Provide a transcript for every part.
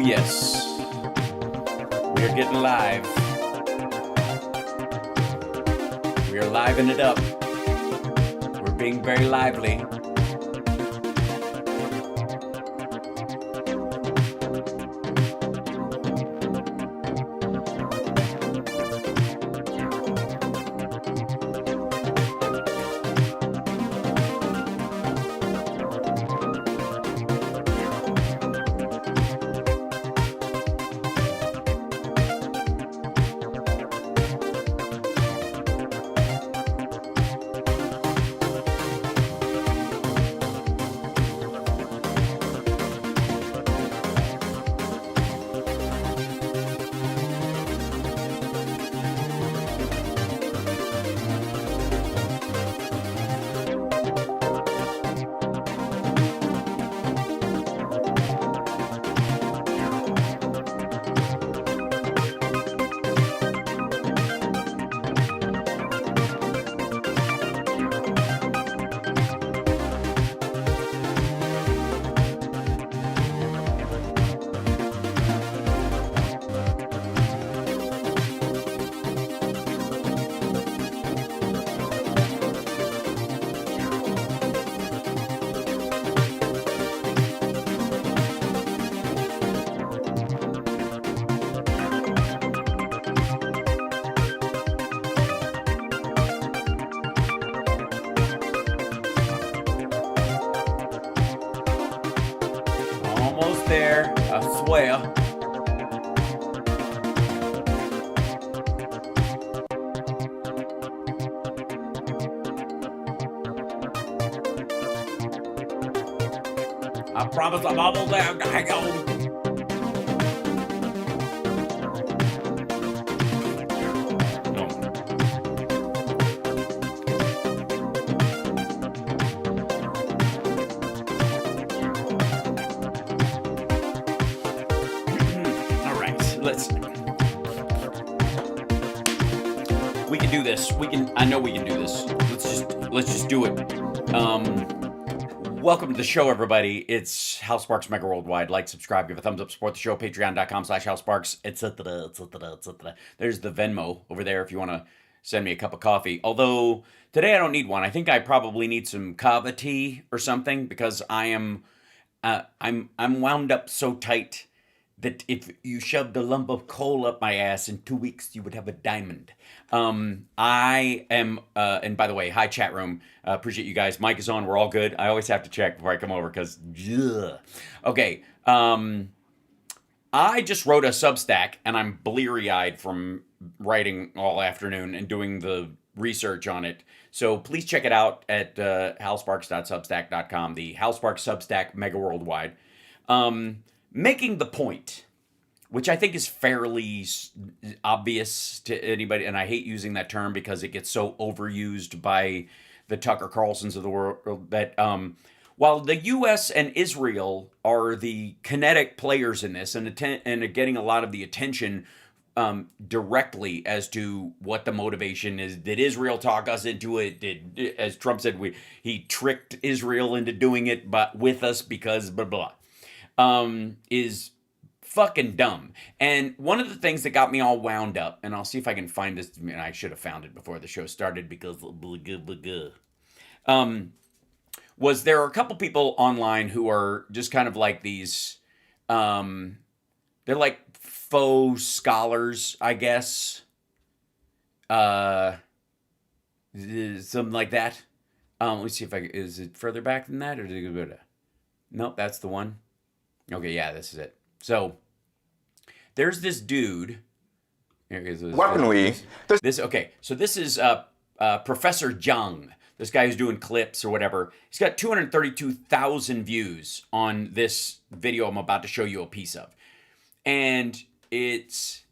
yes. We're getting live. We're living it up. We're being very lively. There, I swear. I promise I'm almost there. Hang on. We can do this. I know we can do this. Let's just do it. Welcome to the show, everybody. It's Hal Sparks Megaworldwide. Like, subscribe, give a thumbs up, support the show. Patreon.com/HalSparks, etc. There's the Venmo over there if you want to send me a cup of coffee. Although today I don't need one. I think I probably need some kava tea or something because I'm wound up so tight that if you shoved a lump of coal up my ass in 2 weeks, you would have a diamond. I am, and by the way, hi chat room, appreciate you guys. Mic is on, we're all good. I always have to check before I come over because, okay. I just wrote a Substack and I'm bleary-eyed from writing all afternoon and doing the research on it. So please check it out at halsparks.substack.com, the Hal Sparks Substack Megaworldwide. Making the point, which I think is fairly obvious to anybody, and I hate using that term because it gets so overused by the Tucker Carlsons of the world, that while the U.S. and Israel are the kinetic players in this and are getting a lot of the attention directly as to what the motivation is, did Israel talk us into it? Did, as Trump said, he tricked Israel into doing it, but with us because blah blah. Is fucking dumb. And one of the things that got me all wound up, and I'll see if I can find this, and I should have found it before the show started because was there are a couple people online who are just kind of like these, they're like faux scholars, I guess. Something like that. Let's see if is it further back than that, or did it go to, nope, that's the one. Okay, yeah, this is it. So, there's this dude. Here is this. Okay, so this is Professor Jung. This guy who's doing clips or whatever. He's got 232,000 views on this video I'm about to show you a piece of. And it's,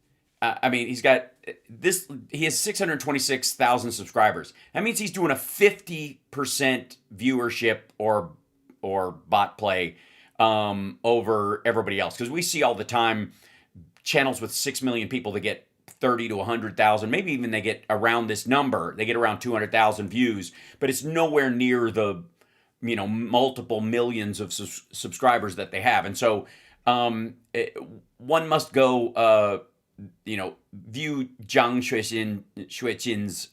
he's got this, he has 626,000 subscribers. That means he's doing a 50% viewership or bot play over everybody else. Because we see all the time channels with 6 million people that get 30 to 100,000, maybe even they get around this number. They get around 200,000 views, but it's nowhere near the, multiple millions of subscribers that they have. And so one must go, view Jiang Xueqin's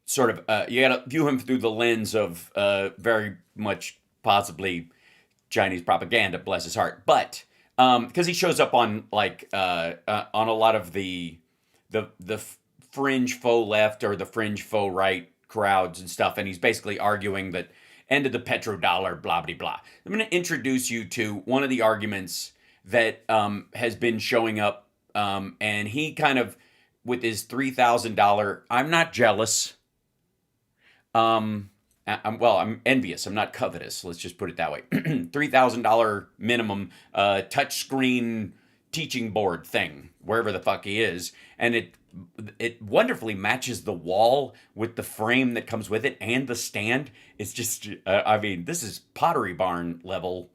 sort of, you gotta view him through the lens of very much possibly Chinese propaganda, bless his heart. But because he shows up on like on a lot of the fringe faux left or the fringe faux right crowds and stuff, and he's basically arguing that end of the petrodollar, blah blah blah. I'm going to introduce you to one of the arguments that has been showing up, and he kind of with his $3,000. I'm not jealous. I'm envious. I'm not covetous. Let's just put it that way. $3,000 minimum touchscreen teaching board thing, wherever the fuck he is, and it wonderfully matches the wall with the frame that comes with it and the stand. It's just, this is Pottery Barn level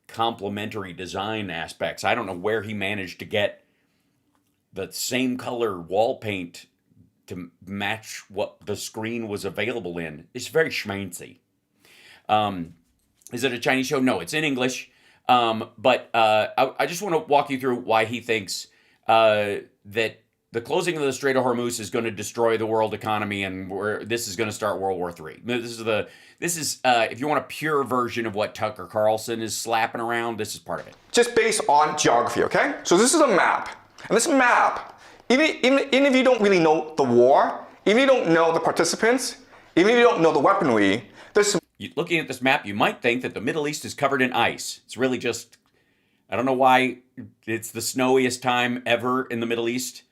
complementary design aspects. I don't know where he managed to get the same color wall paint to match what the screen was available in. It's very schmancy. Is it a Chinese show? No, it's in English. But I just want to walk you through why he thinks that the closing of the Strait of Hormuz is going to destroy the world economy, and this is going to start World War III. This is if you want a pure version of what Tucker Carlson is slapping around, this is part of it. Just based on geography, okay? So this is a map, and this map, even if you don't really know the war, even if you don't know the participants, even if you don't know the weaponry, looking at this map, you might think that the Middle East is covered in ice. It's really just, I don't know why it's the snowiest time ever in the Middle East.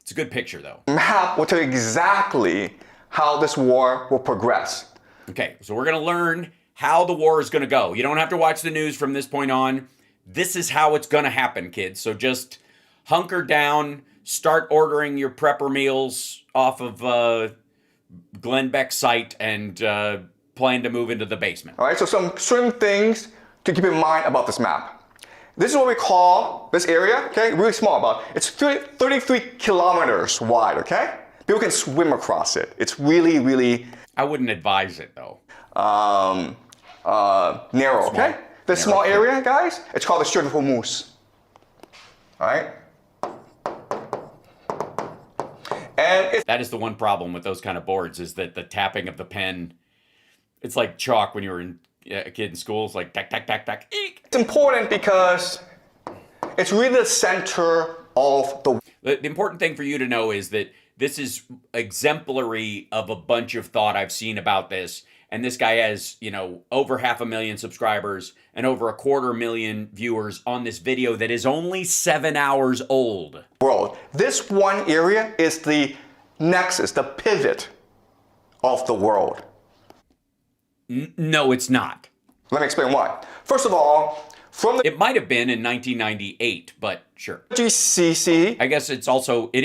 It's a good picture, though. Map will tell you exactly how this war will progress. Okay, so we're going to learn how the war is going to go. You don't have to watch the news from this point on. This is how it's going to happen, kids. So just hunker down, start ordering your prepper meals off of Glenn Beck's site, and plan to move into the basement. All right, so some certain things to keep in mind about this map. This is what we call this area, okay? Really small, it's 33 kilometers wide, okay? People can swim across it. It's really, really... I wouldn't advise it, though. Narrow, okay? This small area, guys, it's called the Strait of Hormuz. All right? And that is the one problem with those kind of boards, is that the tapping of the pen, it's like chalk when you were a kid in school. It's like tack, tack, tack, tack, eek. It's important because it's really the center of the important thing for you to know is that this is exemplary of a bunch of thought I've seen about this. And this guy has, over 500,000 subscribers and over 250,000 viewers on this video that is only 7 hours old. World. This one area is the nexus, the pivot of the world. No, it's not. Let me explain why. First of all, it might have been in 1998, but sure. GCC. I guess it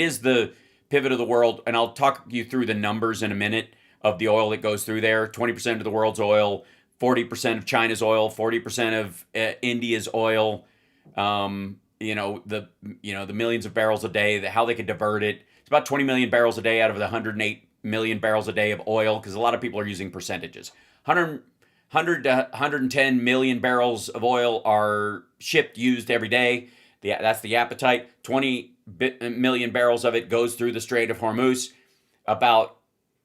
is the pivot of the world, and I'll talk you through the numbers in a minute of the oil that goes through there. 20% of the world's oil, 40% of China's oil, 40% of India's oil. The millions of barrels a day, how they could divert it. It's about 20 million barrels a day out of the 108 million barrels a day of oil, because a lot of people are using percentages. 100 to 110 million barrels of oil are used every day. That's the appetite. 20 million barrels of it goes through the Strait of Hormuz. About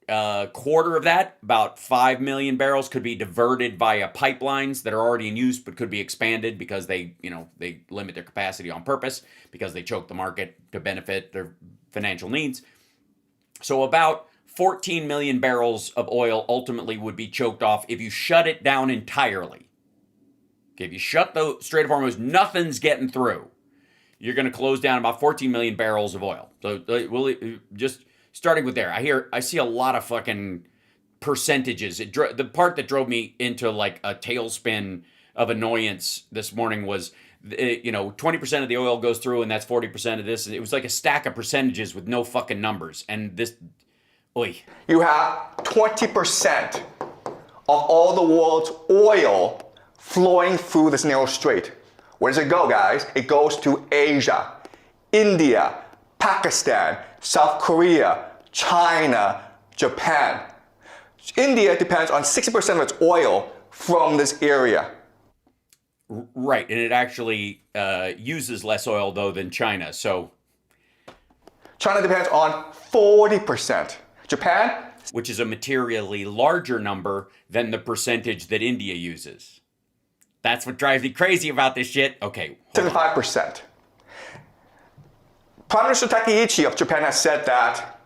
a quarter of that, about 5 million barrels, could be diverted via pipelines that are already in use but could be expanded because they limit their capacity on purpose, because they choke the market to benefit their financial needs. So about 14 million barrels of oil ultimately would be choked off if you shut it down entirely. Okay, if you shut the Strait of Hormuz, nothing's getting through. You're going to close down about 14 million barrels of oil. So just starting with there, I see a lot of fucking percentages. The part that drove me into like a tailspin of annoyance this morning was, 20% of the oil goes through, and that's 40% of this. It was like a stack of percentages with no fucking numbers. And this, oy. You have 20% of all the world's oil flowing through this narrow strait. Where does it go, guys? It goes to Asia, India, Pakistan, South Korea, China, Japan. India depends on 60% of its oil from this area. Right, and it actually uses less oil, though, than China. So, China depends on 40%. Japan, which is a materially larger number than the percentage that India uses. That's what drives me crazy about this shit. Okay, 75%. Prime Minister Takeichi of Japan has said that,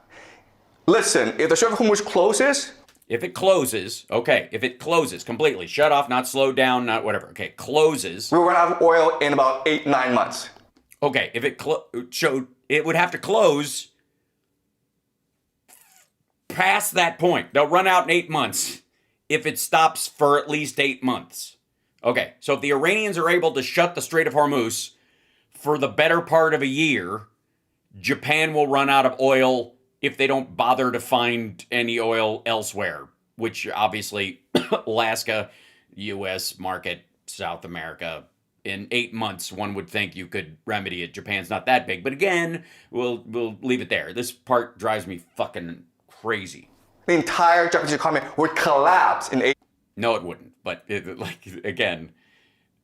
listen, if the Strait of Hormuz closes, if it closes, okay, if it closes completely, shut off, not slowed down, not whatever, okay, closes. we'll run out of oil in about 8-9 months. Okay, if it showed, it would have to close past that point. They'll run out in 8 months if it stops for at least 8 months. Okay, so if the Iranians are able to shut the Strait of Hormuz for the better part of a year, Japan will run out of oil if they don't bother to find any oil elsewhere, which obviously Alaska, U.S. market, South America. In 8 months, one would think you could remedy it. Japan's not that big. But again, we'll leave it there. This part drives me fucking crazy. The entire Japanese economy would collapse in 8. No, it wouldn't. But again,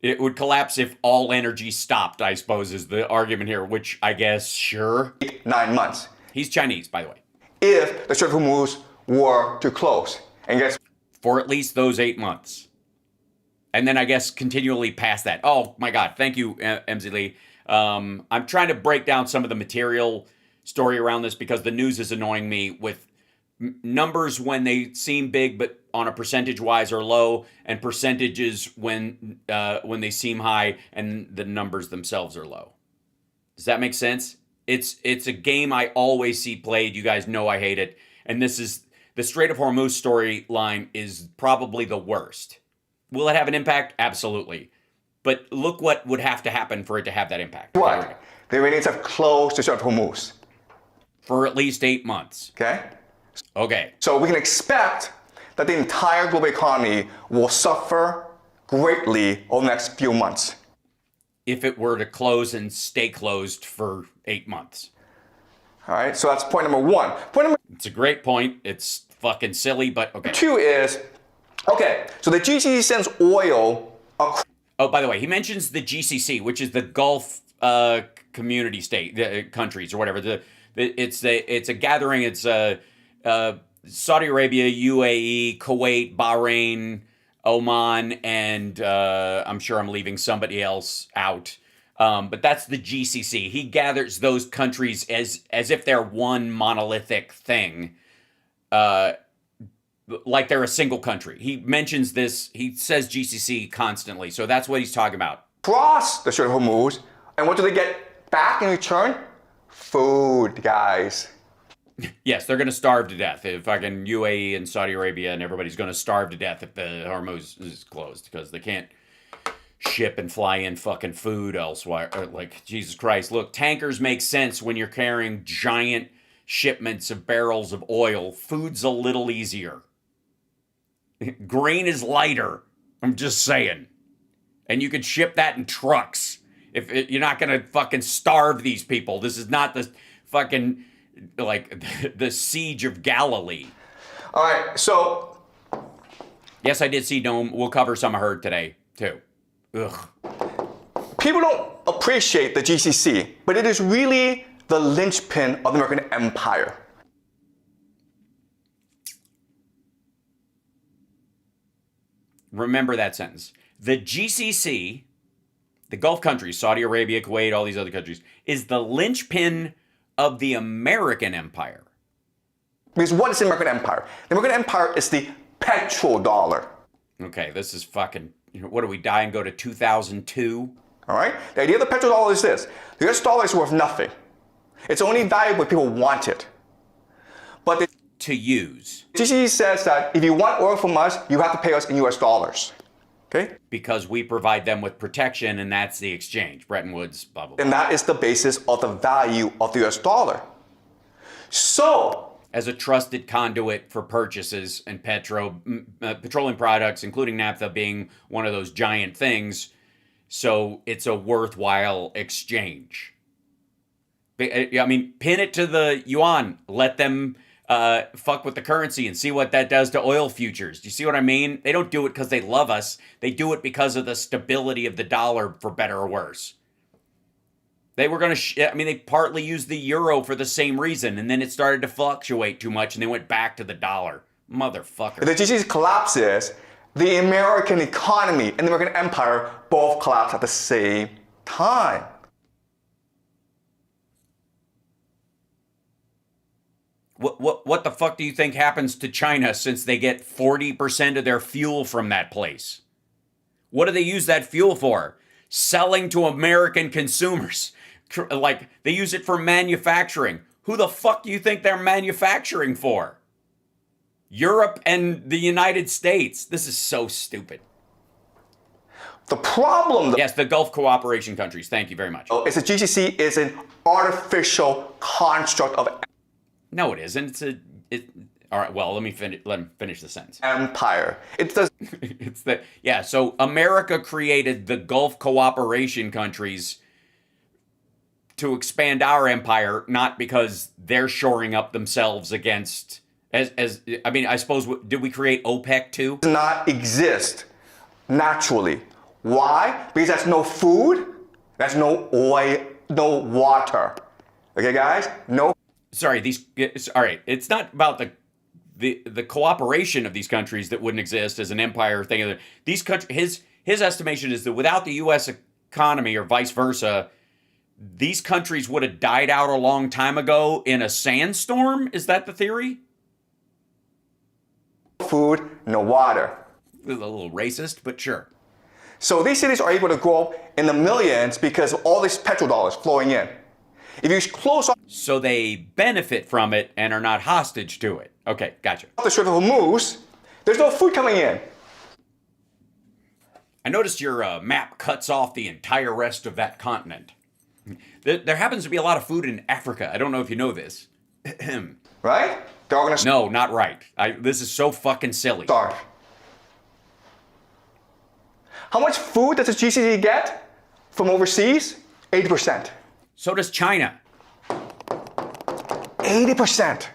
it would collapse if all energy stopped, I suppose, is the argument here, which I guess, sure. 9 months. He's Chinese, by the way. If the Strait of Hormuz were to close. And guess for at least those 8 months. And then I guess continually past that. Oh my God. Thank you, MZ Lee. I'm trying to break down some of the material story around this because the news is annoying me with numbers when they seem big, but on a percentage wise are low, and percentages when they seem high and the numbers themselves are low. Does that make sense? It's a game I always see played. You guys know I hate it. And this is the Strait of Hormuz storyline is probably the worst. Will it have an impact? Absolutely. But look what would have to happen for it to have that impact. what? The Iranians have closed the Strait of Hormuz. For at least 8 months. Okay? Okay. So we can expect that the entire global economy will suffer greatly over the next few months. If it were to close and stay closed for 8 months. All right, so that's point number one. It's a great point. It's fucking silly, but okay. Two is, okay, so the GCC sends oil across. Oh, by the way, he mentions the GCC, which is the Gulf community state countries or whatever. It's a gathering. It's Saudi Arabia, UAE, Kuwait, Bahrain, Oman, and I'm sure I'm leaving somebody else out. But that's the GCC. He gathers those countries as if they're one monolithic thing, like they're a single country. He mentions this. He says GCC constantly, so that's what he's talking about. Cross the Strait of Hormuz, and what do they get back in return? Food, guys. Yes, they're going to starve to death. If fucking UAE and Saudi Arabia and everybody's going to starve to death if the Hormuz is closed because they can't ship and fly in fucking food elsewhere. Like, Jesus Christ. Look, tankers make sense when you're carrying giant shipments of barrels of oil. Food's a little easier. Grain is lighter. I'm just saying. And you could ship that in trucks. You're not going to fucking starve these people. This is not the fucking, like, the siege of Galilee. All right, so. Yes, I did see Dome. We'll cover some of her today, too. Ugh. People don't appreciate the GCC, but it is really the linchpin of the American empire. Remember that sentence. The GCC, the Gulf countries, Saudi Arabia, Kuwait, all these other countries, is the linchpin of the American empire. Because what is the American empire? The American empire is the petrodollar. Okay, this is fucking, what do we die and go to 2002? All right? The idea of the petrodollar is this. The US dollar is worth nothing. It's only valuable when people want it. But the to use. GCC says that if you want oil from us, you have to pay us in US dollars. Okay? Because we provide them with protection, and that's the exchange. Bretton Woods, blah, blah, blah. And that is the basis of the value of the US dollar. So, as a trusted conduit for purchases and petroleum products, including naphtha being one of those giant things, so it's a worthwhile exchange. I mean, pin it to the yuan. Let them fuck with the currency and see what that does to oil futures. Do you see what I mean? They don't do it because they love us. They do it because of the stability of the dollar, for better or worse. They were going to, they partly used the euro for the same reason, and then it started to fluctuate too much, and they went back to the dollar. Motherfucker. If the GCC collapses, the American economy and the American empire both collapse at the same time. What the fuck do you think happens to China since they get 40% of their fuel from that place? What do they use that fuel for? Selling to American consumers. Like, they use it for manufacturing. Who the fuck do you think they're manufacturing for? Europe and the United States. This is so stupid. The problem, yes, the Gulf cooperation countries. Thank you very much. Is the GCC is an artificial construct of. No, it isn't. All right. Well, let him finish the sentence. Empire. It does. So America created the Gulf cooperation countries to expand our empire, not because they're shoring up themselves against. I suppose, did we create OPEC too? Does not exist naturally. Why? Because that's no food, that's no oil, no water. Okay, guys? No. Sorry, all right. It's not about the cooperation of these countries that wouldn't exist as an empire thing. These countries, his estimation is that without the U.S. economy or vice versa, these countries would have died out a long time ago in a sandstorm. Is that the theory? Food, no water. A little racist, but sure. So these cities are able to grow in the millions because of all these petrodollars flowing in. If you close off, so they benefit from it and are not hostage to it. Okay, gotcha. The Strait of Hormuz, there's no food coming in. I noticed your map cuts off the entire rest of that continent. There happens to be a lot of food in Africa. I don't know if you know this. Right? They're all gonna No, not right. This is so fucking silly. starve. How much food does the GCC get from overseas? 80%. So does China. 80%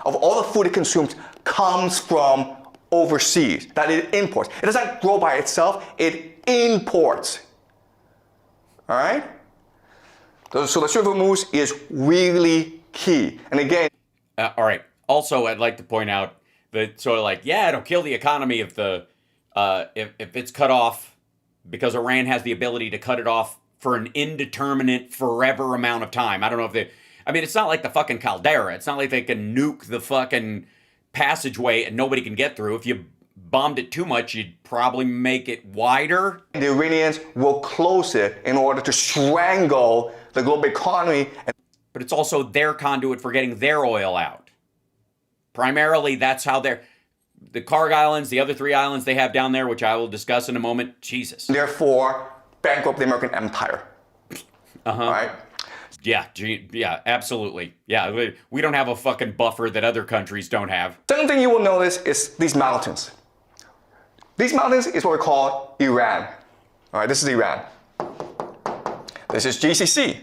of all the food it consumes comes from overseas, that it imports. It doesn't grow by itself, it imports. All right? So the Strait of Hormuz is really key. And again, all right. Also, I'd like to point out that sort of like, yeah, it'll kill the economy if if it's cut off, because Iran has the ability to cut it off for an indeterminate, forever amount of time. I don't know if it's not like the fucking caldera. It's not like they can nuke the fucking passageway and nobody can get through. If you bombed it too much, you'd probably make it wider. The Iranians will close it in order to strangle the global economy. But it's also their conduit for getting their oil out. Primarily, that's how the Karg Islands, the other 3 islands they have down there, which I will discuss in a moment. Jesus. Therefore, bankrupt the American empire. Right? Yeah, absolutely. Yeah, we don't have a fucking buffer that other countries don't have. Second thing you will notice is these mountains. These mountains is what we call Iran. All right, this is Iran. This is GCC.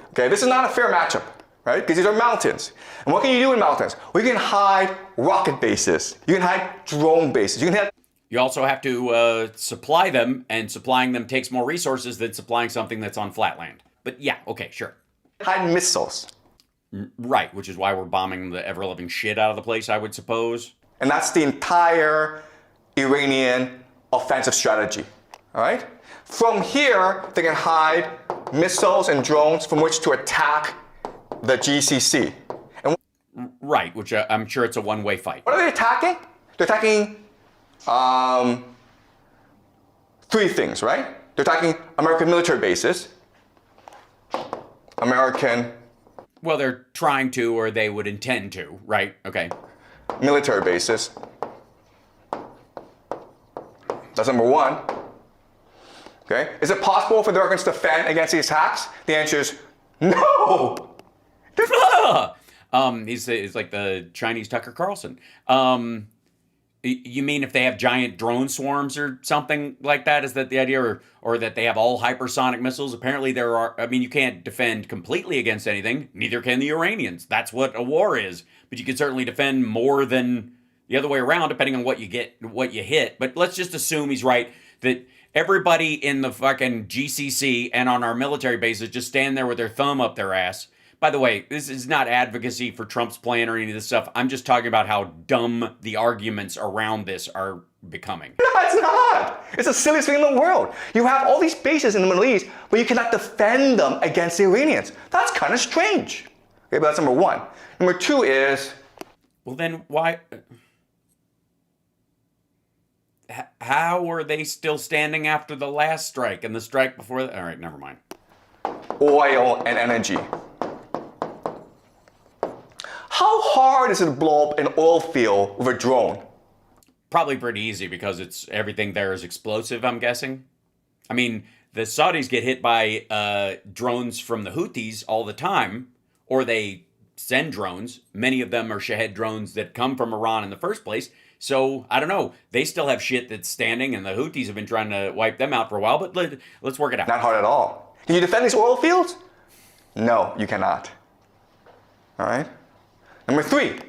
Okay, this is not a fair matchup, right? Because these are mountains. And what can you do in mountains? Well, you can hide rocket bases. You can hide drone bases. You also have to supply them, and supplying them takes more resources than supplying something that's on flat land. But yeah, okay, sure. Hide missiles. Right, which is why we're bombing the ever-loving shit out of the place, I would suppose. And that's the entire Iranian offensive strategy, all right? From here, they can hide missiles and drones from which to attack the GCC. And right, which I'm sure it's a one-way fight. What are they attacking? They're attacking 3 things, right? They're attacking American military bases, Well, they're trying to, or they would intend to, right? Okay. Military bases. That's number 1. Okay? Is it possible for the Americans to defend against these attacks? The answer is no! He's like the Chinese Tucker Carlson. You mean if they have giant drone swarms or something like that? Is that the idea? Or that they have all hypersonic missiles? Apparently there are, I mean, you can't defend completely against anything. Neither can the Iranians. That's what a war is. But you can certainly defend more than the other way around, depending on what you get, what you hit. But let's just assume he's right, that everybody in the fucking GCC and on our military bases just stand there with their thumb up their ass. By the way, this is not advocacy for Trump's plan or any of this stuff. I'm just talking about how dumb the arguments around this are becoming. No, it's not. It's the silliest thing in the world. You have all these bases in the Middle East, but you cannot defend them against the Iranians. That's kind of strange. Okay, but that's number one. Number two is... Well, then why... How are they still standing after the last strike and the strike before that? All right, never mind. Oil and energy. How hard is it to blow up an oil field with a drone? Probably pretty easy because everything there is explosive, I'm guessing. I mean, the Saudis get hit by drones from the Houthis all the time, or they send drones. Many of them are Shahed drones that come from Iran in the first place. So, I don't know. They still have shit that's standing, and the Houthis have been trying to wipe them out for a while, but let's work it out. Not hard at all. Can you defend these oil fields? No, you cannot. All right? Number three, and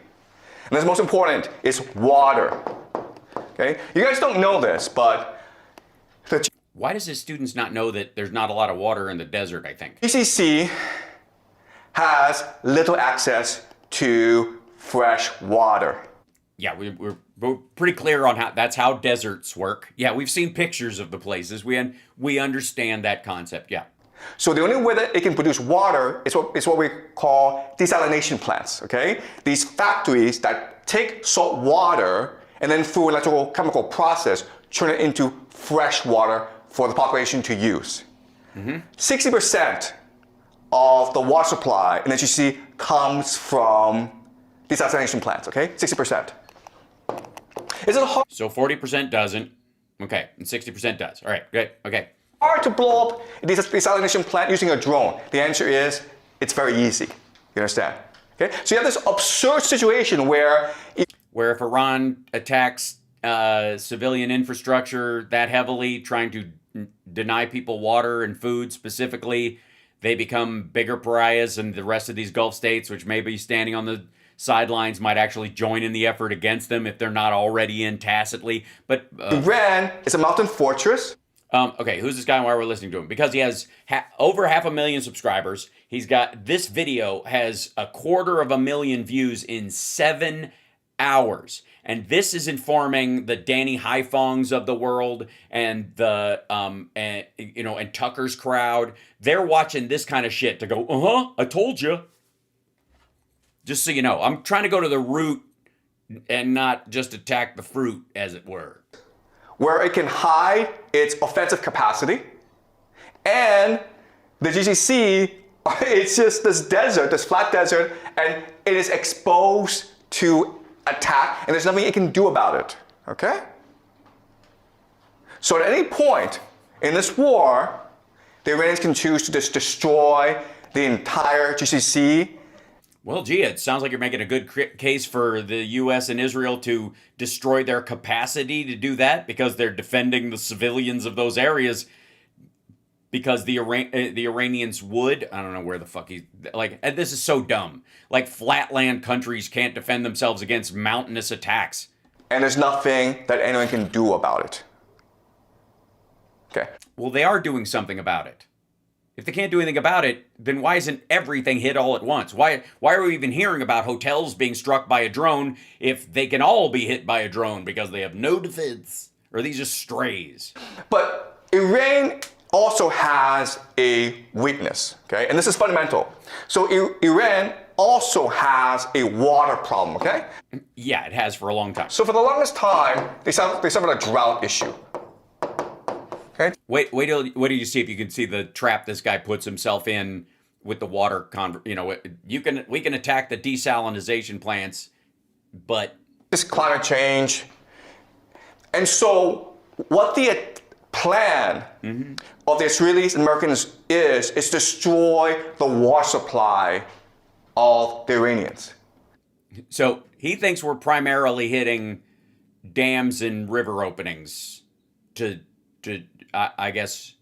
this is most important, is water. Okay? You guys don't know this, but why does his students not know that there's not a lot of water in the desert, I think? GCC has little access to fresh water. Yeah, we're pretty clear on that's how deserts work. Yeah, we've seen pictures of the places. We understand that concept, yeah. So the only way that it can produce water is what we call desalination plants, okay? These factories that take salt water and then through electrical chemical process turn it into fresh water for the population to use. 60% of the water supply in HCC comes from desalination plants, okay? 60%. Is it hard? So 40% doesn't. Okay, and 60% does. All right, good, okay. Hard to blow up a desalination plant using a drone? The answer is, it's very easy. You understand? Okay? So you have this absurd situation where if Iran attacks civilian infrastructure that heavily, trying to deny people water and food specifically, they become bigger pariahs, and the rest of these Gulf states, which may be standing on the sidelines, might actually join in the effort against them if they're not already in tacitly. But Iran is a mountain fortress. Okay, who's this guy and why we're listening to him? Because he has over 500,000 subscribers. He's got, this video has 250,000 views in 7 hours. And this is informing the Danny Haifongs of the world and the, and Tucker's crowd. They're watching this kind of shit to go, I told you. Just so you know, I'm trying to go to the root and not just attack the fruit, as it were. Where it can hide its offensive capacity. And the GCC, it's just this desert, this flat desert, and it is exposed to attack, and there's nothing it can do about it, okay? So at any point in this war, the Iranians can choose to just destroy the entire GCC. Well, gee, it sounds like you're making a good case for the U.S. and Israel to destroy their capacity to do that because they're defending the civilians of those areas because the Iranians would. I don't know where the fuck this is so dumb. Like, flatland countries can't defend themselves against mountainous attacks. And there's nothing that anyone can do about it. Okay. Well, they are doing something about it. If they can't do anything about it, then why isn't everything hit all at once? Why are we even hearing about hotels being struck by a drone if they can all be hit by a drone because they have no defense? Or are these just strays? But Iran also has a weakness, okay? And this is fundamental. So Iran also has a water problem, okay? Yeah, it has for a long time. So for the longest time, they suffered a drought issue. Okay. Wait till you see if you can see the trap this guy puts himself in with the water. We can attack the desalination plants, but this climate change. And so what the plan of the Israelis and Americans is destroy the water supply of the Iranians. So he thinks we're primarily hitting dams and river openings to I guess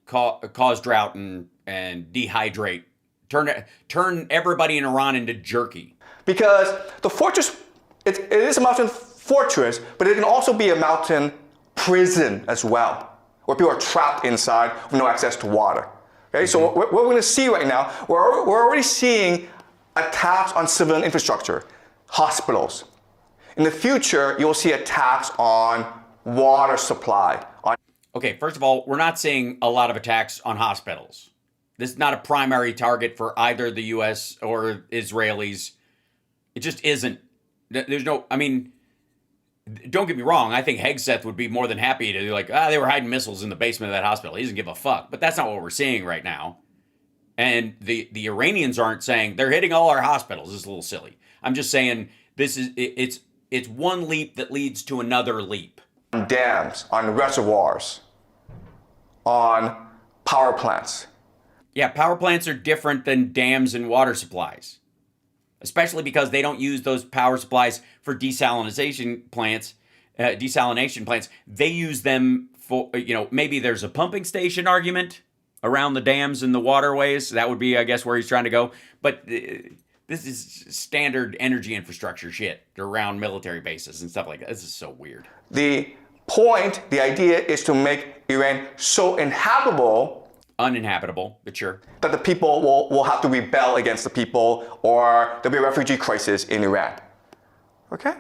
cause drought and dehydrate, turn everybody in Iran into jerky. Because the fortress, it is a mountain fortress, but it can also be a mountain prison as well, where people are trapped inside with no access to water. Okay, so what we're going to see right now, we're already seeing attacks on civilian infrastructure, hospitals. In the future, you'll see attacks on water supply. Okay, first of all, we're not seeing a lot of attacks on hospitals. This is not a primary target for either the U.S. or Israelis. It just isn't. There's no, I mean, don't get me wrong. I think Hegseth would be more than happy to be like, they were hiding missiles in the basement of that hospital. He doesn't give a fuck. But that's not what we're seeing right now. And the Iranians aren't saying they're hitting all our hospitals. It's a little silly. I'm just saying it's one leap that leads to another leap. On dams, on reservoirs, on power plants. Yeah, power plants are different than dams and water supplies, especially because they don't use those power supplies for desalination plants. They use them for, maybe there's a pumping station argument around the dams and the waterways. That would be, I guess, where he's trying to go. But this is standard energy infrastructure shit around military bases and stuff like that. This is so weird. The point, the idea is to make Iran so uninhabitable, but sure, that the people will have to rebel against the people, or there'll be a refugee crisis in Iran. Okay?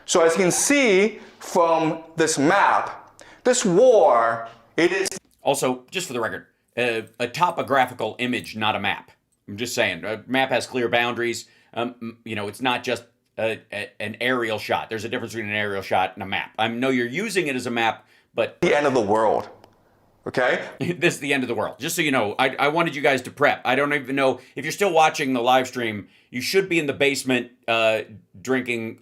So as you can see from this map, this war, it is... Also, just for the record, a topographical image, not a map. I'm just saying, a map has clear boundaries. It's not just an aerial shot. There's a difference between an aerial shot and a map. I know you're using it as a map, but... the end of the world. Okay? This is the end of the world. Just so you know, I wanted you guys to prep. I don't even know, if you're still watching the live stream, you should be in the basement drinking,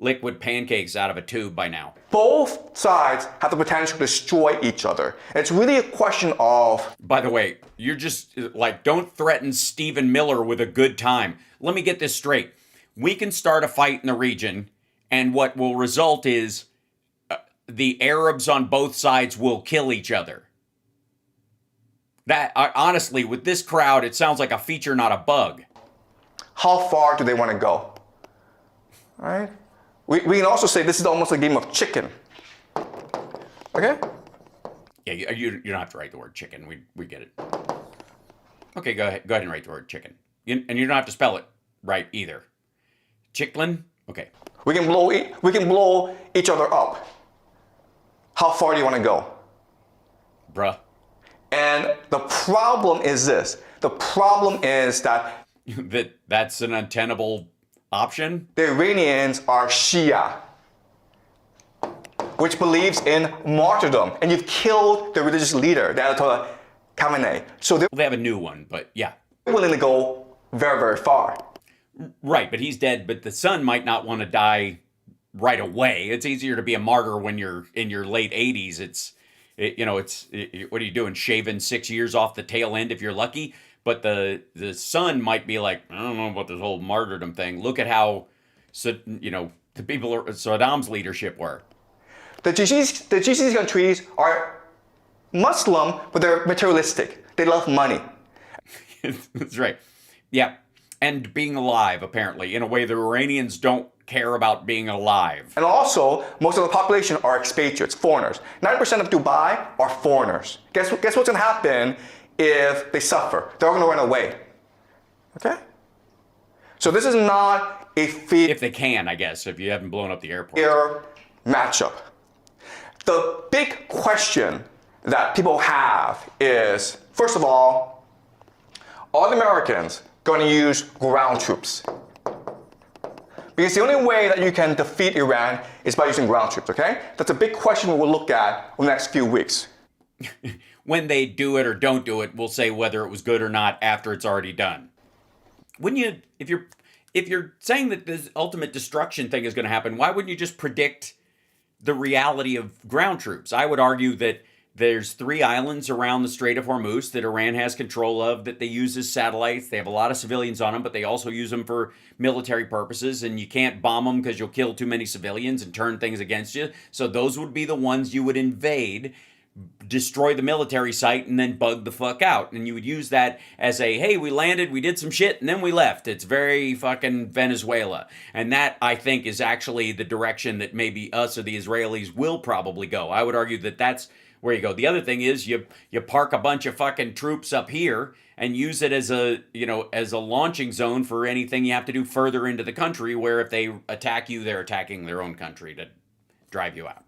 liquid pancakes out of a tube by now. Both sides have the potential to destroy each other. It's really a question of... By the way, you're just, don't threaten Stephen Miller with a good time. Let me get this straight. We can start a fight in the region, and what will result is the Arabs on both sides will kill each other. That, honestly, with this crowd, it sounds like a feature, not a bug. How far do they want to go? All right? We can also say this is almost a game of chicken. Okay? Yeah, you don't have to write the word chicken. We get it. Okay, go ahead and write the word chicken. And you don't have to spell it right either. Chicklin? Okay. We can blow each other up. How far do you want to go? Bruh. And the problem is this. The problem is that... that's an untenable option? The Iranians are Shia, which believes in martyrdom. And you've killed the religious leader, the Ayatollah Khamenei. So they have a new one, but yeah. They're willing to go very, very far. Right, but he's dead, but the son might not want to die right away. It's easier to be a martyr when you're in your late 80s. What are you doing? Shaving 6 years off the tail end if you're lucky? But the son might be like, I don't know about this whole martyrdom thing. Look at how, the people Saddam's leadership were. The GCC countries are Muslim, but they're materialistic. They love money. That's right. Yeah. And being alive, apparently, in a way the Iranians don't care about being alive. And also, most of the population are expatriates, foreigners. 90% of Dubai are foreigners. Guess what's going to happen if they suffer? They're all going to run away. Okay? So this is not a fair... If they can, I guess, if you haven't blown up the airport. ...fair matchup. The big question that people have is, first of all, are the Americans going to use ground troops? Because the only way that you can defeat Iran is by using ground troops, okay? That's a big question we will look at over the next few weeks. When they do it or don't do it, we'll say whether it was good or not after it's already done. Wouldn't you, if you're saying that this ultimate destruction thing is going to happen, why wouldn't you just predict the reality of ground troops? I would argue that There's 3 islands around the Strait of Hormuz that Iran has control of that they use as satellites. They have a lot of civilians on them, but they also use them for military purposes, and you can't bomb them because you'll kill too many civilians and turn things against you. So those would be the ones you would invade, destroy the military site, and then bug the fuck out. And you would use that as a, hey, we landed, we did some shit, and then we left. It's very fucking Venezuela. And that, I think, is actually the direction that maybe us or the Israelis will probably go. I would argue that that's where you go. The other thing is you park a bunch of fucking troops up here and use it as a, as a launching zone for anything you have to do further into the country, where if they attack you, they're attacking their own country to drive you out.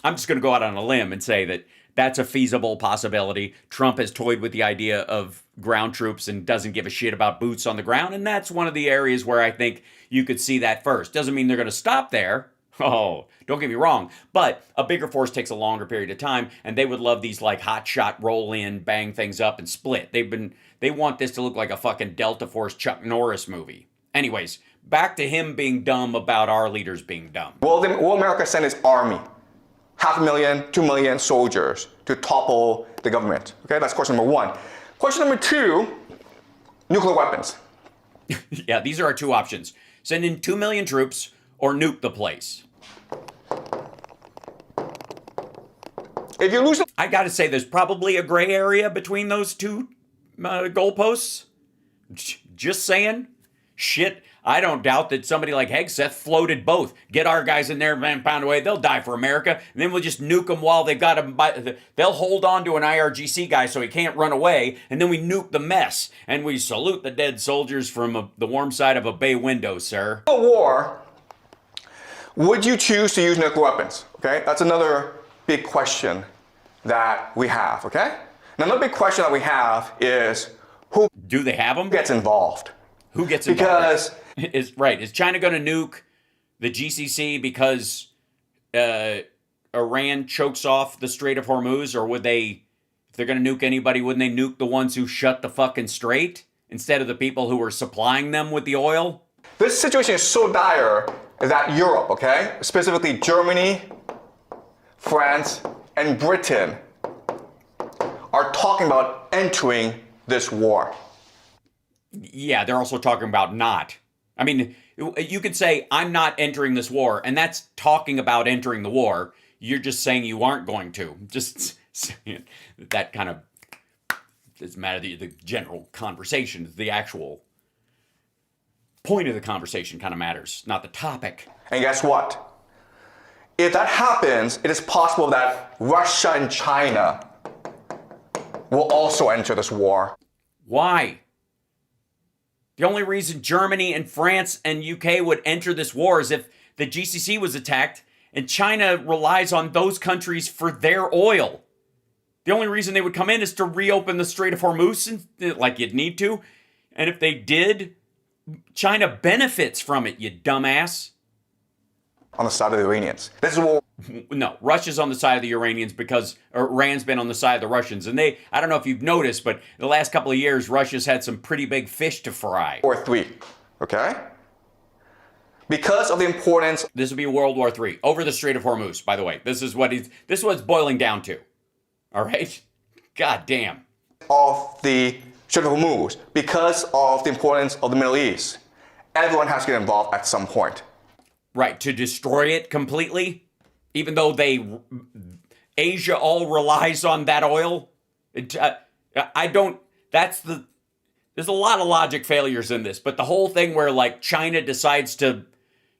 I'm just going to go out on a limb and say that that's a feasible possibility. Trump has toyed with the idea of ground troops and doesn't give a shit about boots on the ground, and that's one of the areas where I think you could see that first. Doesn't mean they're going to stop there. Oh, don't get me wrong. But a bigger force takes a longer period of time, and they would love these like hot shot roll in, bang things up, and split. They want this to look like a fucking Delta Force Chuck Norris movie. Anyways, back to him being dumb about our leaders being dumb. Will America send its army, 500,000, 2 million soldiers to topple the government? Okay, that's question number 1. Question number 2, nuclear weapons. Yeah, these are our 2 options. Send in 2 million troops or nuke the place. If you lose the... I gotta say, there's probably a gray area between those 2 goalposts. Just saying. Shit, I don't doubt that somebody like Hegseth floated both. Get our guys in there, man, pound away. They'll die for America. And then we'll just nuke them while they've got them. They'll hold on to an IRGC guy so he can't run away. And then we nuke the mess. And we salute the dead soldiers from the warm side of a bay window, sir. War, would you choose to use nuclear weapons? Okay, that's another big question that we have, okay? And another big question that we have is, who do they have them? Gets involved? Who gets involved? Because is China going to nuke the GCC because Iran chokes off the Strait of Hormuz, or would they, if they're going to nuke anybody, wouldn't they nuke the ones who shut the fucking strait instead of the people who are supplying them with the oil? This situation is so dire that Europe, okay, specifically Germany, France, and Britain, are talking about entering this war. Yeah, they're also talking about not. I mean, you could say, I'm not entering this war, and that's talking about entering the war. You're just saying you aren't going to. Just that kind of doesn't matter. The general conversation, the actual point of the conversation kind of matters, not the topic. And guess what? If that happens, it is possible that Russia and China will also enter this war. Why? The only reason Germany and France and UK would enter this war is if the GCC was attacked, and China relies on those countries for their oil. The only reason they would come in is to reopen the Strait of Hormuz, like you'd need to. And if they did, China benefits from it, you dumbass. On the side of the Iranians. This is what... No, Russia's on the side of the Iranians because Iran's been on the side of the Russians. And I don't know if you've noticed, but the last couple of years, Russia's had some pretty big fish to fry. War III, okay? Because of the importance... This would be World War III, over the Strait of Hormuz, by the way. This is what it's boiling down to. All right? God damn. Of the Strait of Hormuz, because of the importance of the Middle East, everyone has to get involved at some point. Right, to destroy it completely, even though Asia all relies on that oil. There's a lot of logic failures in this, but the whole thing where like China decides to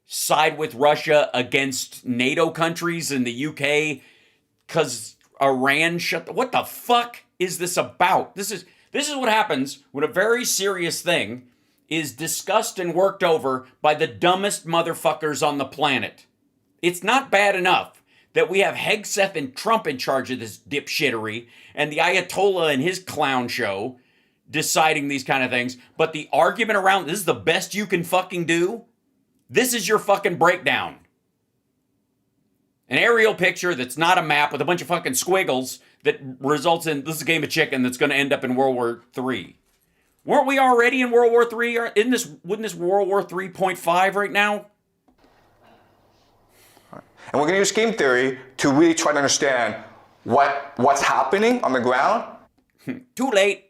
side with Russia against NATO countries and the UK because Iran what the fuck is this about? This is what happens when a very serious thing is discussed and worked over by the dumbest motherfuckers on the planet. It's not bad enough that we have Hegseth and Trump in charge of this dipshittery and the Ayatollah and his clown show deciding these kind of things, but the argument around this is the best you can fucking do? This is your fucking breakdown. An aerial picture that's not a map with a bunch of fucking squiggles that results in, this is a game of chicken that's going to end up in World War III. Weren't we already in World War III? Wouldn't this World War 3.5 right now? And we're going to use game theory to really try to understand what's happening on the ground? Too late.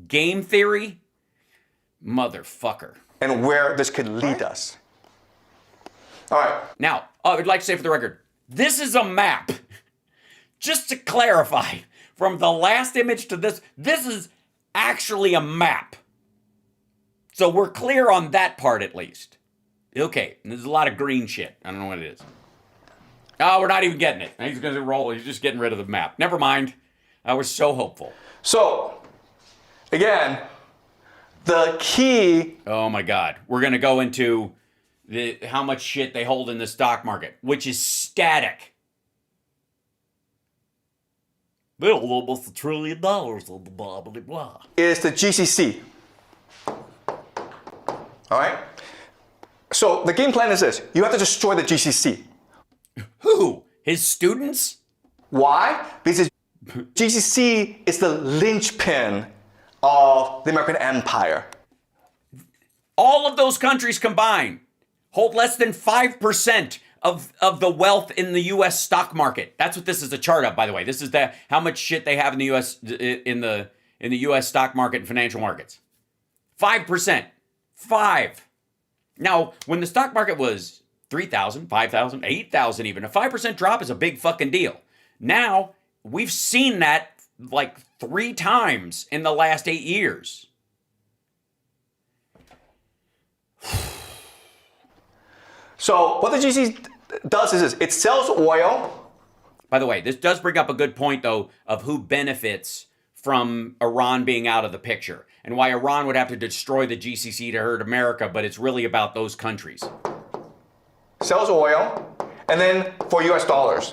Game theory? Motherfucker. And where this could lead us. All right. Now, I would like to say for the record, this is a map. Just to clarify, from the last image to this is actually a map. So we're clear on that part at least. Okay, there's a lot of green shit. I don't know what it is. Oh, we're not even getting it. He's going to roll. He's just getting rid of the map. Never mind. I was so hopeful. So, again, the key... Oh my God. We're going to go into how much shit they hold in the stock market, which is static. They hold almost $1 trillion on the blah, blah, blah. Is the GCC. All right? So the game plan is this. You have to destroy the GCC. Who? His students? Why? Because GCC is the linchpin of the American empire. All of those countries combined hold less than 5% of the wealth in the U.S. stock market. That's what this is a chart of, by the way. This is how much shit they have in the U.S. in the U.S. stock market and financial markets. 5%. 5. Now, when the stock market was 3,000, 5,000, 8,000 even, a 5% drop is a big fucking deal. Now, we've seen that like 3 times in the last 8 years. So what the GCC does is this. It sells oil. By the way, this does bring up a good point, though, of who benefits from Iran being out of the picture and why Iran would have to destroy the GCC to hurt America, but it's really about those countries. Sells oil, and then for US dollars.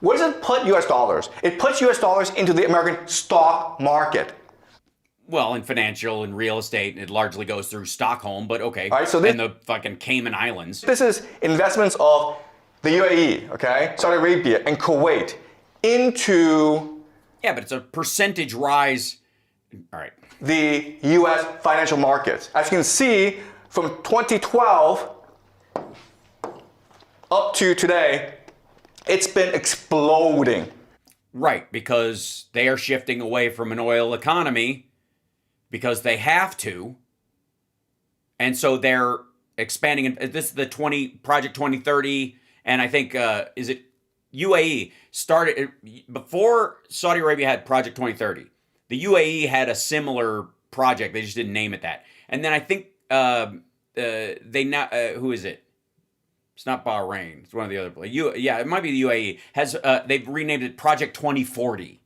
Where does it put US dollars? It puts US dollars into the American stock market. Well, in financial and real estate, it largely goes through Stockholm, but okay. All right, so and the fucking Cayman Islands. This is investments of the UAE, okay, Saudi Arabia, and Kuwait into... Yeah, but it's a percentage rise. All right. The U.S. financial markets. As you can see, from 2012 up to today, it's been exploding. Right, because they are shifting away from an oil economy because they have to. And so they're expanding. This is the Project 2030, and I think, is it UAE started, before Saudi Arabia had Project 2030, the UAE had a similar project. They just didn't name it that. And then I think they now, who is it? It's not Bahrain. It's one of the other places. Yeah, it might be the UAE. They've renamed it Project 2040,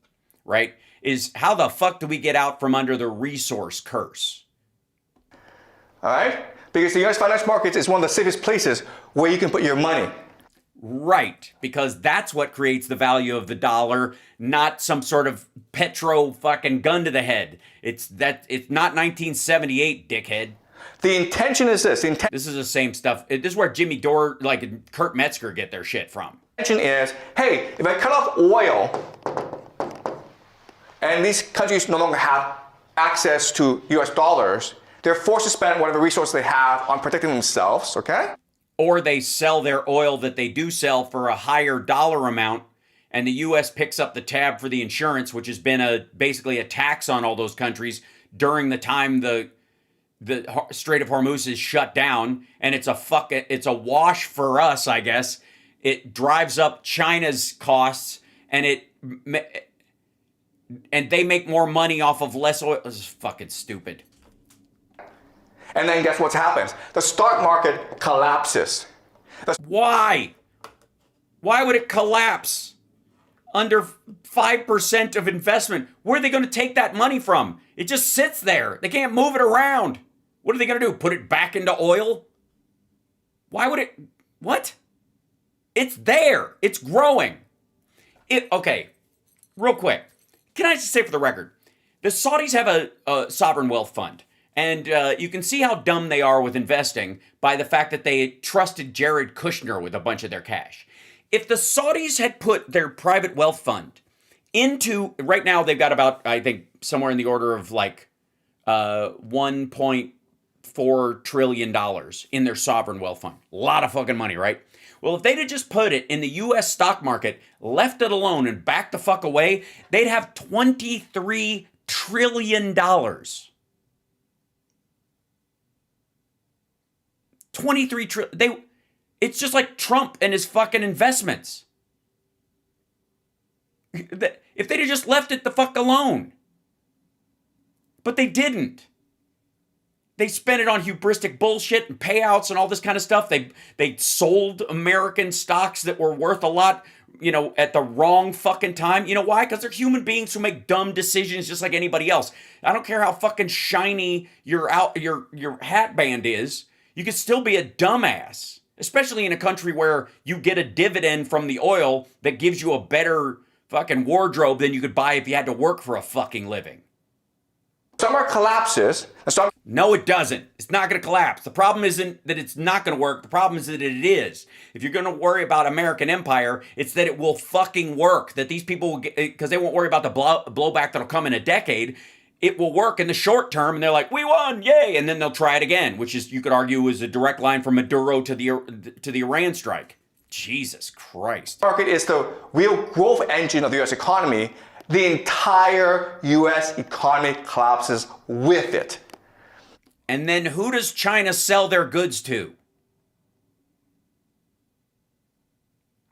right? Is how the fuck do we get out from under the resource curse? All right? Because the U.S. financial markets is one of the safest places where you can put your money. Right, because that's what creates the value of the dollar, not some sort of petro fucking gun to the head. It's not 1978, dickhead. The intention is this. This is the same stuff. This is where Jimmy Dore, like Kurt Metzger, get their shit from. The intention is, hey, if I cut off oil, and these countries no longer have access to US dollars, they're forced to spend whatever resources they have on protecting themselves, okay? Or they sell their oil that they do sell for a higher dollar amount, and the U.S. picks up the tab for the insurance, which has been basically a tax on all those countries during the time the Strait of Hormuz is shut down, and it's a wash for us, I guess. It drives up China's costs, and they make more money off of less oil. This is fucking stupid. And then guess what happens? The stock market collapses. Why? Why would it collapse? Under 5% of investment. Where are they going to take that money from? It just sits there. They can't move it around. What are they going to do? Put it back into oil? Why would it? What? It's there. It's growing. Okay, real quick. Can I just say for the record, the Saudis have a sovereign wealth fund. And you can see how dumb they are with investing by the fact that they trusted Jared Kushner with a bunch of their cash. If the Saudis had put their private wealth fund into, right now they've got about, I think, somewhere in the order of like $1.4 trillion in their sovereign wealth fund. A lot of fucking money, right? Well, if they'd have just put it in the U.S. stock market, left it alone, and backed the fuck away, they'd have $23 trillion. 23 trillion. It's just like Trump and his fucking investments. If they'd have just left it the fuck alone. But they didn't. They spent it on hubristic bullshit and payouts and all this kind of stuff. They sold American stocks that were worth a lot, at the wrong fucking time. You know why? Because they're human beings who make dumb decisions just like anybody else. I don't care how fucking shiny your hat band is. You could still be a dumbass, especially in a country where you get a dividend from the oil that gives you a better fucking wardrobe than you could buy if you had to work for a fucking living. Summer collapses. No, it doesn't. It's not going to collapse. The problem isn't that it's not going to work. The problem is that it is. If you're going to worry about American empire, it's that it will fucking work. That these people will get, because they won't worry about the blowback that'll come in a decade. It will work in the short term, and they're like, "We won, yay!" And then they'll try it again, which is, you could argue, is a direct line from Maduro to the Iran strike. Jesus Christ. Market is the real growth engine of the U.S. economy. The entire U.S. economy collapses with it. And then who does China sell their goods to?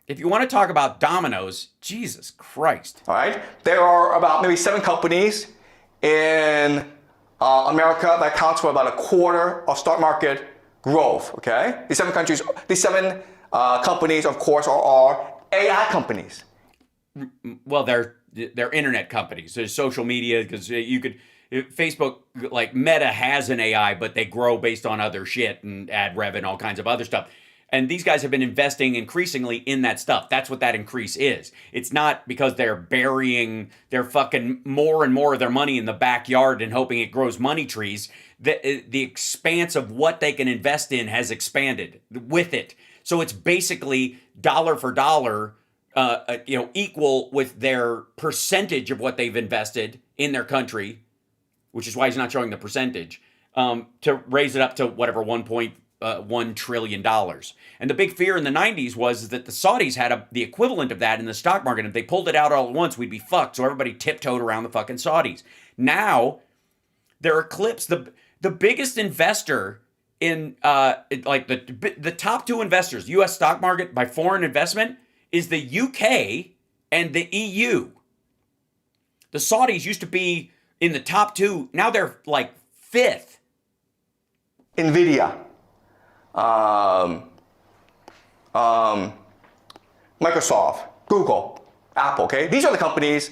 If you want to talk about dominoes, Jesus Christ. All right? There are about maybe 7 companies in America that accounts for about a quarter of stock market growth, okay? These 7 companies, of course, are AI companies. Well, they're internet companies. There's social media, because Facebook, like Meta, has an AI, but they grow based on other shit and ad rev and all kinds of other stuff. And these guys have been investing increasingly in that stuff. That's what that increase is. It's not because they're burying their fucking more and more of their money in the backyard and hoping it grows money trees. The expanse of what they can invest in has expanded with it. So it's basically dollar for dollar, equal with their percentage of what they've invested in their country, which is why he's not showing the percentage, to raise it up to whatever, $1.1 trillion. And the big fear in the 90s was that the Saudis had the equivalent of that in the stock market. If they pulled it out all at once, we'd be fucked. So everybody tiptoed around the fucking Saudis. Now, they're eclipsed. The biggest investor in, the top 2 investors, U.S. stock market by foreign investment, is the UK and the EU. The Saudis used to be in the top 2. Now they're like 5th. NVIDIA, Microsoft, Google, Apple, okay? These are the companies,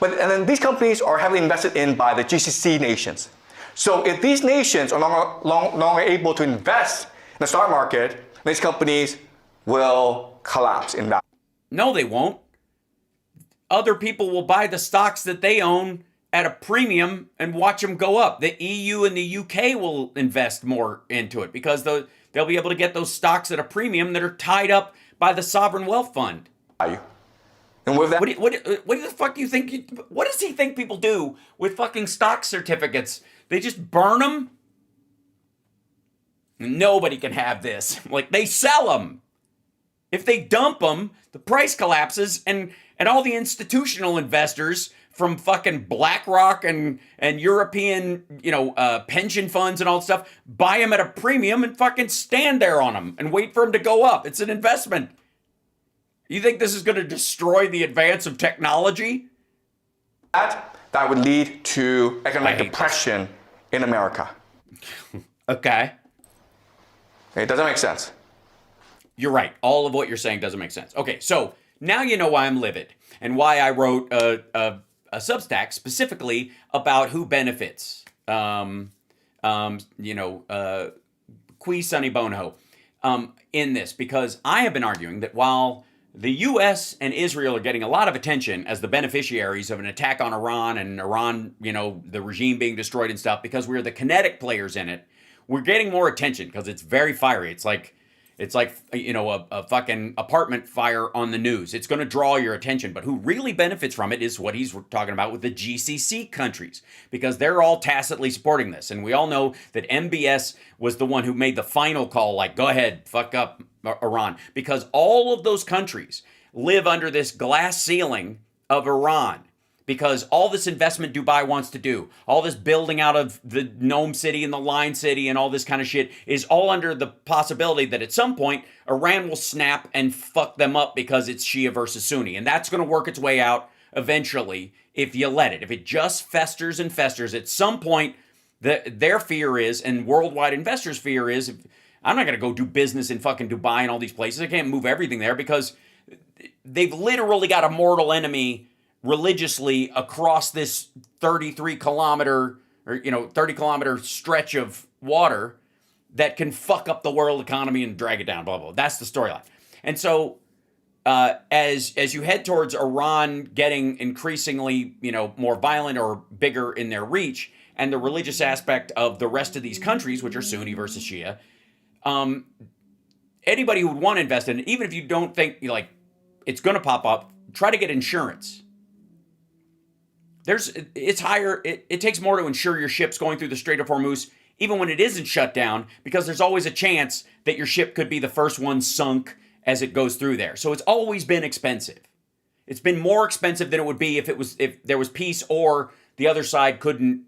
and then these companies are heavily invested in by the GCC nations. So if these nations are no longer able to invest in the stock market, these companies will collapse in value. No, they won't. Other people will buy the stocks that they own at a premium and watch them go up. The EU and the UK will invest more into it because they'll be able to get those stocks at a premium that are tied up by the sovereign wealth fund. And with that, what the fuck do you think? What does he think people do with fucking stock certificates? They just burn them? Nobody can have this. Like, they sell them. If they dump them, the price collapses, and all the institutional investors from fucking BlackRock and European, pension funds and all that stuff buy them at a premium and fucking stand there on them and wait for them to go up. It's an investment. You think this is going to destroy the advance of technology? That would lead to economic depression in America. Okay. It doesn't make sense. You're right. All of what you're saying doesn't make sense. Okay, so now you know why I'm livid and why I wrote a Substack specifically about who benefits. Qui Sonny Bono in this, because I have been arguing that while the U.S. and Israel are getting a lot of attention as the beneficiaries of an attack on Iran and Iran, the regime being destroyed and stuff, because we're the kinetic players in it, we're getting more attention because it's very fiery. It's It's like, you know, a fucking apartment fire on the news. It's going to draw your attention. But who really benefits from it is what he's talking about with the GCC countries, because they're all tacitly supporting this. And we all know that MBS was the one who made the final call, like, go ahead, fuck up Iran, because all of those countries live under this glass ceiling of Iran. Because all this investment Dubai wants to do, all this building out of the Nome City and the Line City and all this kind of shit is all under the possibility that at some point Iran will snap and fuck them up because it's Shia versus Sunni. And that's going to work its way out eventually if you let it. If it just festers and festers, at some point their fear is, and worldwide investors' fear is, I'm not going to go do business in fucking Dubai and all these places. I can't move everything there because they've literally got a mortal enemy religiously across this 33 kilometer or 30 kilometer stretch of water that can fuck up the world economy and drag it down, blah blah. That's the storyline. And so as you head towards Iran getting increasingly more violent or bigger in their reach, and the religious aspect of the rest of these countries, which are Sunni versus Shia, anybody who would want to invest in it, even if you don't think it's going to pop up, try to get insurance. It's higher. It takes more to insure your ships going through the Strait of Hormuz, even when it isn't shut down, because there's always a chance that your ship could be the first one sunk as it goes through there. So it's always been expensive. It's been more expensive than it would be if there was peace or the other side couldn't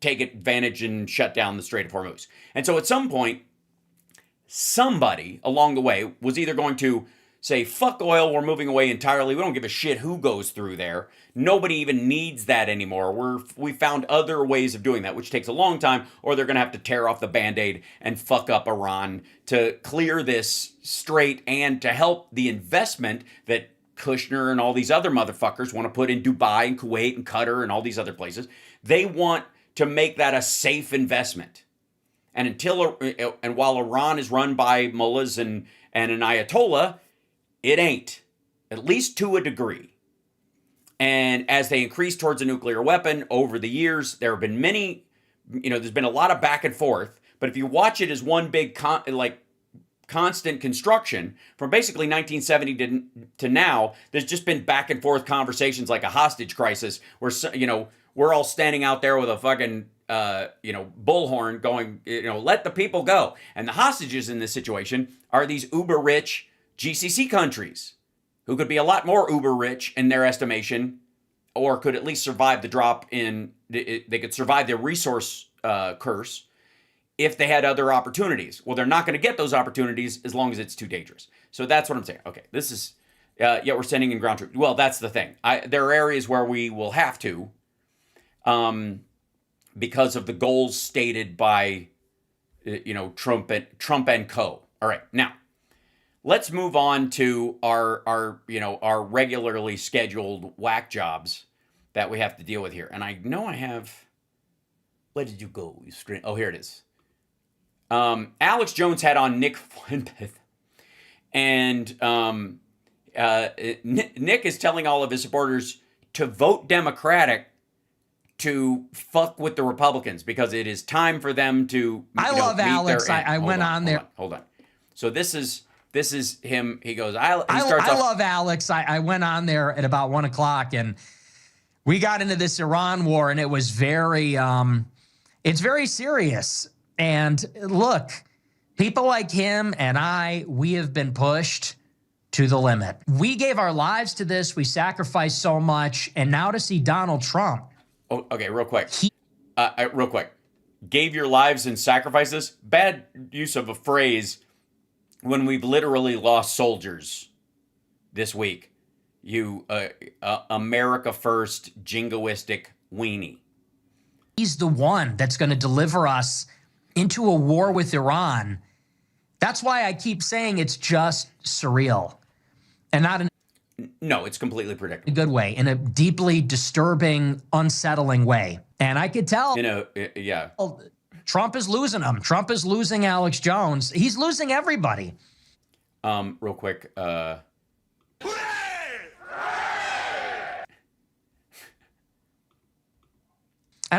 take advantage and shut down the Strait of Hormuz. And so at some point, somebody along the way was either going to say, fuck oil, we're moving away entirely. We don't give a shit who goes through there. Nobody even needs that anymore. We found other ways of doing that, which takes a long time, or they're going to have to tear off the Band-Aid and fuck up Iran to clear this strait and to help the investment that Kushner and all these other motherfuckers want to put in Dubai and Kuwait and Qatar and all these other places. They want to make that a safe investment. And while Iran is run by mullahs and an ayatollah, it ain't, at least to a degree. And as they increase towards a nuclear weapon over the years, there have been many, there's been a lot of back and forth. But if you watch it as one big constant construction from basically 1970 to now, there's just been back and forth conversations like a hostage crisis where, we're all standing out there with a fucking, bullhorn going, let the people go. And the hostages in this situation are these uber rich GCC countries who could be a lot more uber rich in their estimation, or could at least survive the drop in, they could survive the resource curse if they had other opportunities. Well, they're not going to get those opportunities as long as it's too dangerous. So that's what I'm saying. Okay, this is, we're sending in ground troops. Well, that's the thing. There are areas where we will have to, because of the goals stated by, Trump and co. All right, now, let's move on to our regularly scheduled whack jobs that we have to deal with here. And I know I have, where did you go? Oh, here it is. Alex Jones had on Nick Fuentes. And Nick is telling all of his supporters to vote Democratic to fuck with the Republicans because it is time for them to I love Alex. I went on there. Hold on. So this is him. He goes, I love Alex. I went on there at about 1 o'clock and we got into this Iran war and it was it's very serious. And look, people like him and we have been pushed to the limit. We gave our lives to this. We sacrificed so much. And now to see Donald Trump. Oh, okay, real quick. Real quick. Gave your lives and sacrificed this? Bad use of a phrase when we've literally lost soldiers this week. You America first jingoistic weenie. He's the one that's going to deliver us into a war with Iran. That's why I keep saying it's just surreal. And not in No, it's completely predictable. a good way, in a deeply disturbing, unsettling way. And I could tell, yeah. Trump is losing him. Trump is losing Alex Jones. He's losing everybody. Real quick. And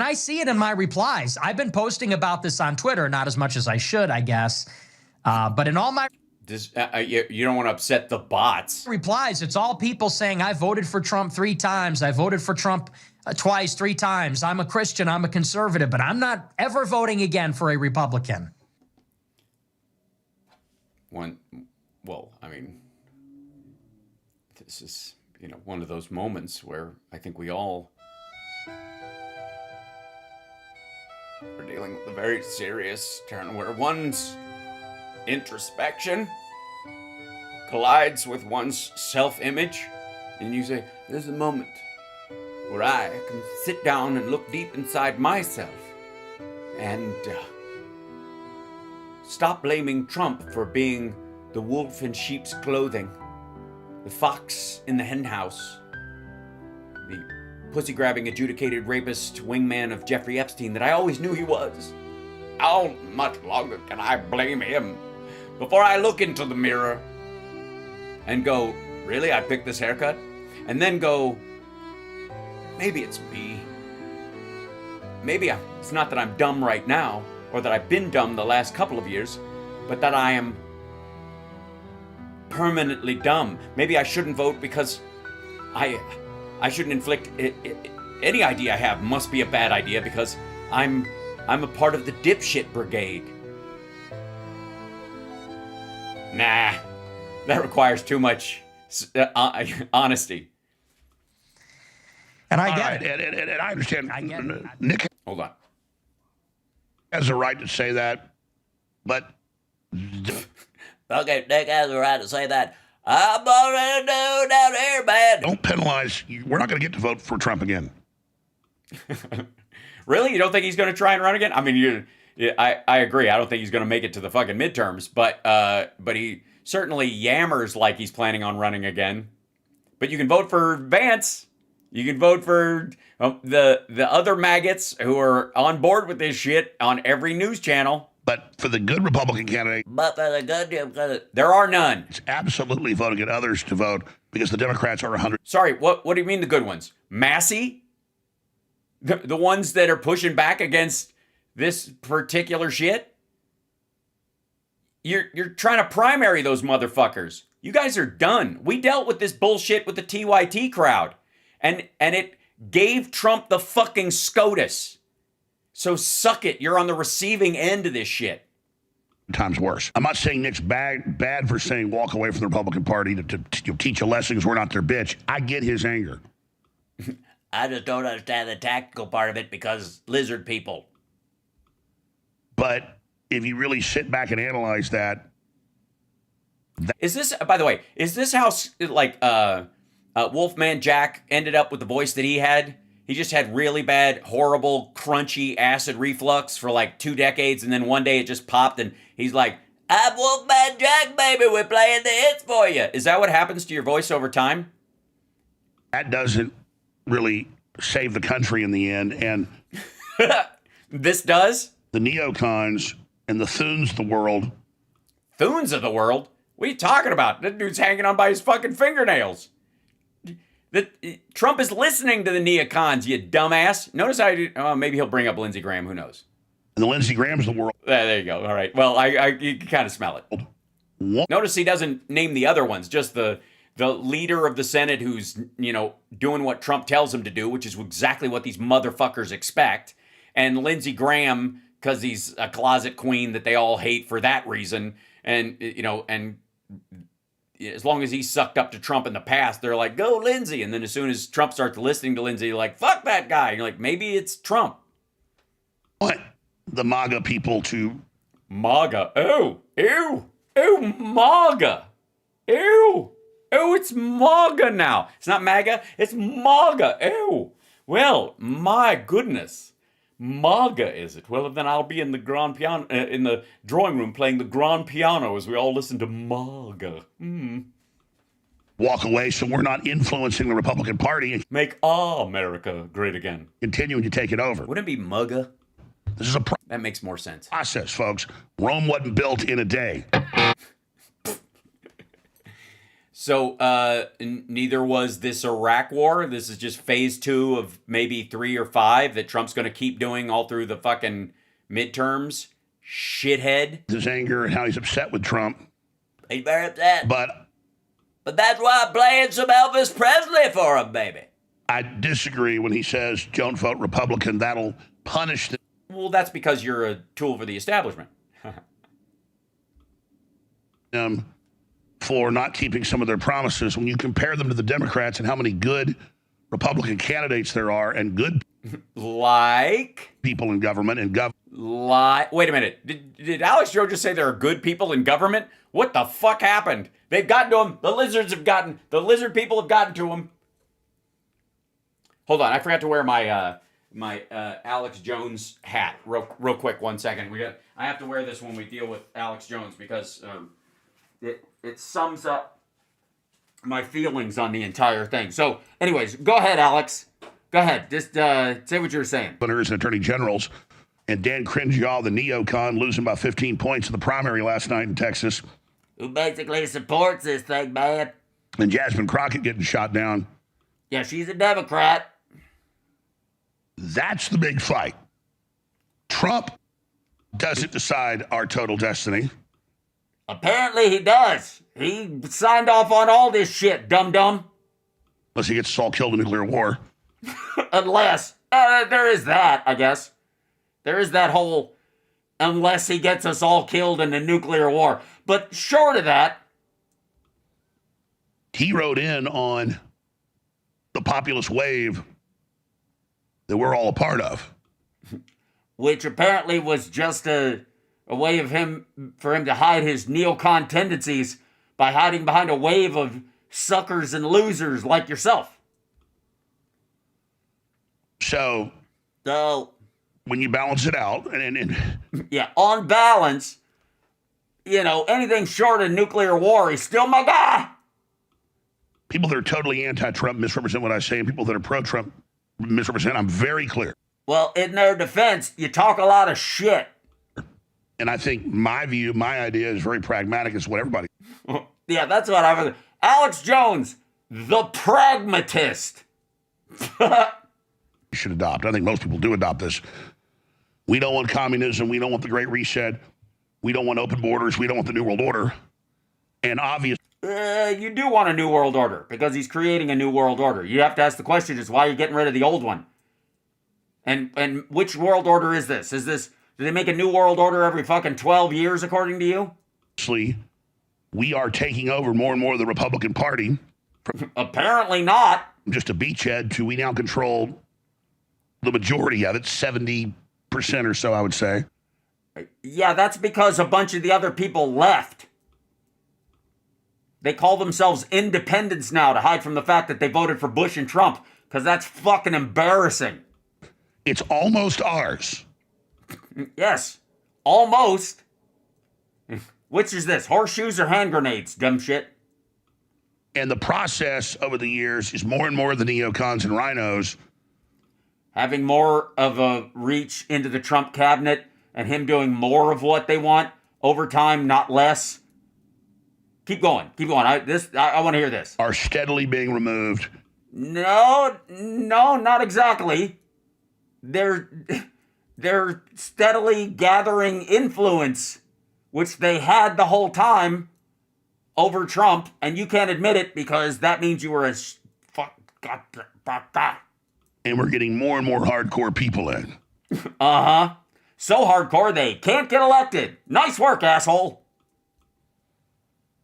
I see it in my replies. I've been posting about this on Twitter, not as much as I should, I guess. But in all my You don't want to upset the bots. Replies, it's all people saying, I voted for Trump 3 times. I voted for Trump twice, 3 times. I'm a Christian, I'm a conservative, but I'm not ever voting again for a Republican. Well, I mean, this is, one of those moments where I think we all are dealing with a very serious turn where one's introspection collides with one's self-image, and you say, there's a moment where I can sit down and look deep inside myself and stop blaming Trump for being the wolf in sheep's clothing, the fox in the henhouse, the pussy-grabbing adjudicated rapist wingman of Jeffrey Epstein that I always knew he was. How much longer can I blame him before I look into the mirror and go, really, I picked this haircut? And then go, maybe it's me. Maybe it's not that I'm dumb right now, or that I've been dumb the last couple of years, but that I am permanently dumb. Maybe I shouldn't vote because I shouldn't inflict any idea I have must be a bad idea because I'm a part of the dipshit brigade. Nah, that requires too much honesty. And I get it. And I understand. I get it. Nick Hold on. has a right to say that, but Okay, Nick has a right to say that. I'm already down here, man. don't penalize. We're not going to get to vote for Trump again. Really? You don't think he's going to try and run again? I mean, I agree. I don't think he's going to make it to the fucking midterms, but he certainly yammers like he's planning on running again. But you can vote for Vance. You can vote for the other maggots who are on board with this shit on every news channel. But for the good Republican candidate, But for the good, There are none. it's absolutely voting at others to vote because the Democrats are 100. Sorry, what do you mean the good ones? Massey? The ones that are pushing back against this particular shit? You're trying to primary those motherfuckers. You guys are done. We dealt with this bullshit with the TYT crowd. And it gave Trump the fucking SCOTUS. So suck it. You're on the receiving end of this shit. Times worse. I'm not saying Nick's bad for saying walk away from the Republican Party to teach a lesson because we're not their bitch. I get his anger. I just don't understand the tactical part of it because lizard people. But if you really sit back and analyze that, Is this, by the way, is this how, like, Wolfman Jack ended up with the voice that he had? He just had really bad, horrible, crunchy acid reflux for like 2 decades, and then one day it just popped, and he's like, I'm Wolfman Jack, baby, we're playing the hits for you. Is that what happens to your voice over time? that doesn't really save the country in the end. And This does? the neocons and the Thunes of the world, Thunes of the world? What are you talking about? That dude's hanging on by his fucking fingernails. Trump is listening to the neocons, you dumbass. Notice how maybe he'll bring up Lindsey Graham. Who knows? and the Lindsey Grahams of the world, There you go. All right. Well, you can kind of smell it. want Notice he doesn't name the other ones, just the leader of the Senate who's, doing what Trump tells him to do, which is exactly what these motherfuckers expect. And Lindsey Graham, because he's a closet queen that they all hate for that reason. And, and as long as he's sucked up to Trump in the past, they're like, go Lindsey. And then as soon as Trump starts listening to Lindsey, you're like, fuck that guy. And you're like, maybe it's Trump. the MAGA people to MAGA. Oh, ew. Ew, MAGA. Ew. Oh, it's MAGA now. It's not MAGA, it's MAGA. Ew. Well, my goodness. MAGA, is it? Well, then I'll be in the grand piano, in the drawing room playing the grand piano as we all listen to MAGA. walk away so we're not influencing the Republican Party and Make America great again. continuing to take it over. Wouldn't it be MUGA? This is a That makes more sense. process, folks. Rome wasn't built in a day. So neither was this Iraq war. This is just phase 2 of maybe 3 or 5 that Trump's going to keep doing all through the fucking midterms. Shithead. His anger and how he's upset with Trump. He's very upset. But that's why I'm playing some Elvis Presley for him, baby. I disagree when he says don't vote Republican. That'll punish Well, that's because you're a tool for the establishment. them for not keeping some of their promises. When you compare them to the Democrats and how many good Republican candidates there are and good Like? people in government and Wait a minute. Did Alex Jones just say there are good people in government? What the fuck happened? They've gotten to him. The lizard people have gotten to him. Hold on, I forgot to wear my Alex Jones hat. Real quick, 1 second. I have to wear this when we deal with Alex Jones because it sums up my feelings on the entire thing. So, anyways, go ahead, Alex. Go ahead. Just say what you were saying. governors and attorney generals. And Dan Crenshaw, the neocon, losing by 15 points in the primary last night in Texas. Who basically supports this thing, man. And Jasmine Crockett getting shot down. Yeah, she's a Democrat. That's the big fight. Trump doesn't decide our total destiny. Apparently he does. He signed off on all this shit, dum-dum. Unless he gets us all killed in nuclear war. Unless, there is that, I guess. There is that whole, unless he gets us all killed in a nuclear war. But short of that, He rode in on the populist wave that we're all a part of. which apparently was just a way of for him to hide his neocon tendencies by hiding behind a wave of suckers and losers like yourself. So when you balance it out, and Yeah, on balance, anything short of nuclear war, he's still my guy. people that are totally anti-Trump misrepresent what I say, and people that are pro-Trump misrepresent. I'm very clear. Well, in their defense, you talk a lot of shit. And I think my idea is very pragmatic. It's what everybody. Yeah, that's what I was. Alex Jones, the pragmatist. should adopt. I think most people do adopt this. We don't want communism. We don't want the Great Reset. We don't want open borders. We don't want the New World Order. And obviously, You do want a new world order because he's creating a new world order. You have to ask the question: is why are you getting rid of the old one? And which world order is this? Do they make a new world order every fucking 12 years, according to you? we are taking over more and more of the Republican Party. Apparently not. Just a beachhead to we now control the majority of it, 70% or so, I would say. Yeah, that's because a bunch of the other people left. They call themselves independents now to hide from the fact that they voted for Bush and Trump, because that's fucking embarrassing. It's almost ours. Yes, almost. Which is this, horseshoes or hand grenades, dumb shit? And the process over the years is more and more of the neocons and rhinos Having more of a reach into the Trump cabinet and him doing more of what they want over time, not less. Keep going. I want to hear this. are steadily being removed. No, not exactly. They're steadily gathering influence, which they had the whole time over Trump, and you can't admit it because that means you were a And we're getting more and more hardcore people in. Uh-huh. So hardcore they can't get elected. Nice work, asshole.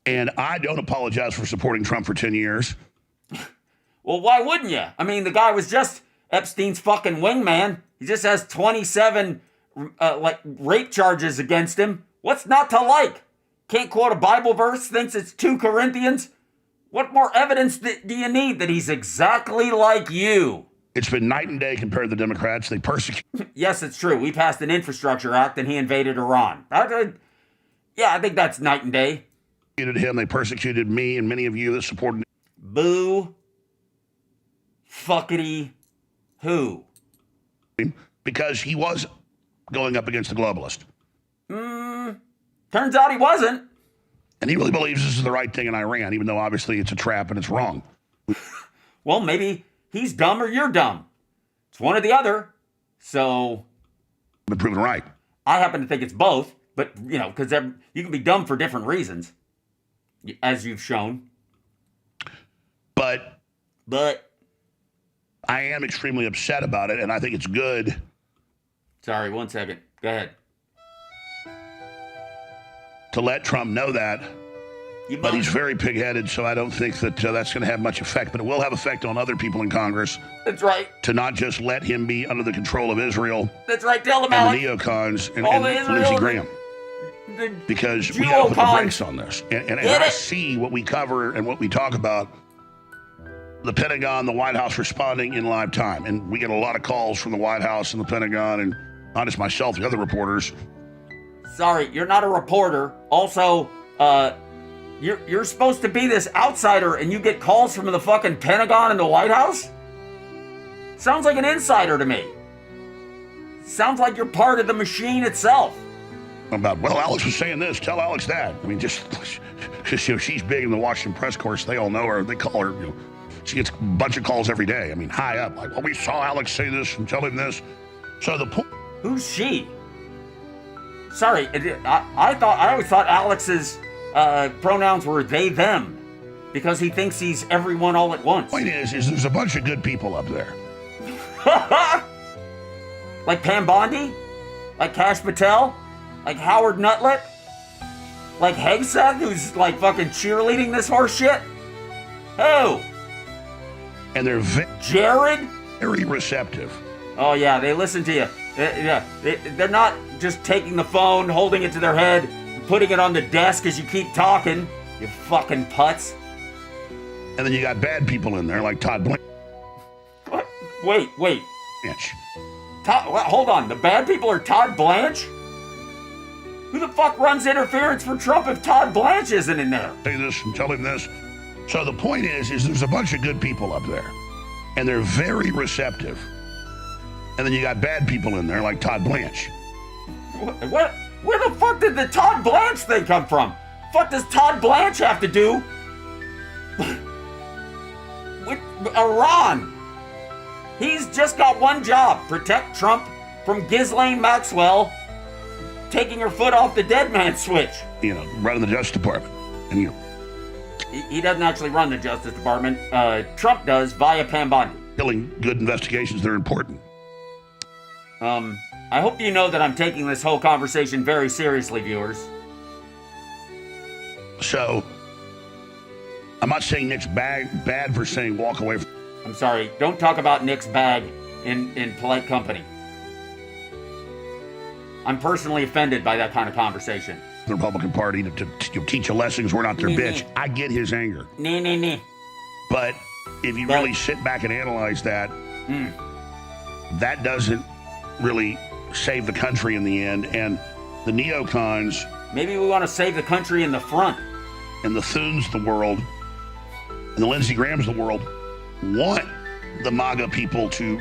And I don't apologize for supporting Trump for 10 years. Well, why wouldn't you? I mean, the guy was just Epstein's fucking wingman. He just has 27 rape charges against him. What's not to like? Can't quote a Bible verse, thinks it's 2 Corinthians. What more evidence do you need that he's exactly like you? It's been night and day compared to the Democrats. They persecute Yes, it's true. We passed an infrastructure act and he invaded Iran. I think that's night and day. him. They persecuted me and many of you that supported Boo. Fuckity. Who? him because he was going up against the globalist. Turns out he wasn't. And he really believes this is the right thing in Iran, even though obviously it's a trap and it's wrong. Well, maybe he's dumb or you're dumb. It's one or the other. So Been proven right. I happen to think it's both, but because you can be dumb for different reasons. as you've shown. But But I am extremely upset about it, and I think it's good. sorry, 1 second. Go ahead. To let Trump know that, but he's very pig-headed, so I don't think that that's going to have much effect. But it will have effect on other people in Congress That's right. to not just let him be under the control of Israel That's right. Tell them, and Alex. the neocons and, All and the Israel- Lindsey Graham, The because we got to put the Geocons. brakes on this. And Get I it? see what we cover and what we talk about. The Pentagon, the White House responding in live time, and we get a lot of calls from the White House and the Pentagon, and not just myself, the other reporters. Sorry, you're not a reporter. Also, you're supposed to be this outsider, and you get calls from the fucking Pentagon and the White House? Sounds like an insider to me. Sounds like you're part of the machine itself. About, well, Alex was saying this, tell Alex that. I mean, just she's big in the Washington press corps. They all know her. They call her, she gets a bunch of calls every day. I mean, high up, like, well, we saw Alex say this and tell him this. So the point. Who's she? Sorry, I always thought Alex's pronouns were they, them, because he thinks he's everyone all at once. Point is there's a bunch of good people up there. Like Pam Bondi? Like Kash Patel? Like Howard Nutlett? Like Hegseth, who's like fucking cheerleading this horse shit? Who? And they're Jared? very receptive. Oh yeah, they listen to you. They're not just taking the phone, holding it to their head, and putting it on the desk as you keep talking. You fucking putz. And then you got bad people in there like Todd Blanche. What? Wait. Hold on. The bad people are Todd Blanche? Who the fuck runs interference for Trump if Todd Blanche isn't in there? Say this and tell him this. So the point is there's a bunch of good people up there. And they're very receptive. And then you got bad people in there like Todd Blanche. What? Where the fuck did the Todd Blanche thing come from? Fuck does Todd Blanche have to do with Iran? He's just got one job: protect Trump from Ghislaine Maxwell taking her foot off the dead man switch. Running the Justice Department. And He doesn't actually run the Justice Department. Trump does via Pam Bondi. killing good investigations that are important. I hope you know that I'm taking this whole conversation very seriously, viewers. So I'm not saying Nick's bad for saying walk away from. I'm sorry, don't talk about Nick's bag in polite company. I'm personally offended by that kind of conversation. The Republican Party to teach a lesson because we're not their bitch. I get his anger. Nah. But if you really sit back and analyze that, that doesn't really save the country in the end. And the neocons Maybe we want to save the country in the front. and the Thunes of the world and the Lindsey Grahams of the world want the MAGA people to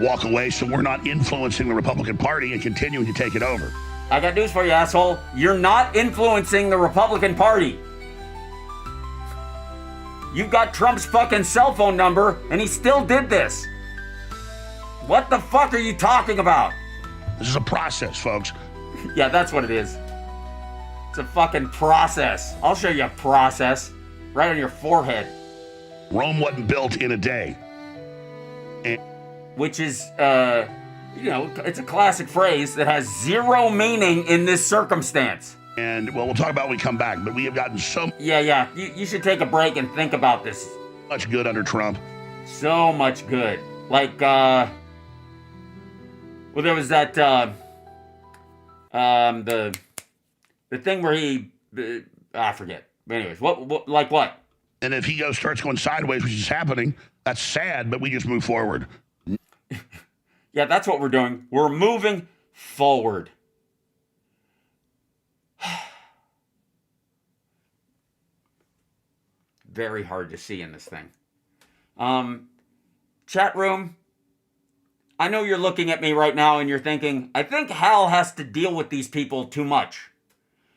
walk away so we're not influencing the Republican Party and continuing to take it over. I got news for you, asshole. You're not influencing the Republican Party. You've got Trump's fucking cell phone number, and he still did this. What the fuck are you talking about? This is a process, folks. Yeah, that's what it is. It's a fucking process. I'll show you a process. Right on your forehead. Rome wasn't built in a day. Which is, it's a classic phrase that has zero meaning in this circumstance. And, well, we'll talk about it when we come back, but we have gotten so Yeah. You should take a break and think about this. much good under Trump. So much good. Like, there was that, the thing where I forget. But anyways, what? And if he starts going sideways, which is happening, that's sad, but we just move forward. Yeah, that's what we're doing. We're moving forward. Very hard to see in this thing. Chat room, I know you're looking at me right now and you're thinking, I think Hal has to deal with these people too much.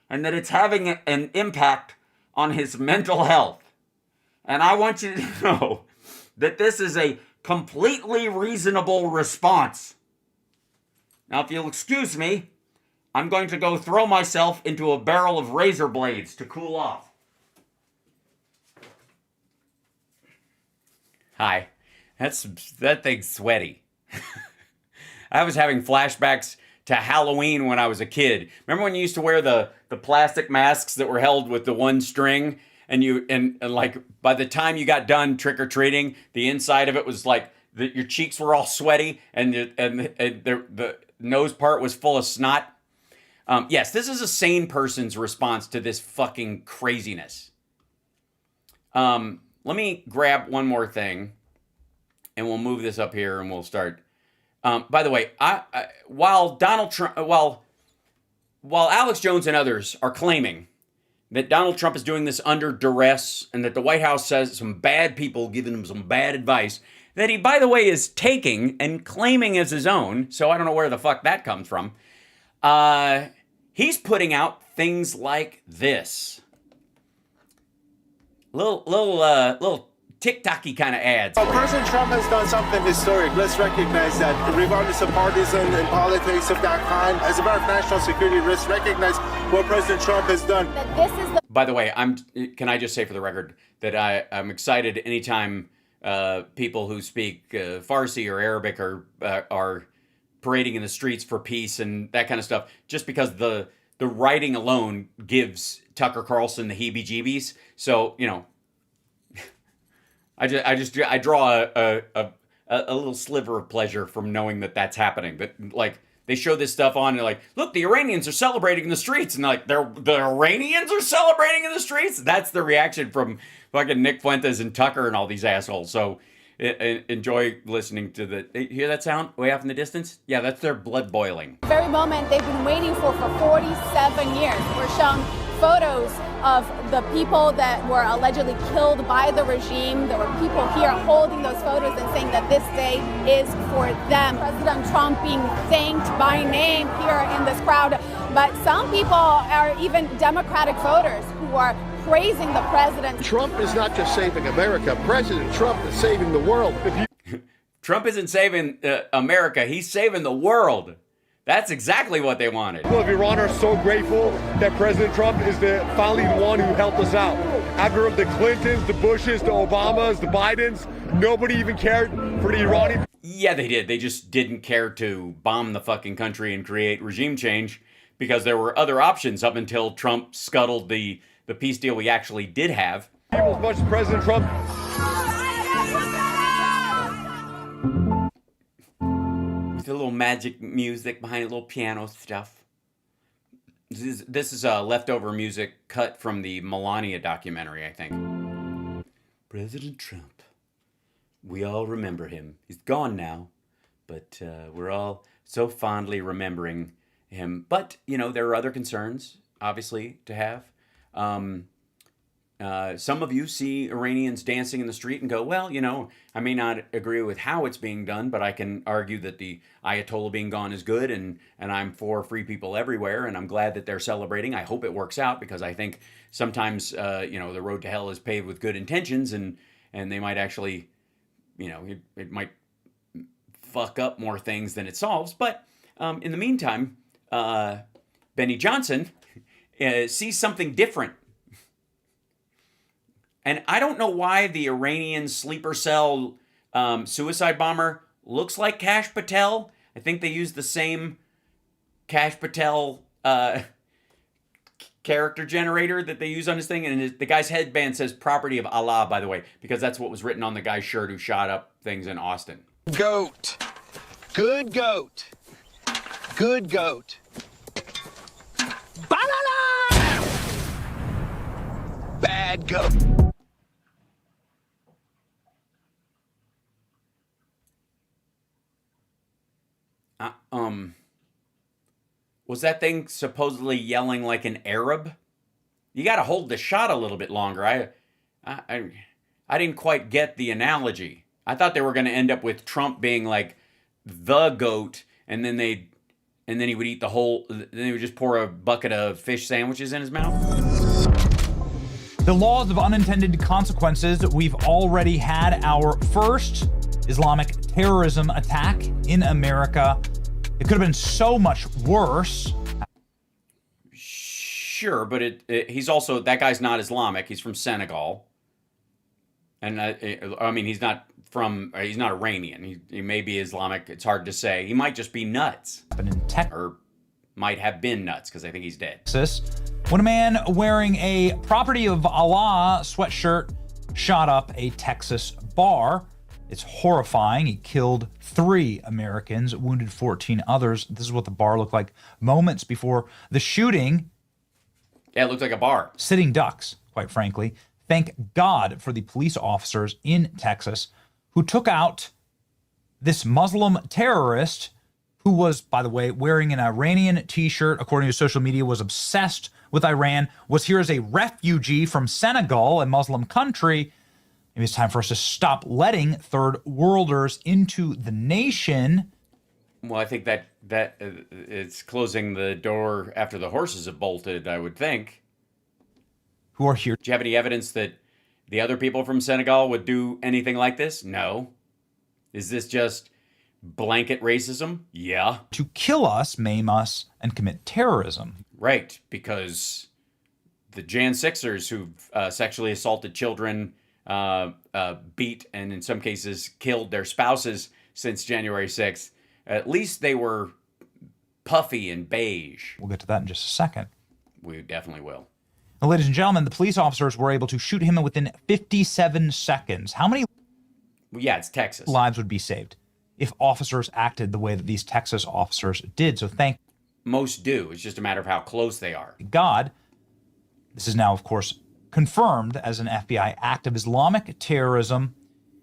And that it's having an impact on his mental health. And I want you to know that this is a completely reasonable response. Now, if you'll excuse me, I'm going to go throw myself into a barrel of razor blades to cool off. Hi. That thing's sweaty. I was having flashbacks to Halloween when I was a kid. Remember when you used to wear the plastic masks that were held with the one string, and like by the time you got done trick or treating, the inside of it was like your cheeks were all sweaty, and the nose part was full of snot. Yes, this is a sane person's response to this fucking craziness. Let me grab one more thing, and we'll move this up here, and we'll start. By the way, while Donald Trump, while Alex Jones and others are claiming that Donald Trump is doing this under duress, and that the White House says some bad people giving him some bad advice, that he, by the way, is taking and claiming as his own. So I don't know where the fuck that comes from. He's putting out things like this. Little TikTok-y kind of ads. Well, President Trump has done something historic. Let's recognize that, regardless of partisan and politics of that kind. As a matter of national security, let's recognize what President Trump has done. By the way, can I just say for the record that I'm excited anytime people who speak Farsi or Arabic are parading in the streets for peace and that kind of stuff, just because the writing alone gives Tucker Carlson the heebie-jeebies. So, you know, I draw a little sliver of pleasure from knowing that that's happening. That, like, they show this stuff on and they're like, look, the Iranians are celebrating in the streets. And like, the Iranians are celebrating in the streets? That's the reaction from fucking Nick Fuentes and Tucker and all these assholes. So enjoy listening to hear that sound way off in the distance? Yeah, that's their blood boiling. The very moment they've been waiting for 47 years. We're shown photos of the people that were allegedly killed by the regime. There were people here holding those photos and saying that this day is for them. President Trump being thanked by name here in this crowd. But some people are even Democratic voters who are praising the president. Trump is not just saving America. President Trump is saving the world. Trump isn't saving America. He's saving the world. That's exactly what they wanted. People of Iran are so grateful that President Trump is finally the one who helped us out. After the Clintons, the Bushes, the Obamas, the Bidens, nobody even cared for the Iranian. Yeah, they did. They just didn't care to bomb the fucking country and create regime change because there were other options up until Trump scuttled the peace deal we actually did have. People as much as President Trump. The little magic music behind it, little piano stuff. This is leftover music cut from the Melania documentary, I think. President Trump. We all remember him. He's gone now, but we're all so fondly remembering him. But, you know, there are other concerns, obviously, to have. Some of you see Iranians dancing in the street and go, well, you know, I may not agree with how it's being done, but I can argue that the Ayatollah being gone is good, and I'm for free people everywhere, and I'm glad that they're celebrating. I hope it works out, because I think sometimes, you know, the road to hell is paved with good intentions, and they might actually, you know, it might fuck up more things than it solves. But in the meantime, Benny Johnson sees something different. And I don't know why the Iranian sleeper cell suicide bomber looks like Kash Patel. I think they used the same Kash Patel character generator that they use on his thing. And the guy's headband says property of Allah, by the way, because that's what was written on the guy's shirt who shot up things in Austin. Goat. Good goat. Good goat. Banana! Bad goat. Was that thing supposedly yelling like an Arab? You got to hold the shot a little bit longer. I didn't quite get the analogy. I thought they were going to end up with Trump being like the goat, and then he would eat the whole. Then he would just pour a bucket of fish sandwiches in his mouth. The laws of unintended consequences. We've already had our first Islamic terrorism attack in America. It could have been so much worse. Sure, but he's also, that guy's not Islamic. He's from Senegal. And I mean, he's not from. He's not Iranian. He may be Islamic. It's hard to say. He might just be nuts, or might have been nuts because I think he's dead. Texas, when a man wearing a Property of Allah sweatshirt shot up a Texas bar. It's horrifying. He killed 3 Americans, wounded 14 others. This is what the bar looked like moments before the shooting. Yeah, it looked like a bar. Sitting ducks, quite frankly. Thank God for the police officers in Texas who took out this Muslim terrorist who was, by the way, wearing an Iranian t-shirt, according to social media, was obsessed with Iran, was here as a refugee from Senegal, a Muslim country. Maybe it's time for us to stop letting third worlders into the nation. Well, I think that it's closing the door after the horses have bolted, I would think. Who are here. Do you have any evidence that the other people from Senegal would do anything like this? No. Is this just blanket racism? Yeah. To kill us, maim us, and commit terrorism. Right, because the Jan Sixers who've sexually assaulted children, beat and in some cases killed their spouses since January 6th, at least they were puffy and beige. We'll get to that in just a second. We definitely will. Now, ladies and gentlemen, the police officers were able to shoot him within 57 seconds. How many Well, yeah, it's Texas. lives would be saved if officers acted the way that these Texas officers did? So thank Most do. It's just a matter of how close they are. God. This is now, of course, confirmed as an FBI act of Islamic terrorism.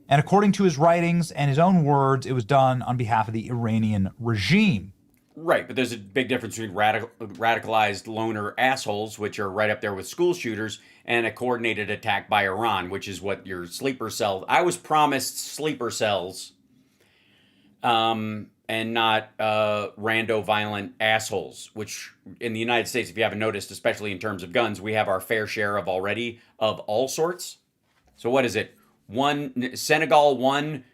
And according to his writings and his own words, it was done on behalf of the Iranian regime. Right, but there's a big difference between radicalized loner assholes, which are right up there with school shooters, and a coordinated attack by Iran, which is what your sleeper cell... I was promised sleeper cells, and not rando violent assholes, which in the United States, if you haven't noticed, especially in terms of guns, we have our fair share of already of all sorts. So what is it? Senegal won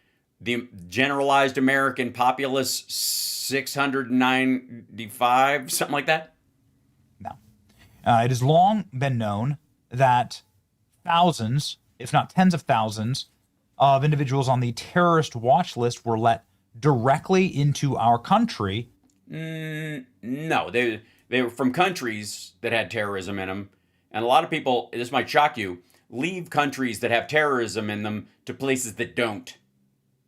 the generalized American populace 695, something like that? No. It has long been known that thousands, if not tens of thousands, of individuals on the terrorist watch list were let directly into our country. No, they were from countries that had terrorism in them. And a lot of people, this might shock you, leave countries that have terrorism in them to places that don't.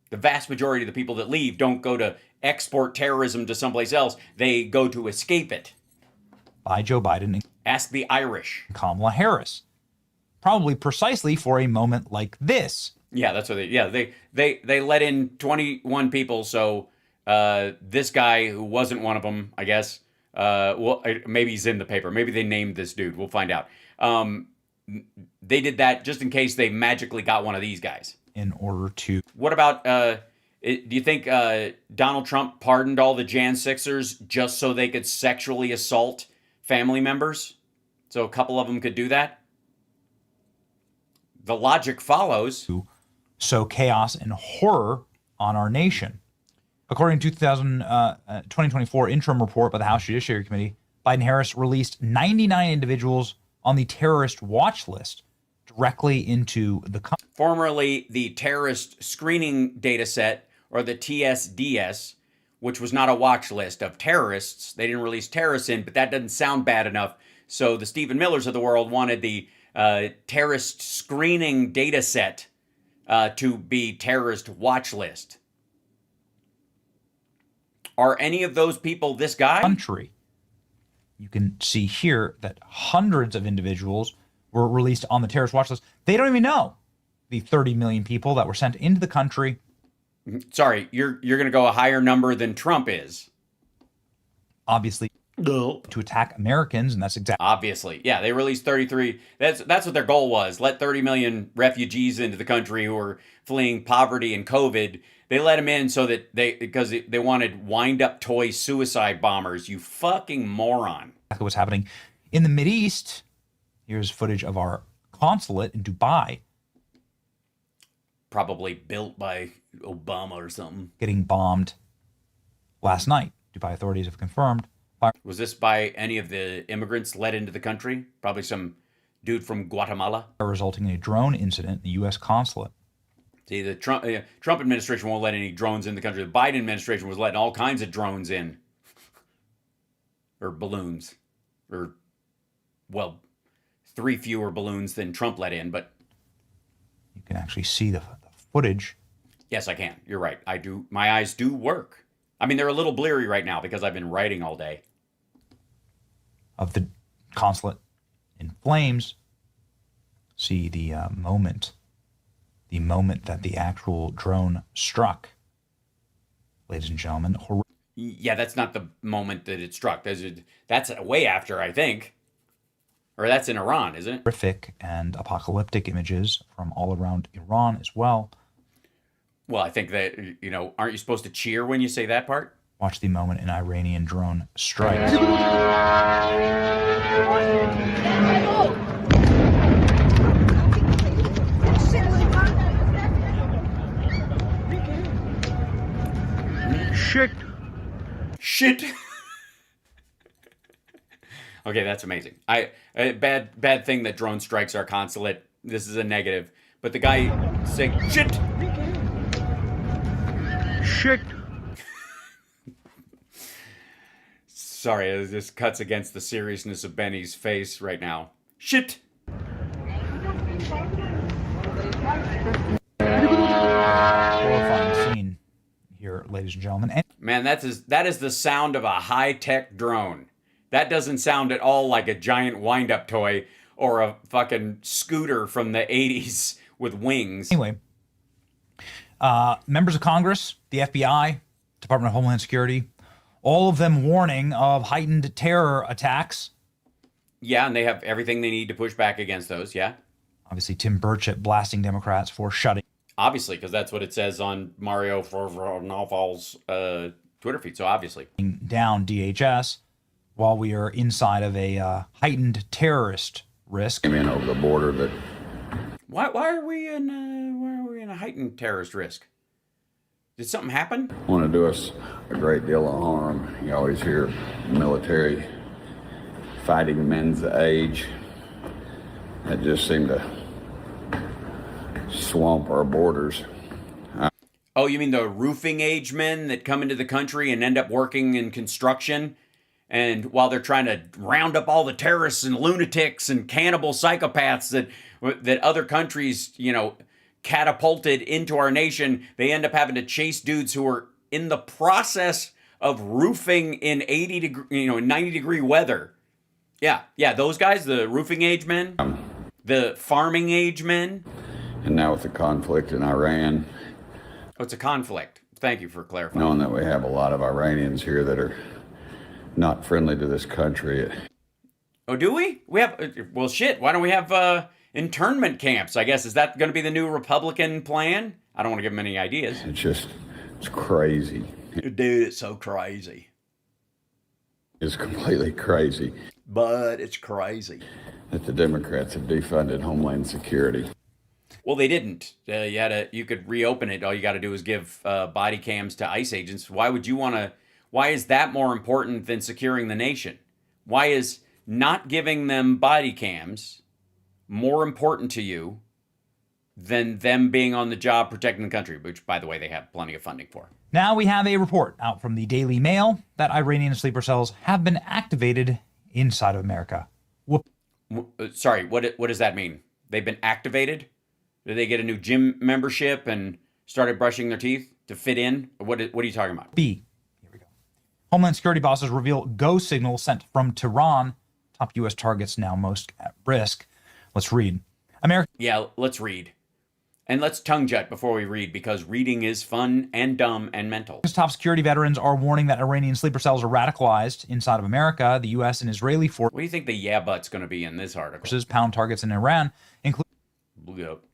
The vast majority of the people that leave don't go to export terrorism to someplace else. They go to escape it. By Joe Biden and Ask the Irish. Kamala Harris. Probably precisely for a moment like this. Yeah, that's what they let in 21 people, so this guy who wasn't one of them, I guess, well, maybe he's in the paper. Maybe they named this dude. We'll find out. They did that just in case they magically got one of these guys. In order to... What about, do you think Donald Trump pardoned all the Jan Sixers just so they could sexually assault family members? So a couple of them could do that? The logic follows. Sow chaos and horror on our nation. According to 2024 interim report by the House Judiciary Committee, Biden-Harris released 99 individuals on the terrorist watch list directly into the country. Formerly the terrorist screening data set, or the TSDS, which was not a watch list of terrorists. They didn't release terrorists in, but that doesn't sound bad enough. So the Stephen Millers of the world wanted the terrorist screening data set to be terrorist watch list. Are any of those people this guy? Country. You can see here that hundreds of individuals were released on the terrorist watch list. They don't even know the 30 million people that were sent into the country. Sorry, you're going to go a higher number than Trump is. Obviously, to attack Americans, and that's exactly... Obviously. Yeah, they released 33. That's what their goal was. Let 30 million refugees into the country who are fleeing poverty and COVID. They let them in so that because they wanted wind-up toy suicide bombers. You fucking moron. What's happening in the Mideast. Here's footage of our consulate in Dubai. Probably built by Obama or something. Getting bombed last night. Dubai authorities have confirmed. Was this by any of the immigrants let into the country? Probably some dude from Guatemala. Resulting in a drone incident in the U.S. consulate. See, the Trump administration won't let any drones in the country. The Biden administration was letting all kinds of drones in. Or balloons. Or, well, 3 fewer balloons than Trump let in, but... You can actually see the footage. Yes, I can. You're right. I do. My eyes do work. I mean, they're a little bleary right now because I've been writing all day. Of the consulate in flames. See the moment that the actual drone struck. Ladies and gentlemen. Yeah, that's not the moment that it struck. That's way after, I think. Or that's in Iran, isn't it? Horrific and apocalyptic images from all around Iran as well. Well, I think that, aren't you supposed to cheer when you say that part? Watch the moment an Iranian drone strikes. Shit. Okay, that's amazing. Bad thing that drone strikes our consulate. This is a negative. But the guy saying shit. Sorry, this cuts against the seriousness of Benny's face right now. Shit. Horrifying scene here, ladies and gentlemen. Man, that is the sound of a high-tech drone. That doesn't sound at all like a giant wind-up toy or a fucking scooter from the 80s with wings. Anyway, members of Congress, the FBI, Department of Homeland Security, all of them warning of heightened terror attacks. Yeah, and they have everything they need to push back against those, yeah. Obviously, Tim Burchett blasting Democrats for shutting. Obviously, because that's what it says on Mario Naval's Twitter feed, so obviously. Down DHS while we are inside of a heightened terrorist risk. Came in over the border that... Why are we in a heightened terrorist risk? Did something happen? Want to do us a great deal of harm. You always hear military fighting men's age. That just seemed to swamp our borders. Oh, you mean the roofing age men that come into the country and end up working in construction? And while they're trying to round up all the terrorists and lunatics and cannibal psychopaths that other countries, catapulted into our nation, they end up having to chase dudes who are in the process of roofing in 90 degree weather. Yeah, those guys, the roofing age men, the farming age men. And now with the conflict in Iran. Oh, it's a conflict. Thank you for clarifying. Knowing that we have a lot of Iranians here that are not friendly to this country. Oh, do we? We have, well, shit, why don't we have internment camps, I guess? Is that going to be the new Republican plan? I don't want to give them any ideas. It's crazy. Dude, it's so crazy. It's completely crazy. But it's crazy. That the Democrats have defunded Homeland Security. Well, they didn't. You could reopen it. All you got to do is give body cams to ICE agents. Why is that more important than securing the nation? Why is not giving them body cams more important to you than them being on the job protecting the country, which, by the way, they have plenty of funding for? Now we have a report out from the Daily Mail that Iranian sleeper cells have been activated inside of America. Sorry, what does that mean? They've been activated? Did they get a new gym membership and started brushing their teeth to fit in? What are you talking about? Here we go. Homeland Security bosses reveal go signal sent from Tehran. Top U.S. targets now most at risk. Let's read. Yeah, let's read. And let's tongue jut before we read, because reading is fun and dumb and mental. Top security veterans are warning that Iranian sleeper cells are radicalized inside of America. The U.S. and Israeli forces. What do you think the yeah but's going to be in this article? Pound targets in Iran, including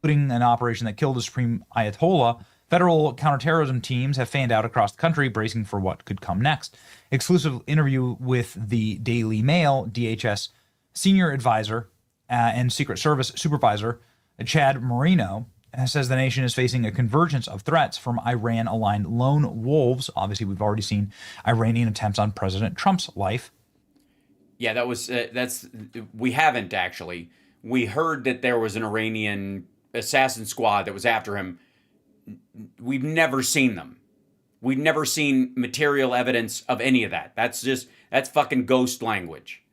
an operation that killed a Supreme Ayatollah. Federal counterterrorism teams have fanned out across the country, bracing for what could come next. Exclusive interview with the Daily Mail, DHS senior advisor and Secret Service supervisor Chad Marino says the nation is facing a convergence of threats from Iran-aligned lone wolves. Obviously, we've already seen Iranian attempts on President Trump's life. Yeah, we haven't actually. We heard that there was an Iranian assassin squad that was after him. we've never seen them. We've never seen material evidence of any of that. That's fucking ghost language.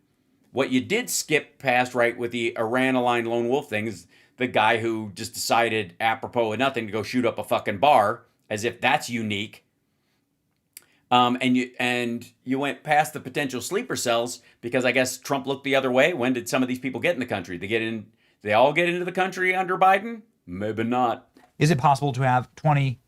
What you did skip past, right, with the Iran-aligned lone wolf thing is the guy who just decided, apropos of nothing, to go shoot up a fucking bar, as if that's unique. And you went past the potential sleeper cells because I guess Trump looked the other way. When did some of these people get in the country? They all get into the country under Biden? Maybe not. Is it possible to have 20,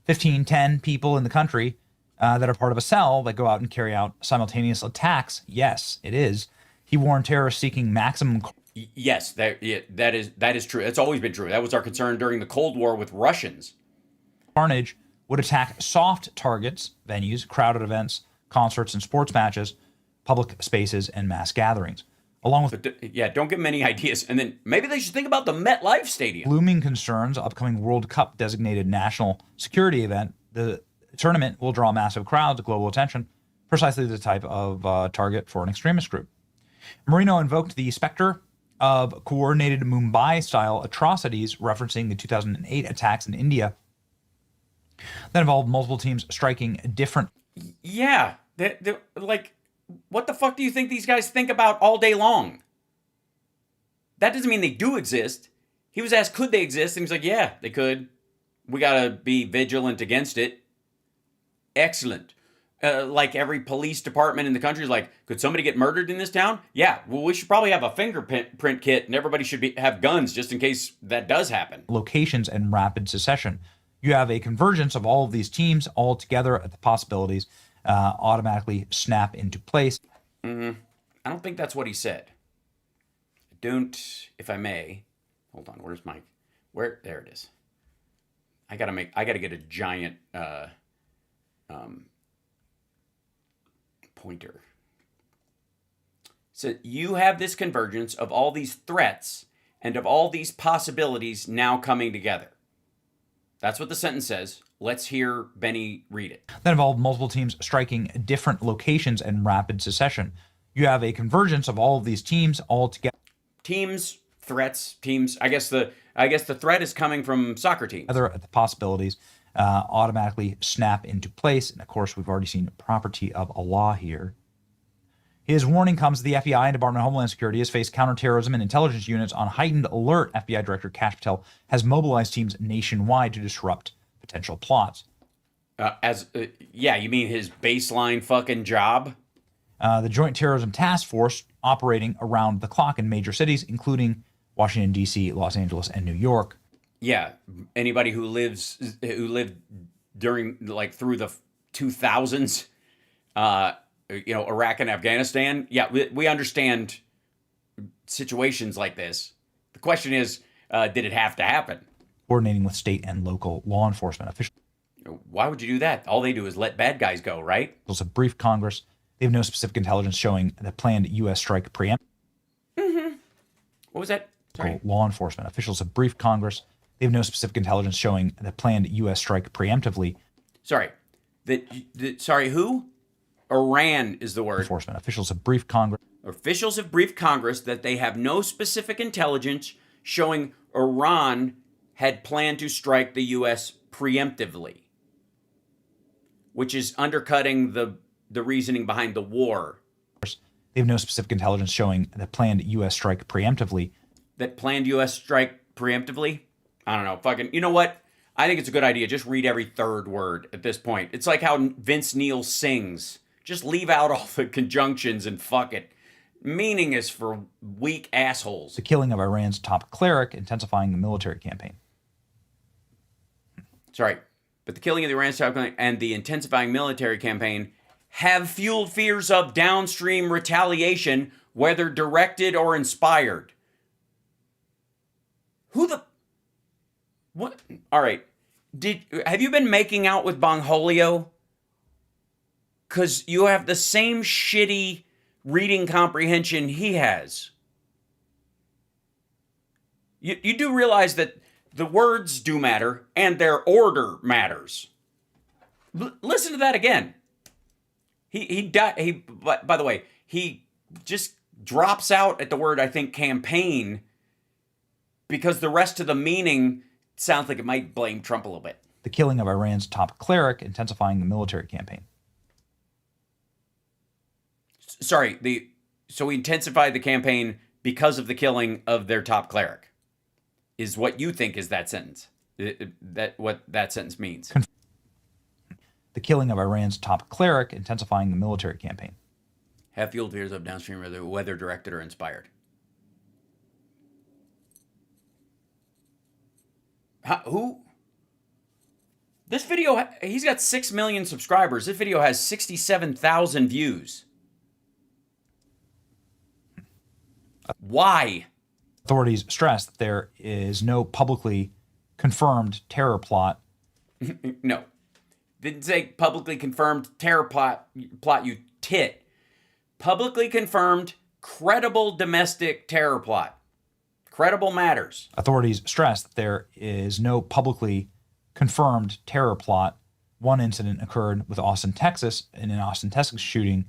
15, 10 people in the country that are part of a cell that go out and carry out simultaneous attacks? Yes, it is. He warned terrorists seeking maximum. Yes, that is true. That's always been true. That was our concern during the Cold War with Russians. Carnage would attack soft targets, venues, crowded events, concerts and sports matches, public spaces, and mass gatherings. Along with don't give them any ideas. And then maybe they should think about the MetLife Stadium. Looming concerns, upcoming World Cup designated national security event, the tournament will draw massive crowds, global attention, precisely the type of target for an extremist group. Marino invoked the specter of coordinated Mumbai-style atrocities, referencing the 2008 attacks in India that involved multiple teams striking different. Yeah, like, what the fuck do you think these guys think about all day long? That doesn't mean they do exist. He was asked, could they exist? And he's like, yeah, they could. We gotta be vigilant against it. Excellent. Like every police department in the country is like, could somebody get murdered in this town? Yeah, well, we should probably have a fingerprint kit, and everybody should have guns just in case that does happen. Locations and rapid succession. You have a convergence of all of these teams all together at the possibilities automatically snap into place. I don't think that's what he said. Don't, if I may, hold on, where's my, there it is. I gotta get a giant pointer. So you have this convergence of all these threats and of all these possibilities now coming together. That's what the sentence says. Let's hear Benny read it. That involved multiple teams striking different locations in rapid succession. You have a convergence of all of these teams all together. Teams, threats, teams. I guess the threat is coming from soccer teams. Other the possibilities automatically snap into place. And of course, we've already seen property of Allah here. His warning comes as the FBI and Department of Homeland Security has faced counterterrorism and intelligence units on heightened alert. FBI Director Kash Patel has mobilized teams nationwide to disrupt potential plots. You mean his baseline fucking job? The Joint Terrorism Task Force operating around the clock in major cities, including Washington, D.C., Los Angeles, and New York. Yeah, anybody who lived during, like, through the 2000s, Iraq and Afghanistan. Yeah, we understand situations like this. The question is, did it have to happen? Coordinating with state and local law enforcement officials. Why would you do that? All they do is let bad guys go, right? Officials have briefed Congress. They have no specific intelligence showing the planned U.S. strike preempt. What was that? Sorry. Law enforcement officials have briefed Congress. They have no specific intelligence showing the planned U.S. strike preemptively. Sorry. Sorry, who? Iran is the word. Enforcement officials have briefed Congress. Officials have briefed Congress that they have no specific intelligence showing Iran had planned to strike the U.S. preemptively, which is undercutting the reasoning behind the war. They have no specific intelligence showing the planned U.S. strike preemptively. That planned U.S. strike preemptively? I don't know. Fucking, you know what? I think it's a good idea. Just read every third word at this point. It's like how Vince Neil sings. Just leave out all the conjunctions and fuck it. Meaning is for weak assholes. The killing of Iran's top cleric, intensifying the military campaign. Sorry, but the killing of the Iran's top cleric and the intensifying military campaign have fueled fears of downstream retaliation, whether directed or inspired. What? All right. Have you been making out with Bongholio? Because you have the same shitty reading comprehension he has. You do realize that the words do matter and their order matters. Listen to that again. By the way, he just drops out at the word, I think, campaign, because the rest of the meaning sounds like it might blame Trump a little bit. The killing of Iran's top cleric, intensifying the military campaign. Sorry, so we intensified the campaign because of the killing of their top cleric. Is what you think is that sentence? What that sentence means? The killing of Iran's top cleric, intensifying the military campaign. Have fueled fears of downstream whether directed or inspired. Who? This video, he's got 6 million subscribers. This video has 67,000 views. Why? Authorities stress that there is no publicly confirmed terror plot. No. Didn't say publicly confirmed terror plot, you tit. Publicly confirmed, credible domestic terror plot. Credible matters. Authorities stress that there is no publicly confirmed terror plot. One incident occurred with Austin, Texas, in an Austin, Texas shooting.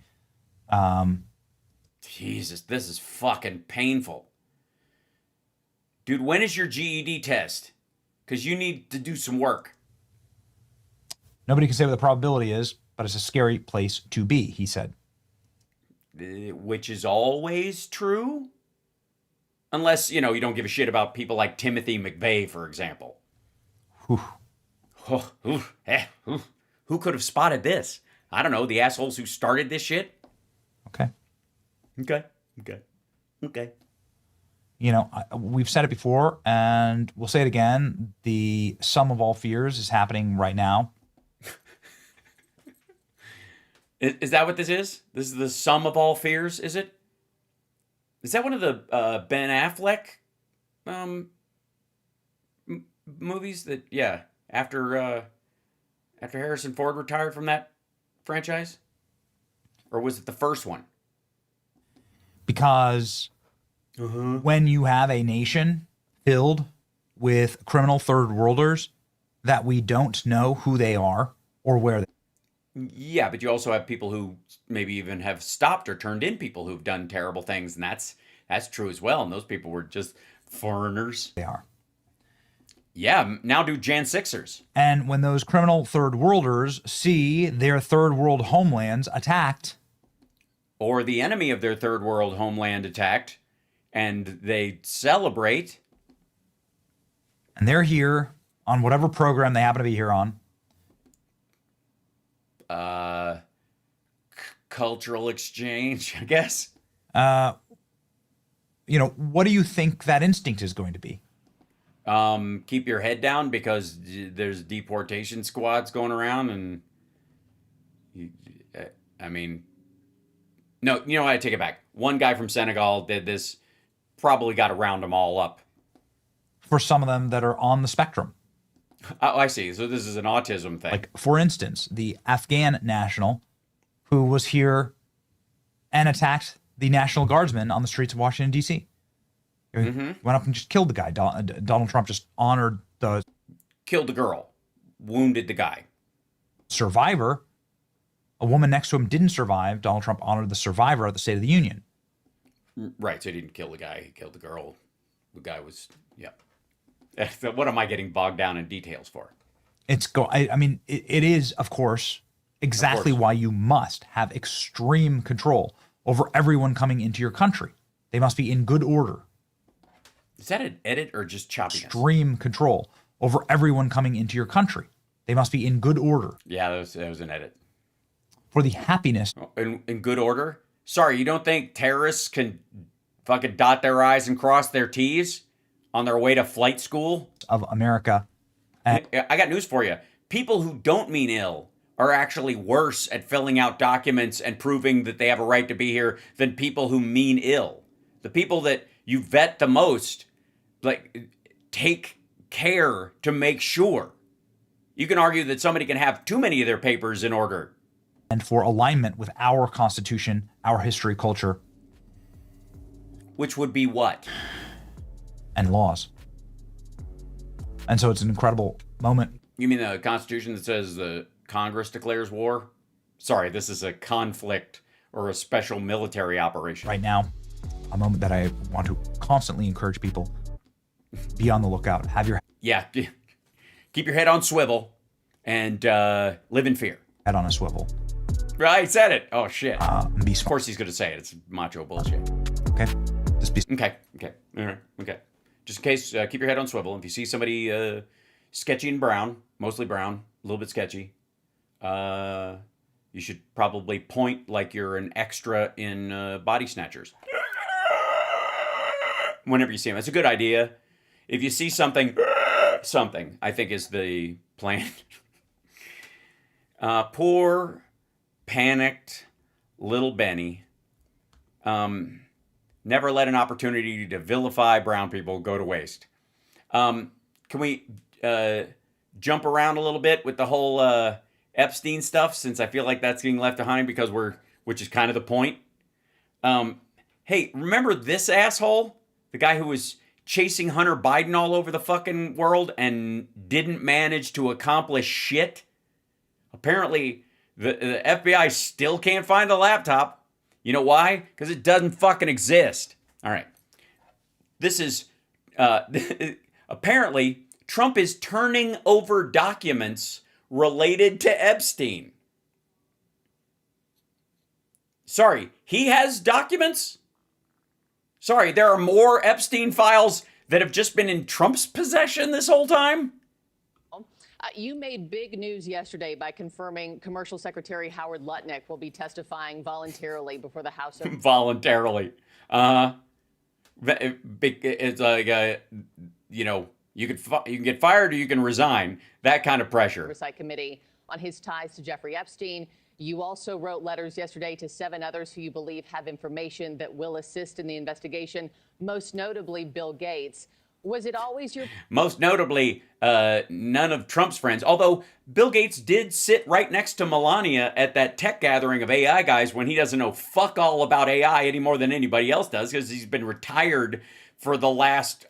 Jesus, this is fucking painful. Dude, when is your GED test? Because you need to do some work. Nobody can say what the probability is, but it's a scary place to be, he said. Which is always true? Unless, you don't give a shit about people like Timothy McVeigh, for example. Whew. Who could have spotted this? I don't know, the assholes who started this shit? Okay. Okay. We've said it before, and we'll say it again. The sum of all fears is happening right now. Is that what this is? This is the sum of all fears, is it? Is that one of the Ben Affleck movies that, after Harrison Ford retired from that franchise? Or was it the first one? Because when you have a nation filled with criminal third worlders that we don't know who they are or where they are. Yeah, but you also have people who maybe even have stopped or turned in people who've done terrible things, and that's true as well. And those people were just foreigners. They are. Yeah, now do Jan 6ers. And when those criminal third worlders see their third world homelands attacked, or the enemy of their third world homeland attacked, and they celebrate. And they're here on whatever program they happen to be here on. Cultural exchange, I guess. What do you think that instinct is going to be? Keep your head down because there's deportation squads going around, and no, I take it back. One guy from Senegal did this, probably got to round them all up. For some of them that are on the spectrum. Oh, I see. So this is an autism thing. Like, for instance, the Afghan national who was here and attacked the National Guardsmen on the streets of Washington, D.C. Went up and just killed the guy. Donald Trump just honored the... Killed the girl. Wounded the guy. Survivor. A woman next to him didn't survive. Donald Trump honored the survivor at the State of the Union. Right, so he didn't kill the guy. He killed the girl. The guy was... Yeah. What am I getting bogged down in details for? It is, of course, exactly why you must have extreme control over everyone coming into your country. They must be in good order. Is that an edit or just choppiness? Extreme control over everyone coming into your country. They must be in good order. Yeah, that was an edit. For the happiness. In good order? Sorry, you don't think terrorists can fucking dot their I's and cross their T's on their way to flight school? Of America. I got news for you. People who don't mean ill are actually worse at filling out documents and proving that they have a right to be here than people who mean ill. The people that you vet the most, take care to make sure. You can argue that somebody can have too many of their papers in order. And for alignment with our Constitution, our history, culture. Which would be what? And laws. And so it's an incredible moment. You mean the Constitution that says the Congress declares war? Sorry, this is a conflict or a special military operation. Right now, a moment that I want to constantly encourage people. Be on the lookout. yeah, keep your head on swivel and live in fear. Head on a swivel. Right, I said it. Oh shit. Be Of smart. course he's gonna say it. It's macho bullshit. Okay. Just be. Okay. All right. Okay. Just in case, keep your head on swivel. If you see somebody sketchy and brown, mostly brown, a little bit sketchy, you should probably point like you're an extra in Body Snatchers. Whenever you see him, it's a good idea. If you see something, I think is the plan. Poor, panicked little Benny. Never let an opportunity to vilify brown people go to waste. Can we jump around a little bit with the whole Epstein stuff, since I feel like that's getting left behind because which is kind of the point. Hey, remember this asshole? The guy who was chasing Hunter Biden all over the fucking world and didn't manage to accomplish shit? Apparently, the FBI still can't find the laptop. You know why? Because it doesn't fucking exist. All right. This is, apparently, Trump is turning over documents related to Epstein. Sorry, he has documents? Sorry, there are more Epstein files that have just been in Trump's possession this whole time? You made big news yesterday by confirming Commercial Secretary Howard Lutnik will be testifying voluntarily before the House of... Voluntarily. It's like, you can get fired or you can resign. That kind of pressure. Oversight Committee on his ties to Jeffrey Epstein. You also wrote letters yesterday to 7 others who you believe have information that will assist in the investigation, most notably Bill Gates. Was it always your... Most notably, none of Trump's friends. Although Bill Gates did sit right next to Melania at that tech gathering of AI guys when he doesn't know fuck all about AI any more than anybody else does, because he's been retired for the last,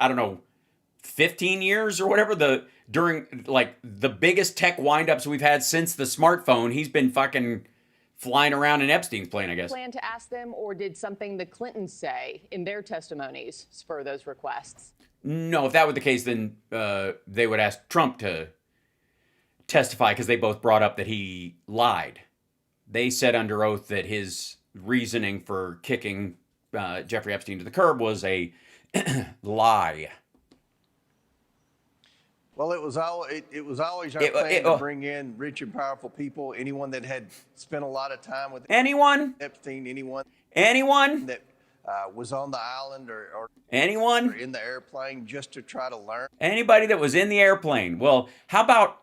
15 years or whatever, during like the biggest tech windups we've had since the smartphone. He's been fucking flying around in Epstein's plane, I guess. Plan to ask them, or did something the Clintons say in their testimonies spur those requests? No, if that were the case, then they would ask Trump to testify, because they both brought up that he lied. They said under oath that his reasoning for kicking Jeffrey Epstein to the curb was a lie. Well, it was always our thing to bring in rich and powerful people, anyone that had spent a lot of time with Epstein, anyone that was on the island or in the airplane, just to try to learn. Anybody that was in the airplane. Well, how about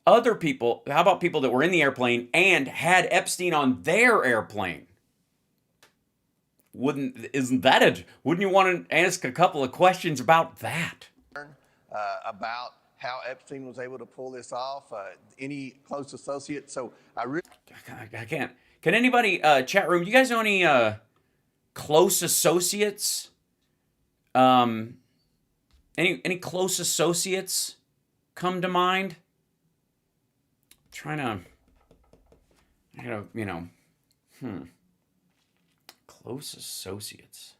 other people? How about people that were in the airplane and had Epstein on their airplane? Wouldn't you want to ask a couple of questions about that? About how Epstein was able to pull this off, any close associate. So I can't. Can anybody, chat room, do you guys know any close associates? Any close associates come to mind? Close associates.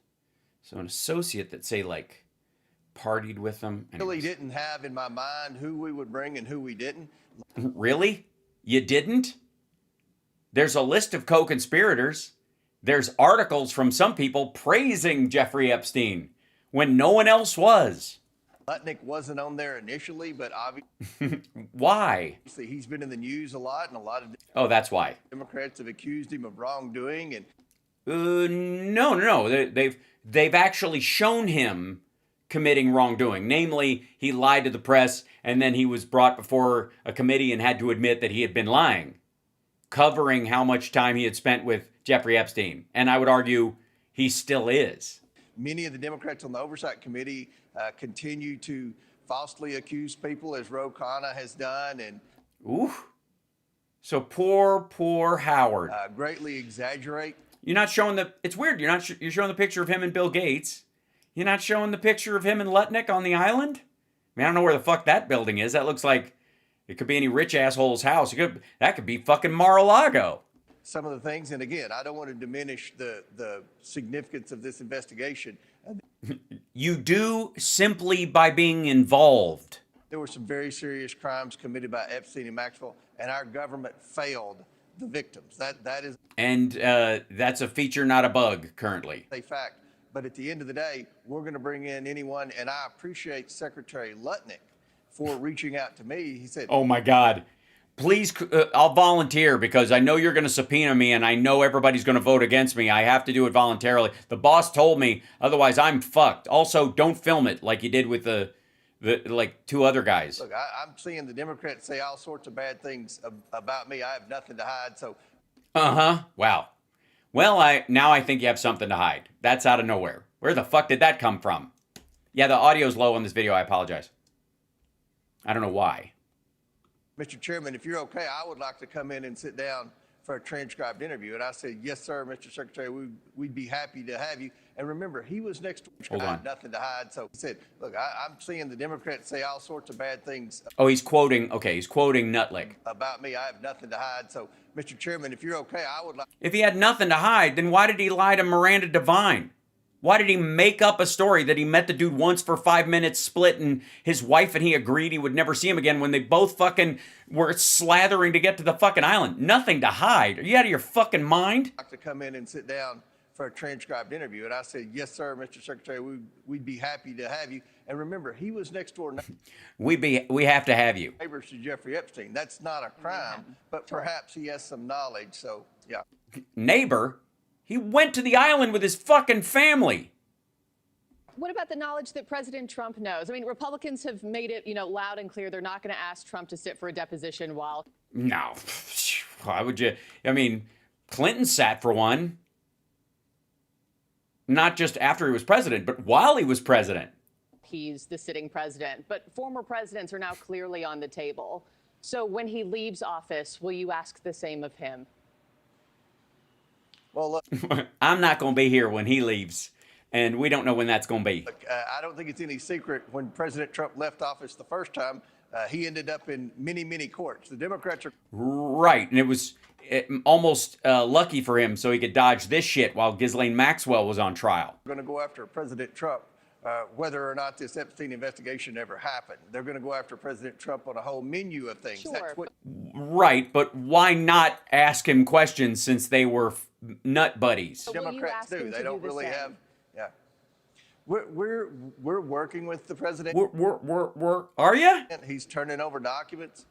So an associate that, say, like, partied with them. Really didn't have in my mind who we would bring and who we didn't. Really? You didn't? There's a list of co-conspirators. There's articles from some people praising Jeffrey Epstein when no one else was. Lutnik wasn't on there initially, but obviously... Why? He's been in the news a lot, and a lot of... Oh, that's why. Democrats have accused him of wrongdoing, and... No. They've actually shown him committing wrongdoing. Namely, he lied to the press, and then he was brought before a committee and had to admit that he had been lying, covering how much time he had spent with Jeffrey Epstein. And I would argue he still is. Many of the Democrats on the Oversight Committee continue to falsely accuse people, as Ro Khanna has done. And so poor Howard. Greatly exaggerate. You're not showing it's weird. You're showing the picture of him and Bill Gates. You're not showing the picture of him and Lutnik on the island? I mean, I don't know where the fuck that building is. That looks like it could be any rich asshole's house. That could be fucking Mar-a-Lago. Some of the things, and again, I don't want to diminish the significance of this investigation. You do simply by being involved. there were some very serious crimes committed by Epstein and Maxwell, and our government failed the victims. That is, and that's a feature, not a bug, currently. A fact. But at the end of the day, we're going to bring in anyone, and I appreciate Secretary Lutnik for reaching out to me. He said, "Oh my God, please, I'll volunteer because I know you're going to subpoena me, and I know everybody's going to vote against me. I have to do it voluntarily. The boss told me, otherwise I'm fucked. Also, don't film it like you did with the like two other guys." Look, I'm seeing the Democrats say all sorts of bad things about me. I have nothing to hide. So, Wow. Well, I think you have something to hide. That's out of nowhere. Where the fuck did that come from? Yeah, the audio's low on this video. I apologize. I don't know why. Mr. Chairman, if you're okay, I would like to come in and sit down for a transcribed interview. And I said, yes, sir, Mr. Secretary, we'd be happy to have you. And remember, he was next door. Hold on. I had nothing to hide. So he said, look, I'm seeing the Democrats say all sorts of bad things. Oh, he's quoting Nutlik. About me. I have nothing to hide. So, Mr. Chairman, if you're okay, I would like. If he had nothing to hide, then why did he lie to Miranda Devine? Why did he make up a story that he met the dude once for 5 minutes, split, and his wife and he agreed he would never see him again when they both fucking were slathering to get to the fucking island? Nothing to hide. Are you out of your fucking mind? I'd like to come in and sit down for a transcribed interview. And I said, yes, sir, Mr. Secretary, we'd be happy to have you. And remember, he was next door. We have to have you. Neighbors to Jeffrey Epstein. That's not a crime, but perhaps he has some knowledge. So, yeah. Neighbor? He went to the island with his fucking family. What about the knowledge that President Trump knows? I mean, Republicans have made it, loud and clear they're not going to ask Trump to sit for a deposition while... No. Why would you? I mean, Clinton sat for one. Not just after he was president, but while he was president. He's the sitting president, but former presidents are now clearly on the table. So when he leaves office, will you ask the same of him? Well, look, I'm not going to be here when he leaves, and we don't know when that's going to be. Look, I don't think it's any secret when President Trump left office the first time, he ended up in many, many courts. The Democrats are... Right, and it was almost lucky for him so he could dodge this shit while Ghislaine Maxwell was on trial. Going to go after President Trump whether or not this Epstein investigation ever happened. They're going to go after President Trump on a whole menu of things. Sure. That's what... Right, but why not ask him questions since they were nut buddies? So Democrats do. They don't really have... Yeah. We're working with the president. Are you? He's turning over documents.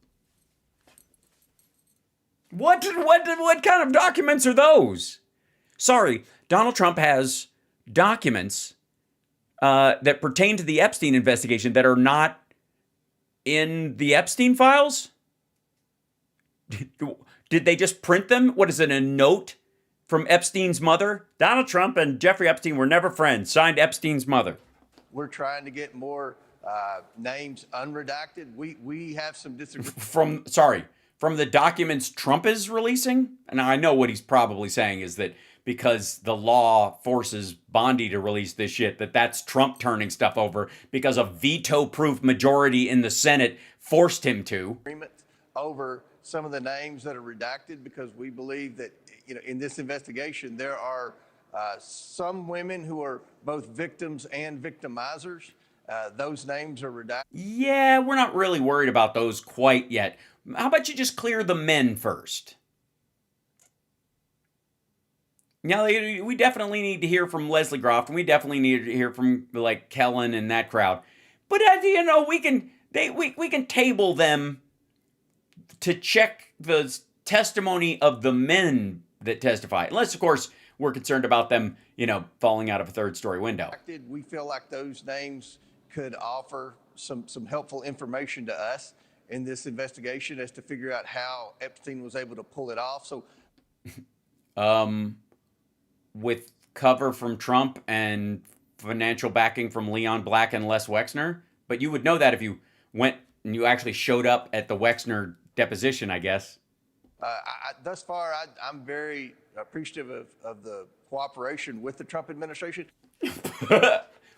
What kind of documents are those? Sorry, Donald Trump has documents that pertain to the Epstein investigation that are not in the Epstein files? Did they just print them? What is it, a note from Epstein's mother? Donald Trump and Jeffrey Epstein were never friends. Signed, Epstein's mother. We're trying to get more names unredacted. We have some disagreements. From the documents Trump is releasing? And I know what he's probably saying is that because the law forces Bondi to release this shit, that's Trump turning stuff over because a veto-proof majority in the Senate forced him to. Over some of the names that are redacted because we believe that, in this investigation, there are some women who are both victims and victimizers. Those names are redacted. Yeah, we're not really worried about those quite yet. How about you just clear the men first? Now, we definitely need to hear from Leslie Groff, and we definitely need to hear from, like, Kellen and that crowd. But, we can table them to check the testimony of the men that testify. Unless, of course, we're concerned about them, falling out of a third-story window. We feel like those names could offer some helpful information to us in this investigation as to figure out how Epstein was able to pull it off. So, with cover from Trump and financial backing from Leon Black and Les Wexner, but you would know that if you went and you actually showed up at the Wexner deposition, I guess. Thus far, I'm very appreciative of the cooperation with the Trump administration.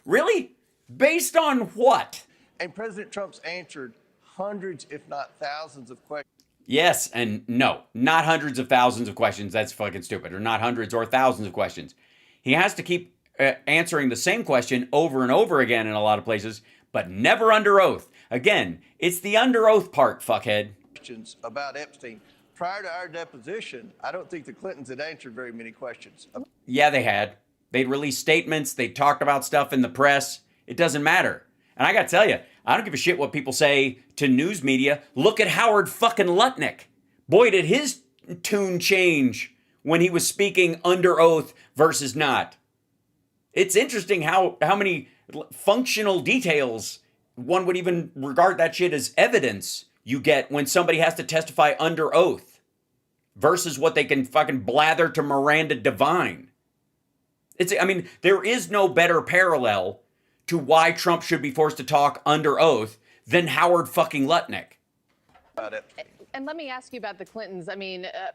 Really? Based on what? And President Trump's answered hundreds, if not thousands of questions. Yes, and no, not hundreds of thousands of questions. That's fucking stupid. Or not hundreds or thousands of questions. He has to keep answering the same question over and over again in a lot of places, but never under oath. Again, it's the under oath part, fuckhead. Questions about Epstein. Prior to our deposition, I don't think the Clintons had answered very many questions. Yeah, they had. They'd released statements. They talked about stuff in the press. It doesn't matter. And I got to tell you, I don't give a shit what people say to news media. Look at Howard fucking Lutnik. Boy, did his tune change when he was speaking under oath versus not. It's interesting how many functional details one would even regard that shit as evidence you get when somebody has to testify under oath versus what they can fucking blather to Miranda Devine. There is no better parallel to why Trump should be forced to talk under oath than Howard fucking Lutnik. And let me ask you about the Clintons.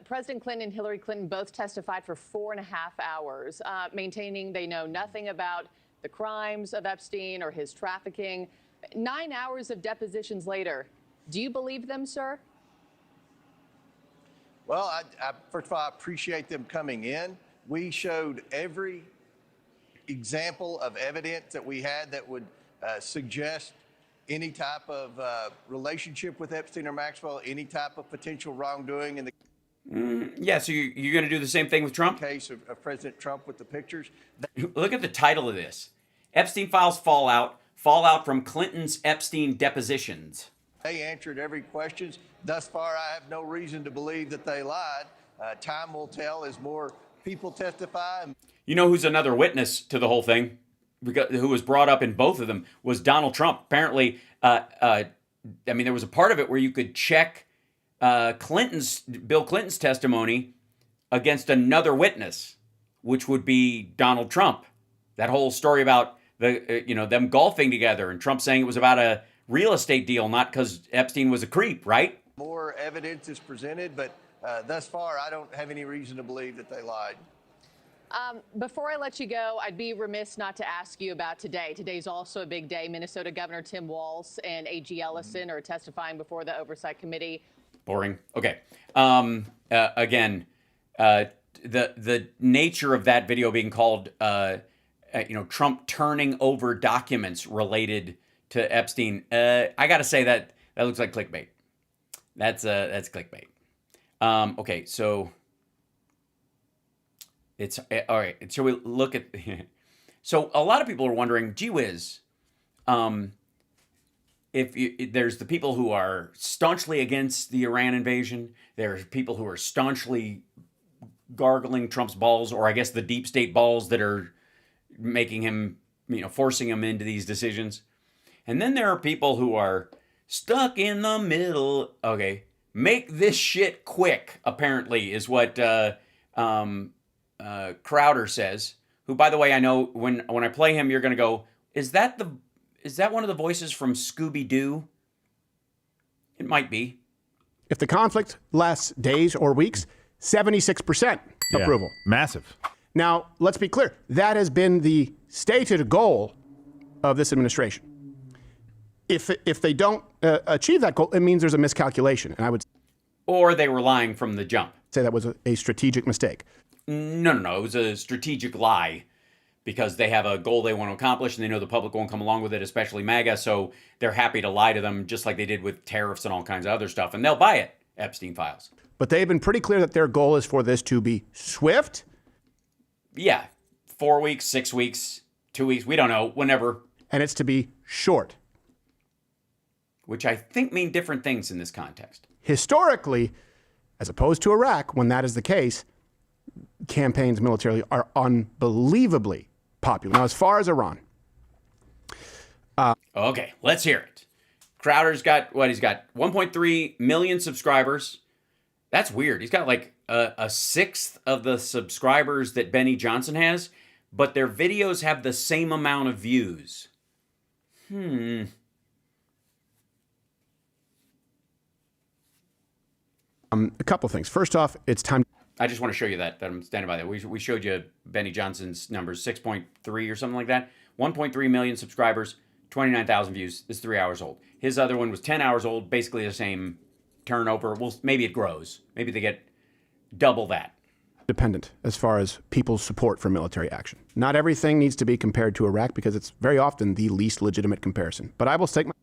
President Clinton and Hillary Clinton both testified for 4.5 hours, maintaining they know nothing about the crimes of Epstein or his trafficking. 9 hours of depositions later, do you believe them, sir? Well, I first of all, I appreciate them coming in. We showed every example of evidence that we had that would suggest any type of relationship with Epstein or Maxwell, any type of potential wrongdoing in the Yeah, so you're going to do the same thing with Trump? Case of President Trump with the pictures. Look at the title of this. Epstein Files Fallout from Clinton's Epstein Depositions. They answered every question. Thus far, I have no reason to believe that they lied. Time will tell as more people testify. You know who's another witness to the whole thing? Who was brought up in both of them was Donald Trump. Apparently, there was a part of it where you could check Bill Clinton's testimony against another witness, which would be Donald Trump. That whole story about them golfing together and Trump saying it was about a real estate deal, not because Epstein was a creep, right? More evidence is presented, but thus far, I don't have any reason to believe that they lied. Before I let you go, I'd be remiss not to ask you about today. Today's also a big day. Minnesota Governor Tim Walz and A.G. Ellison are testifying before the Oversight Committee. Boring. Okay. Again, the nature of that video being called, Trump turning over documents related to Epstein. I got to say that looks like clickbait. That's clickbait. Okay, so it's all right. So we look at. So a lot of people are wondering, gee whiz, there's the people who are staunchly against the Iran invasion. There's people who are staunchly gargling Trump's balls, or I guess the deep state balls that are making him, forcing him into these decisions. And then there are people who are stuck in the middle. Okay, make this shit quick, apparently, is what Crowder says. Who, by the way, I know when I play him, you're going to go, is that one of the voices from Scooby-Doo? It might be. If the conflict lasts days or weeks, 76% approval. Massive. Now, let's be clear. That has been the stated goal of this administration. If they don't achieve that goal, it means there's a miscalculation. And I would... Or they were lying from the jump. Say that was a strategic mistake. No. It was a strategic lie because they have a goal they want to accomplish and they know the public won't come along with it, especially MAGA. So they're happy to lie to them just like they did with tariffs and all kinds of other stuff. And they'll buy it, Epstein Files. But they've been pretty clear that their goal is for this to be swift. Yeah. 4 weeks, 6 weeks, 2 weeks. We don't know. Whenever. And it's to be short. Which I think mean different things in this context. Historically, as opposed to Iraq, when that is the case, campaigns militarily are unbelievably popular. Now, as far as Iran. Okay, let's hear it. Crowder's got, he's got 1.3 million subscribers. That's weird. He's got like a sixth of the subscribers that Benny Johnson has, but their videos have the same amount of views. A couple things. First off, it's time. I just want to show you that I'm standing by that. We showed you Benny Johnson's numbers, 6.3 or something like that. 1.3 million subscribers, 29,000 views. It's 3 hours old. His other one was 10 hours old, basically the same turnover. Well, maybe it grows. Maybe they get double that. Dependent as far as people's support for military action. Not everything needs to be compared to Iraq because it's very often the least legitimate comparison. But I will stake my...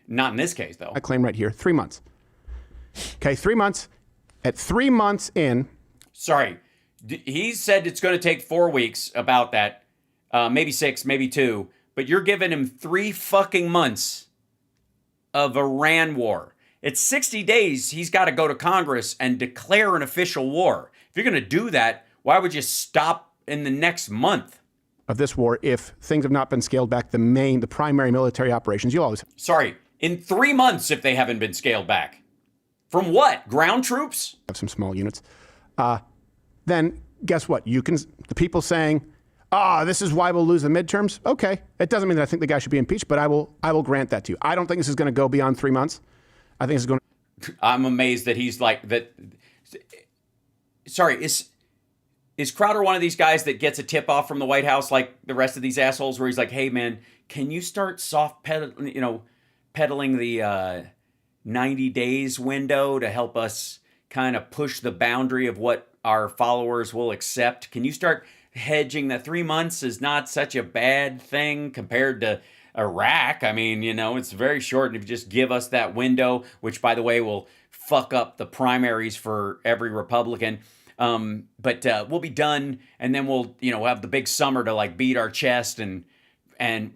Not in this case, though. I claim right here, 3 months. Okay, 3 months. At 3 months in. Sorry. He said it's going to take 4 weeks, about that. Maybe 6, maybe 2. But you're giving him 3 fucking months of Iran war. It's 60 days he's got to go to Congress and declare an official war. If you're going to do that, why would you stop in the next month? Of this war, if things have not been scaled back, the primary military operations, you'll always... Sorry, in 3 months if they haven't been scaled back. From what? Ground troops? Have some small units. Then guess what? The people saying, this is why we'll lose the midterms. Okay, it doesn't mean that I think the guy should be impeached, but I will grant that to you. I don't think this is going to go beyond 3 months. I think this is going to... I'm amazed that he's like that. Sorry, is Crowder one of these guys that gets a tip off from the White House like the rest of these assholes, where he's like, hey man, can you start peddling the 90 days window to help us kind of push the boundary of what our followers will accept? Can you start hedging that 3 months is not such a bad thing compared to Iraq? I mean, it's very short. And if you just give us that window, which by the way will fuck up the primaries for every Republican. But we'll be done, and then we'll have the big summer to like beat our chest, and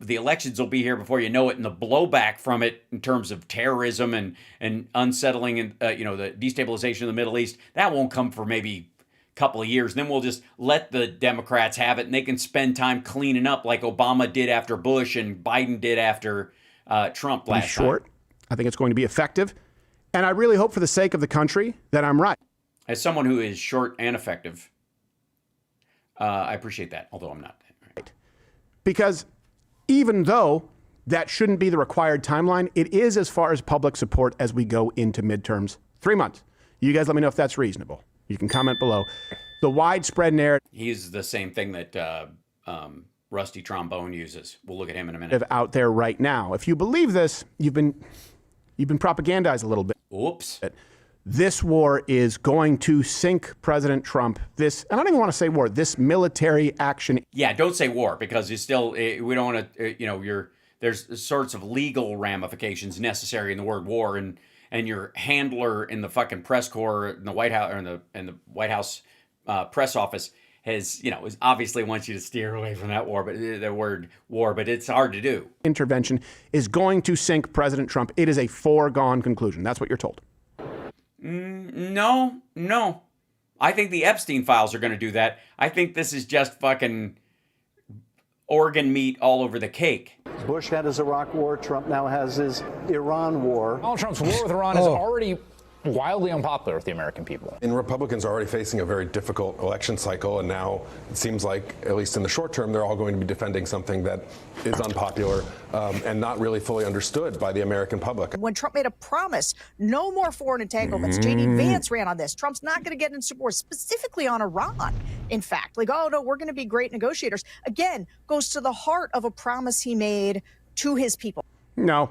the elections will be here before you know it, and the blowback from it in terms of terrorism and unsettling and the destabilization of the Middle East, that won't come for maybe a couple of years. And then we'll just let the Democrats have it, and they can spend time cleaning up like Obama did after Bush and Biden did after Trump last time. I think it's going to be effective, and I really hope for the sake of the country that I'm right. As someone who is short and effective, I appreciate that, although I'm not. Right. Because even though that shouldn't be the required timeline, it is as far as public support as we go into midterms. 3 months. You guys let me know if that's reasonable. You can comment below. The widespread narrative. He's the same thing that Rusty Trombone uses. We'll look at him in a minute. Out there right now. If you believe this, you've been propagandized a little bit. Oops. This war is going to sink President Trump. And I don't even want to say war, this military action. Yeah, don't say war, because we don't want to, there's sorts of legal ramifications necessary in the word war, and your handler in the fucking press corps in the White House, or in the White House press office is obviously wants you to steer away from that war, but the word war, but it's hard to do. Intervention is going to sink President Trump. It is a foregone conclusion. That's what you're told. No. I think the Epstein files are going to do that. I think this is just fucking organ meat all over the cake. Bush had his Iraq war. Trump now has his Iran war. Donald Trump's war with Iran is already wildly unpopular with the American people. And Republicans are already facing a very difficult election cycle, and now it seems like, at least in the short term, they're all going to be defending something that is unpopular and not really fully understood by the American public. When Trump made a promise, no more foreign entanglements, J.D. Vance ran on this. Trump's not going to get into war, specifically on Iran. In fact, we're going to be great negotiators. Again, goes to the heart of a promise he made to his people. No.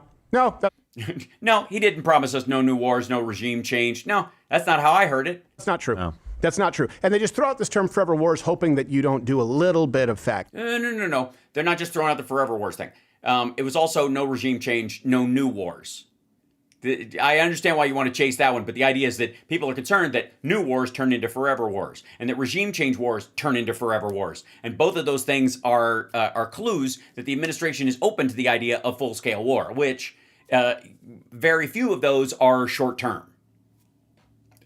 No, he didn't promise us no new wars, no regime change. No, that's not how I heard it. That's not true. No. That's not true. And they just throw out this term forever wars, hoping that you don't do a little bit of fact. No. They're not just throwing out the forever wars thing. It was also no regime change, no new wars. I understand why you want to chase that one, but the idea is that people are concerned that new wars turn into forever wars, and that regime change wars turn into forever wars. And both of those things are clues that the administration is open to the idea of full-scale war, which very few of those are short-term.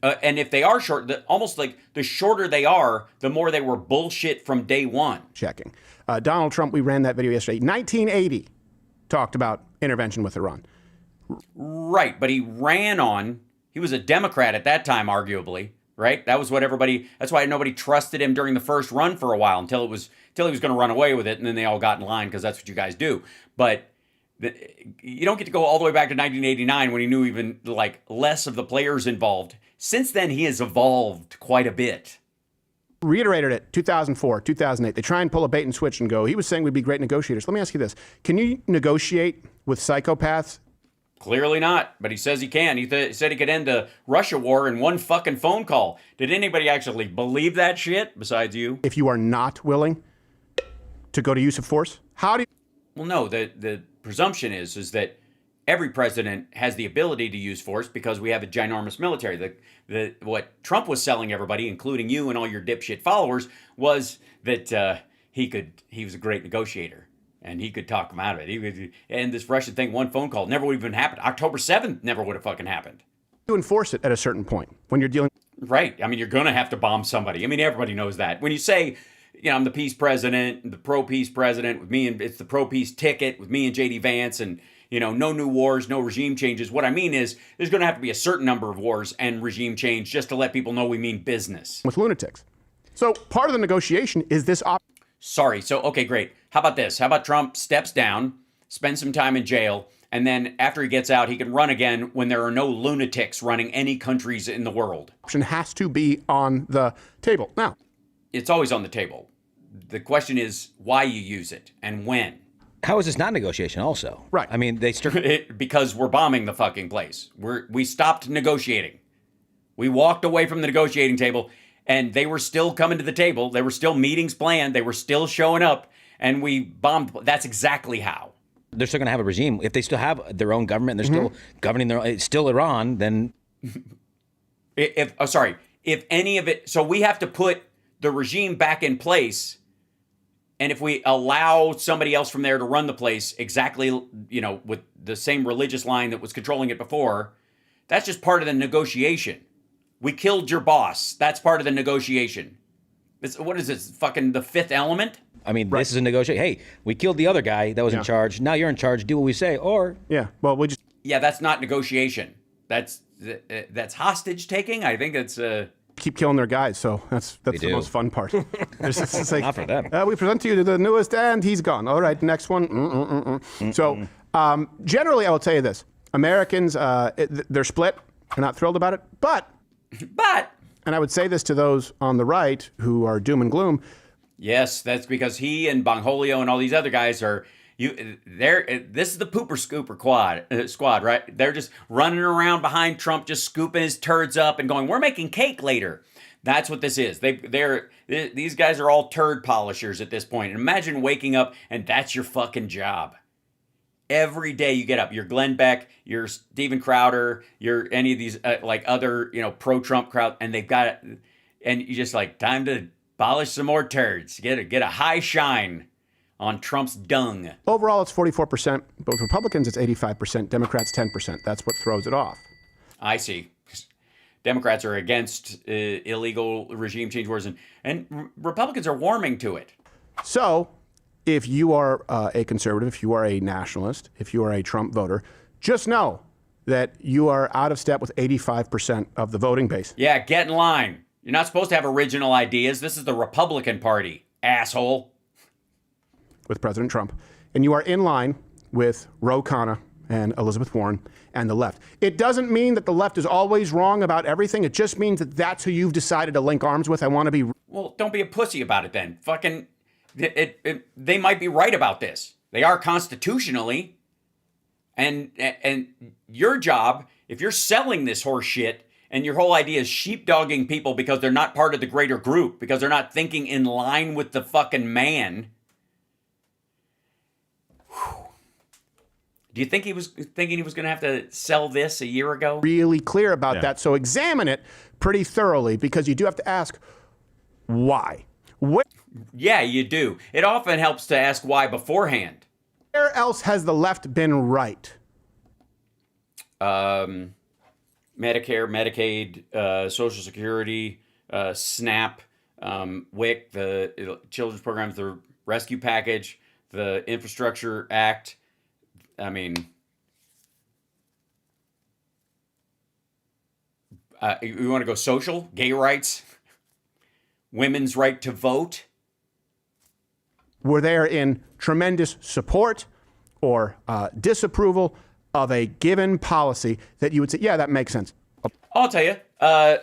And if they are short, almost like the shorter they are, the more they were bullshit from day one. Checking. Donald Trump, we ran that video yesterday. 1980 talked about intervention with Iran. Right, but he was a Democrat at that time, arguably, right? That's why nobody trusted him during the first run for a while until he was going to run away with it, and then they all got in line because that's what you guys do. But you don't get to go all the way back to 1989 when he knew even less of the players involved. Since then, he has evolved quite a bit. Reiterated it 2004, 2008. They try and pull a bait and switch and go, he was saying we'd be great negotiators. Let me ask you this. Can you negotiate with psychopaths? Clearly not, but he says he can. He said he could end the Russia war in one fucking phone call. Did anybody actually believe that shit besides you? If you are not willing to go to use of force, how do you... Well, no, the presumption is that every president has the ability to use force because we have a ginormous military. What Trump was selling everybody, including you and all your dipshit followers, was that he was a great negotiator and he could talk them out of it. And this Russian thing, one phone call, never would have even happened. October 7th never would have fucking happened. You enforce it at a certain point when you're dealing. Right. I mean, you're going to have to bomb somebody. I mean, everybody knows that. When you say, I'm the peace president, the pro-peace president with me, and it's the pro-peace ticket with me and JD Vance, and, no new wars, no regime changes. What I mean is there's going to have to be a certain number of wars and regime change just to let people know we mean business. With lunatics. So part of the negotiation is this. Sorry. So, okay, great. How about this? How about Trump steps down, spends some time in jail, and then after he gets out, he can run again when there are no lunatics running any countries in the world. Option has to be on the table. Now, it's always on the table. The question is why you use it and when. How is this not negotiation also? Right. I mean, they because we're bombing the fucking place. We stopped negotiating. We walked away from the negotiating table and they were still coming to the table. There were still meetings planned. They were still showing up and we bombed. That's exactly how. They're still going to have a regime. If they still have their own government and they're still governing it's still Iran, then. If any of it, so we have to put the regime back in place. And if we allow somebody else from there to run the place exactly, with the same religious line that was controlling it before, that's just part of the negotiation. We killed your boss. That's part of the negotiation. What is this, fucking the Fifth Element? I mean, This is a negotiation. Hey, we killed the other guy that was in charge. Now you're in charge. Do what we say. Or Yeah, that's not negotiation. That's hostage taking. I think it's keep killing their guys, so that's the most fun part. It's like, not for them. We present to you the newest, and he's gone. All right, next one. So generally, I will tell you this: Americans, they're split. They're not thrilled about it, but, and I would say this to those on the right who are doom and gloom. Yes, that's because he and Bongholio and all these other guys are. This is the pooper scooper squad, right? They're just running around behind Trump, just scooping his turds up and going, "We're making cake later." That's what this is. These guys are all turd polishers at this point. And imagine waking up and that's your fucking job. Every day you get up, you're Glenn Beck, you're Steven Crowder, you're any of these other pro-Trump crowd, and they've got it, and you just time to polish some more turds, get a high shine on Trump's dung. Overall, it's 44%. Both Republicans, it's 85%. Democrats, 10%. That's what throws it off. I see. Democrats are against illegal regime change wars, and Republicans are warming to it. So, if you are a conservative, if you are a nationalist, if you are a Trump voter, just know that you are out of step with 85% of the voting base. Yeah, get in line. You're not supposed to have original ideas. This is the Republican Party, asshole. With President Trump. And you are in line with Ro Khanna and Elizabeth Warren and the left. It doesn't mean that the left is always wrong about everything. It just means that that's who you've decided to link arms with. I want to be... Well, don't be a pussy about it then. Fucking... they might be right about this. They are constitutionally. And your job, if you're selling this horse shit, and your whole idea is sheepdogging people because they're not part of the greater group, because they're not thinking in line with the fucking man... Do you think he was thinking he was going to have to sell this a year ago? Really clear about that. So examine it pretty thoroughly, because you do have to ask why. Yeah, you do. It often helps to ask why beforehand. Where else has the left been right? Medicare, Medicaid, Social Security, SNAP, WIC, the children's programs, the rescue package, the Infrastructure Act. I mean, you want to go social? Gay rights? Women's right to vote? Were there in tremendous support or disapproval of a given policy that you would say, yeah, that makes sense? I'll tell you,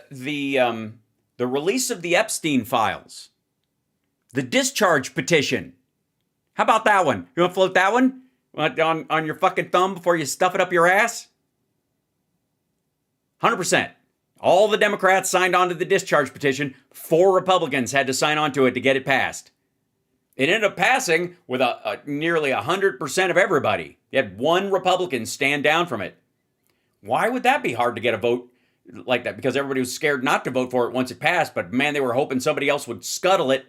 the release of the Epstein files, the discharge petition. How about that one? You want to float that one? On your fucking thumb before you stuff it up your ass? 100%. All the Democrats signed on to the discharge petition. 4 Republicans had to sign on to it to get it passed. It ended up passing with nearly 100% of everybody. You had one Republican stand down from it. Why would that be hard to get a vote like that? Because everybody was scared not to vote for it once it passed, but man, they were hoping somebody else would scuttle it.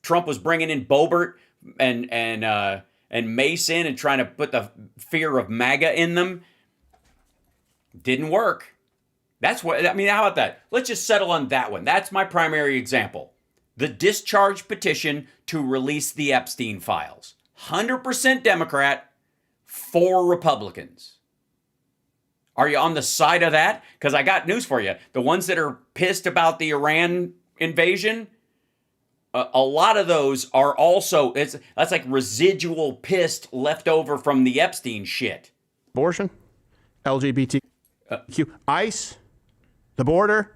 Trump was bringing in Boebert and Mason and trying to put the fear of MAGA in them. Didn't work. That's what, I mean, how about that? Let's just settle on that one. That's my primary example. The discharge petition to release the Epstein files. 100% Democrat, 4 Republicans. Are you on the side of that? Because I got news for you. The ones that are pissed about the Iran invasion, a lot of those are also, that's like residual pissed left over from the Epstein shit. Abortion, LGBTQ, ICE, the border,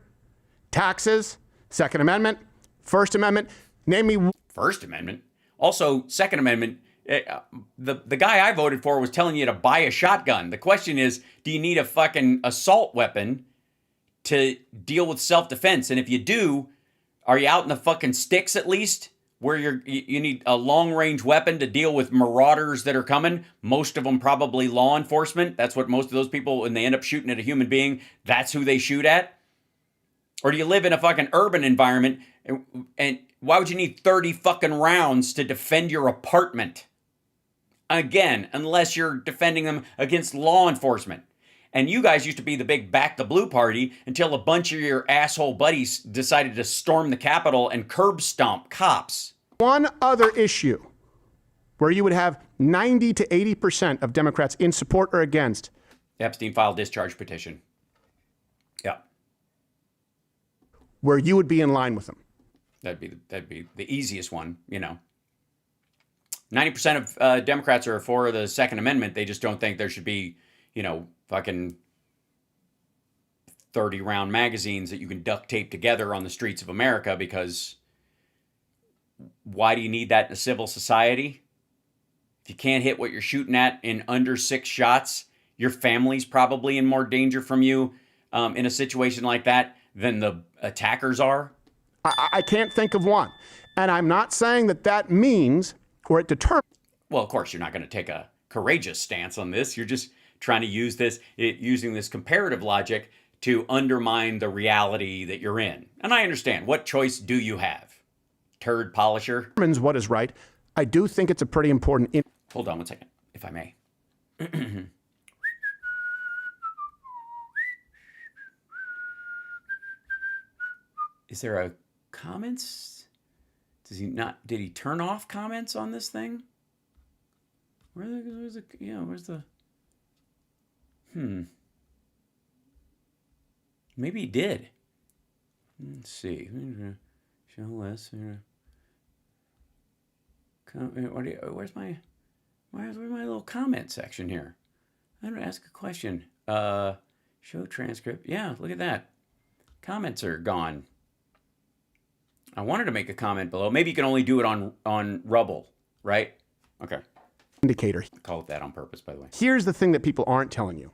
taxes, Second Amendment, First Amendment. Name me. First Amendment. Also, Second Amendment. The guy I voted for was telling you to buy a shotgun. The question is, do you need a fucking assault weapon to deal with self-defense? And if you do, are you out in the fucking sticks at least? Where you need a long-range weapon to deal with marauders that are coming. Most of them probably law enforcement. That's what most of those people, when they end up shooting at a human being, that's who they shoot at. Or do you live in a fucking urban environment and why would you need 30 fucking rounds to defend your apartment? Again, unless you're defending them against law enforcement. And you guys used to be the big back the blue party until a bunch of your asshole buddies decided to storm the Capitol and curb stomp cops. One other issue where you would have 90 to 80% of Democrats in support or against. Epstein file discharge petition. Yeah. Where you would be in line with them. That'd be the easiest one, you know. 90% of Democrats are for the Second Amendment. They just don't think there should be, you know, fucking 30-round magazines that you can duct tape together on the streets of America, because why do you need that in a civil society? If you can't hit what you're shooting at in under 6 shots, your family's probably in more danger from you in a situation like that than the attackers are. I can't think of one. And I'm not saying that means, or it determines. Well, of course, you're not going to take a courageous stance on this. You're just trying to use using this comparative logic to undermine the reality that you're in. And I understand. What choice do you have? Turd polisher? Determines what is right. I do think it's a pretty important. Hold on one second, if I may. Is there a comments? Did he turn off comments on this thing? Where's the maybe he did. Let's see. Show less. Where's my little comment section here? I'm gonna ask a question. Show transcript. Yeah, look at that. Comments are gone. I wanted to make a comment below. Maybe you can only do it on Rubble, right? Okay. Indicator. I call it that on purpose, by the way. Here's the thing that people aren't telling you.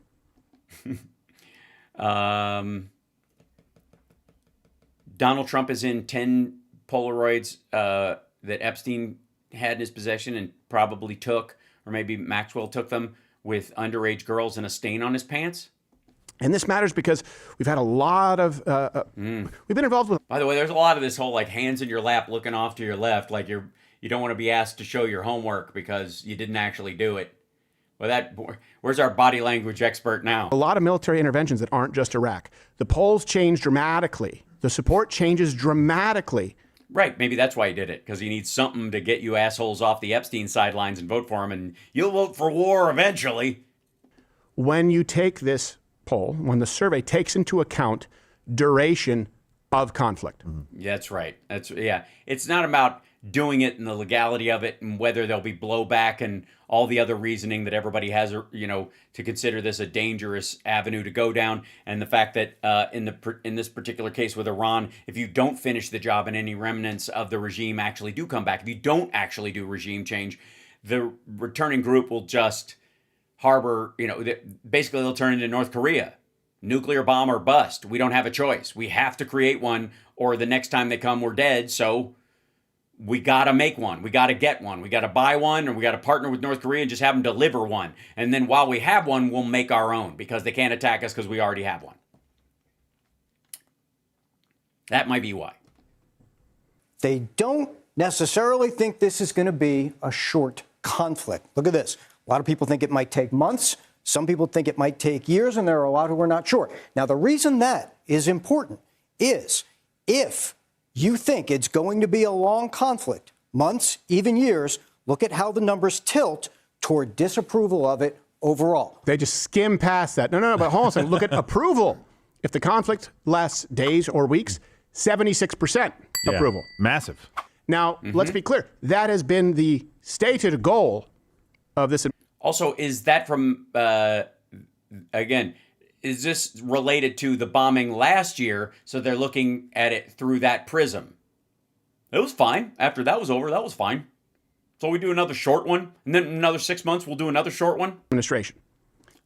Donald Trump is in 10 Polaroids that Epstein had in his possession and probably took, or maybe Maxwell took them, with underage girls and a stain on his pants. And this matters because we've had a lot of, we've been involved with. By the way, there's a lot of this whole like hands in your lap looking off to your left, like you don't want to be asked to show your homework because you didn't actually do it. Well, where's our body language expert now? A lot of military interventions that aren't just Iraq. The polls change dramatically. The support changes dramatically. Right, maybe that's why he did it, because he needs something to get you assholes off the Epstein sidelines and vote for him, and you'll vote for war eventually. When you take this poll, when the survey takes into account duration of conflict. That's right. It's not about doing it and the legality of it and whether there'll be blowback and all the other reasoning that everybody has, to consider this a dangerous avenue to go down. And the fact that in this particular case with Iran, if you don't finish the job and any remnants of the regime actually do come back, if you don't actually do regime change, the returning group will just harbor, basically they'll turn into North Korea. Nuclear bomb or bust. We don't have a choice. We have to create one, or the next time they come, we're dead. So we got to make one. We got to get one. We got to buy one, or we got to partner with North Korea and just have them deliver one. And then while we have one, we'll make our own because they can't attack us because we already have one. That might be why. They don't necessarily think this is going to be a short conflict. Look at this. A lot of people think it might take months. Some people think it might take years, and there are a lot who are not sure. Now, the reason that is important is if you think it's going to be a long conflict, months, even years, look at how the numbers tilt toward disapproval of it overall. They just skim past that. No, but hold on a second. Look at approval. If the conflict lasts days or weeks, 76% approval. Massive. Now, let's be clear. That has been the stated goal of this. Also, is that from, again, is this related to the bombing last year? So they're looking at it through that prism. It was fine. After that was over, that was fine. So we do another short one, and then another 6 months, we'll do another short one. Administration.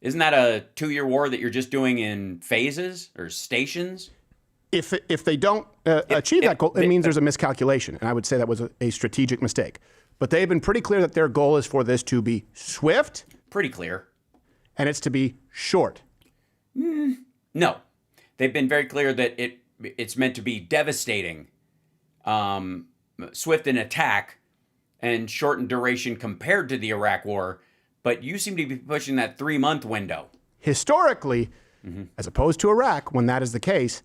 Isn't that a 2-year war that you're just doing in phases or stations? If they don't achieve that goal, it means there's a miscalculation. And I would say that was a strategic mistake. But they've been pretty clear that their goal is for this to be swift. Pretty clear. And it's to be short. No. They've been very clear that it's meant to be devastating, swift in attack, and short in duration compared to the Iraq War. But you seem to be pushing that 3-month window. Historically, as opposed to Iraq, when that is the case,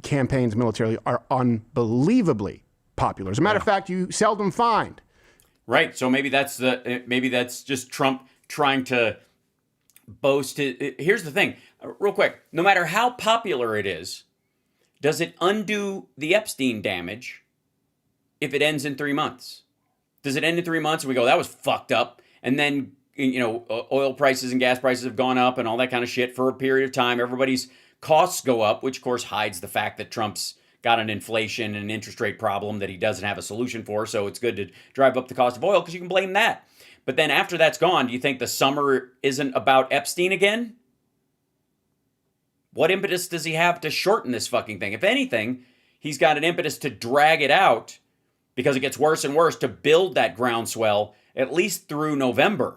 campaigns militarily are unbelievably popular. As a matter of fact, you seldom find. Right. So maybe that's just Trump trying to boast. Here's the thing, real quick. No matter how popular it is, does it undo the Epstein damage if it ends in 3 months? Does it end in 3 months and we go, that was fucked up? And then, oil prices and gas prices have gone up and all that kind of shit for a period of time. Everybody's costs go up, which of course hides the fact that Trump's got an inflation and interest rate problem that he doesn't have a solution for. So it's good to drive up the cost of oil because you can blame that. But then after that's gone, do you think the summer isn't about Epstein again? What impetus does he have to shorten this fucking thing? If anything, he's got an impetus to drag it out because it gets worse and worse to build that groundswell at least through November.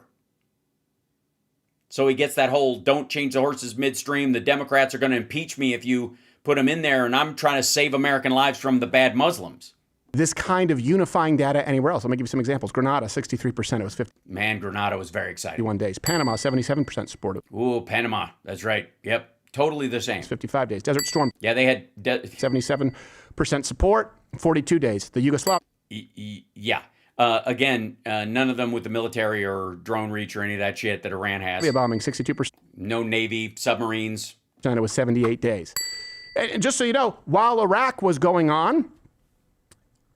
So he gets that whole don't change the horses midstream. The Democrats are going to impeach me if you put them in there, and I'm trying to save American lives from the bad Muslims. This kind of unifying data anywhere else. Let me give you some examples. Grenada, 63%. It was 50. Man, Grenada was very exciting. 51 days. Panama, 77% supportive. Ooh, Panama. That's right. Yep. Totally the same. 55 days. Desert Storm. Yeah, they had 77% support. 42 days. The Yugoslav. Yeah. Again, none of them with the military or drone reach or any of that shit that Iran has. Libya bombing, 62%. No Navy, submarines. China was 78 days. And just so you know, while Iraq was going on,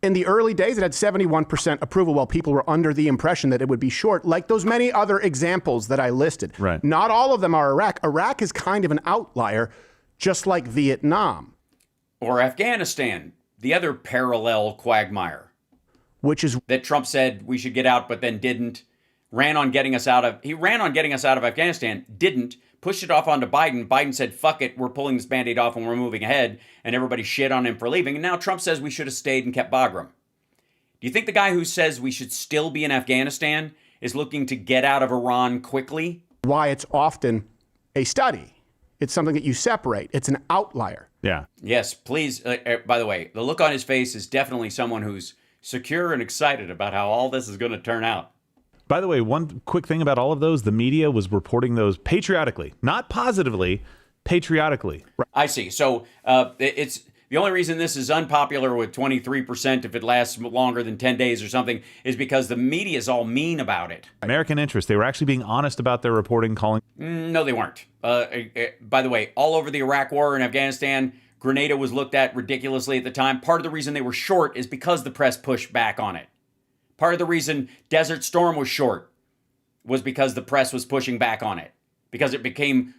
in the early days, it had 71% approval while people were under the impression that it would be short, like those many other examples that I listed. Right. Not all of them are Iraq. Iraq is kind of an outlier, just like Vietnam. Or Afghanistan, the other parallel quagmire. Which is that Trump said we should get out, but then didn't. He ran on getting us out of Afghanistan, didn't, pushed it off onto Biden. Biden said, fuck it, we're pulling this Band-Aid off and we're moving ahead. And everybody shit on him for leaving. And now Trump says we should have stayed and kept Bagram. Do you think the guy who says we should still be in Afghanistan is looking to get out of Iran quickly? Why it's often a study. It's something that you separate. It's an outlier. Yeah. Yes, please. By the way, the look on his face is definitely someone who's secure and excited about how all this is going to turn out. By the way, one quick thing about all of those, the media was reporting those patriotically, not positively, patriotically. I see. So it's the only reason this is unpopular with 23% if it lasts longer than 10 days or something is because the media is all mean about it. American interest. They were actually being honest about their reporting, calling. No, they weren't. By the way, all over the Iraq War and Afghanistan, Grenada was looked at ridiculously at the time. Part of the reason they were short is because the press pushed back on it. Part of the reason Desert Storm was short was because the press was pushing back on it. Because it became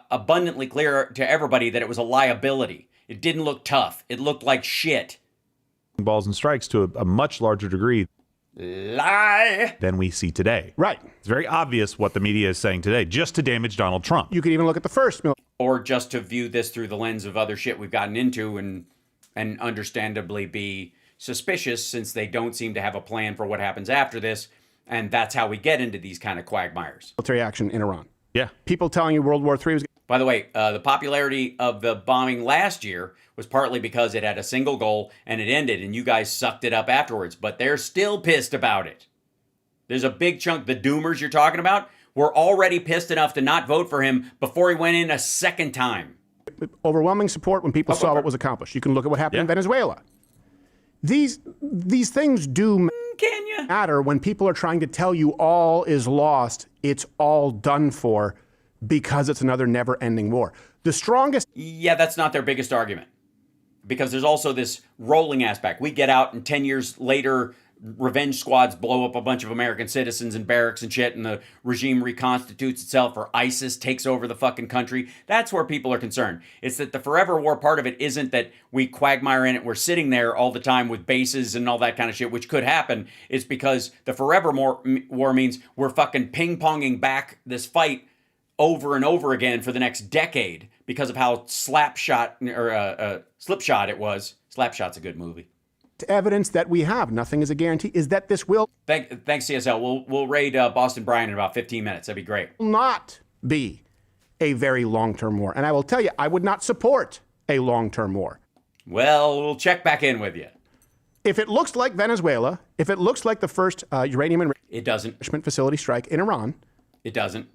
abundantly clear to everybody that it was a liability. It didn't look tough. It looked like shit. Balls and strikes to a much larger degree. Lie. Than we see today. Right. It's very obvious what the media is saying today, just to damage Donald Trump. You could even look at the first. Or just to view this through the lens of other shit we've gotten into and understandably be suspicious since they don't seem to have a plan for what happens after this. And that's how we get into these kind of quagmires. Military action in Iran. Yeah. People telling you World War III was... By the way, the popularity of the bombing last year was partly because it had a single goal and it ended, and you guys sucked it up afterwards. But they're still pissed about it. There's a big chunk, the doomers you're talking about, were already pissed enough to not vote for him before he went in a second time. Overwhelming support when people saw what was accomplished. You can look at what happened in Venezuela. These things do matter when people are trying to tell you all is lost, it's all done for, because it's another never-ending war. The strongest... Yeah, that's not their biggest argument. Because there's also this rolling aspect. We get out and 10 years later, revenge squads blow up a bunch of American citizens in barracks and shit, and the regime reconstitutes itself, or ISIS takes over the fucking country. That's where people are concerned. It's that the forever war part of it isn't that we quagmire in it, we're sitting there all the time with bases and all that kind of shit, which could happen. It's because the forever war means we're fucking ping-ponging back this fight over and over again for the next decade because of how slipshod it was. Slapshot's a good movie. Evidence that we have, nothing is a guarantee, is that this will... Thanks, CSL. We'll raid Boston Bryan in about 15 minutes. That'd be great. ...not be a very long-term war. And I will tell you, I would not support a long-term war. Well, we'll check back in with you. If it looks like Venezuela, if it looks like the first uranium enrichment facility strike in Iran... It doesn't.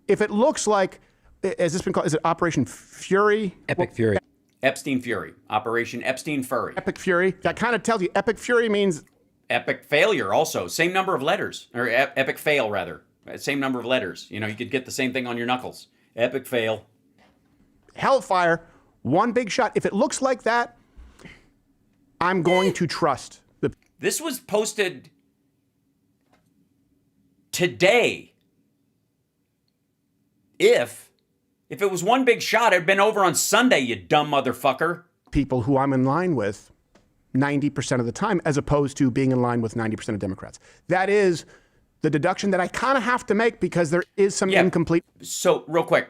If it looks like, has this been called, is it Operation Fury? Epic Fury. Epstein Fury. Operation Epstein Fury. Epic Fury. That kind of tells you Epic Fury means... Epic Failure also. Same number of letters. Or Epic Fail, rather. Same number of letters. You know, you could get the same thing on your knuckles. Epic Fail. Hellfire. One big shot. If it looks like that, I'm going to trust. This was posted today. If it was one big shot, it'd been over on Sunday, you dumb motherfucker. People who I'm in line with 90% of the time, as opposed to being in line with 90% of Democrats. That is the deduction that I kind of have to make because there is some incomplete. So, real quick,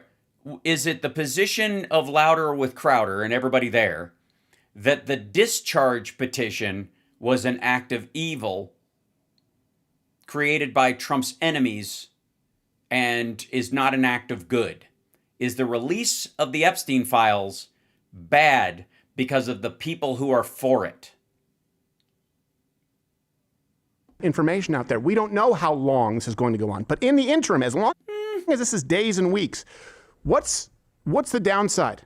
is it the position of Louder with Crowder and everybody there that the discharge petition was an act of evil created by Trump's enemies and is not an act of good? Is the release of the Epstein files bad because of the people who are for it? Information out there. We don't know how long this is going to go on. But in the interim, as long as this is days and weeks, what's the downside?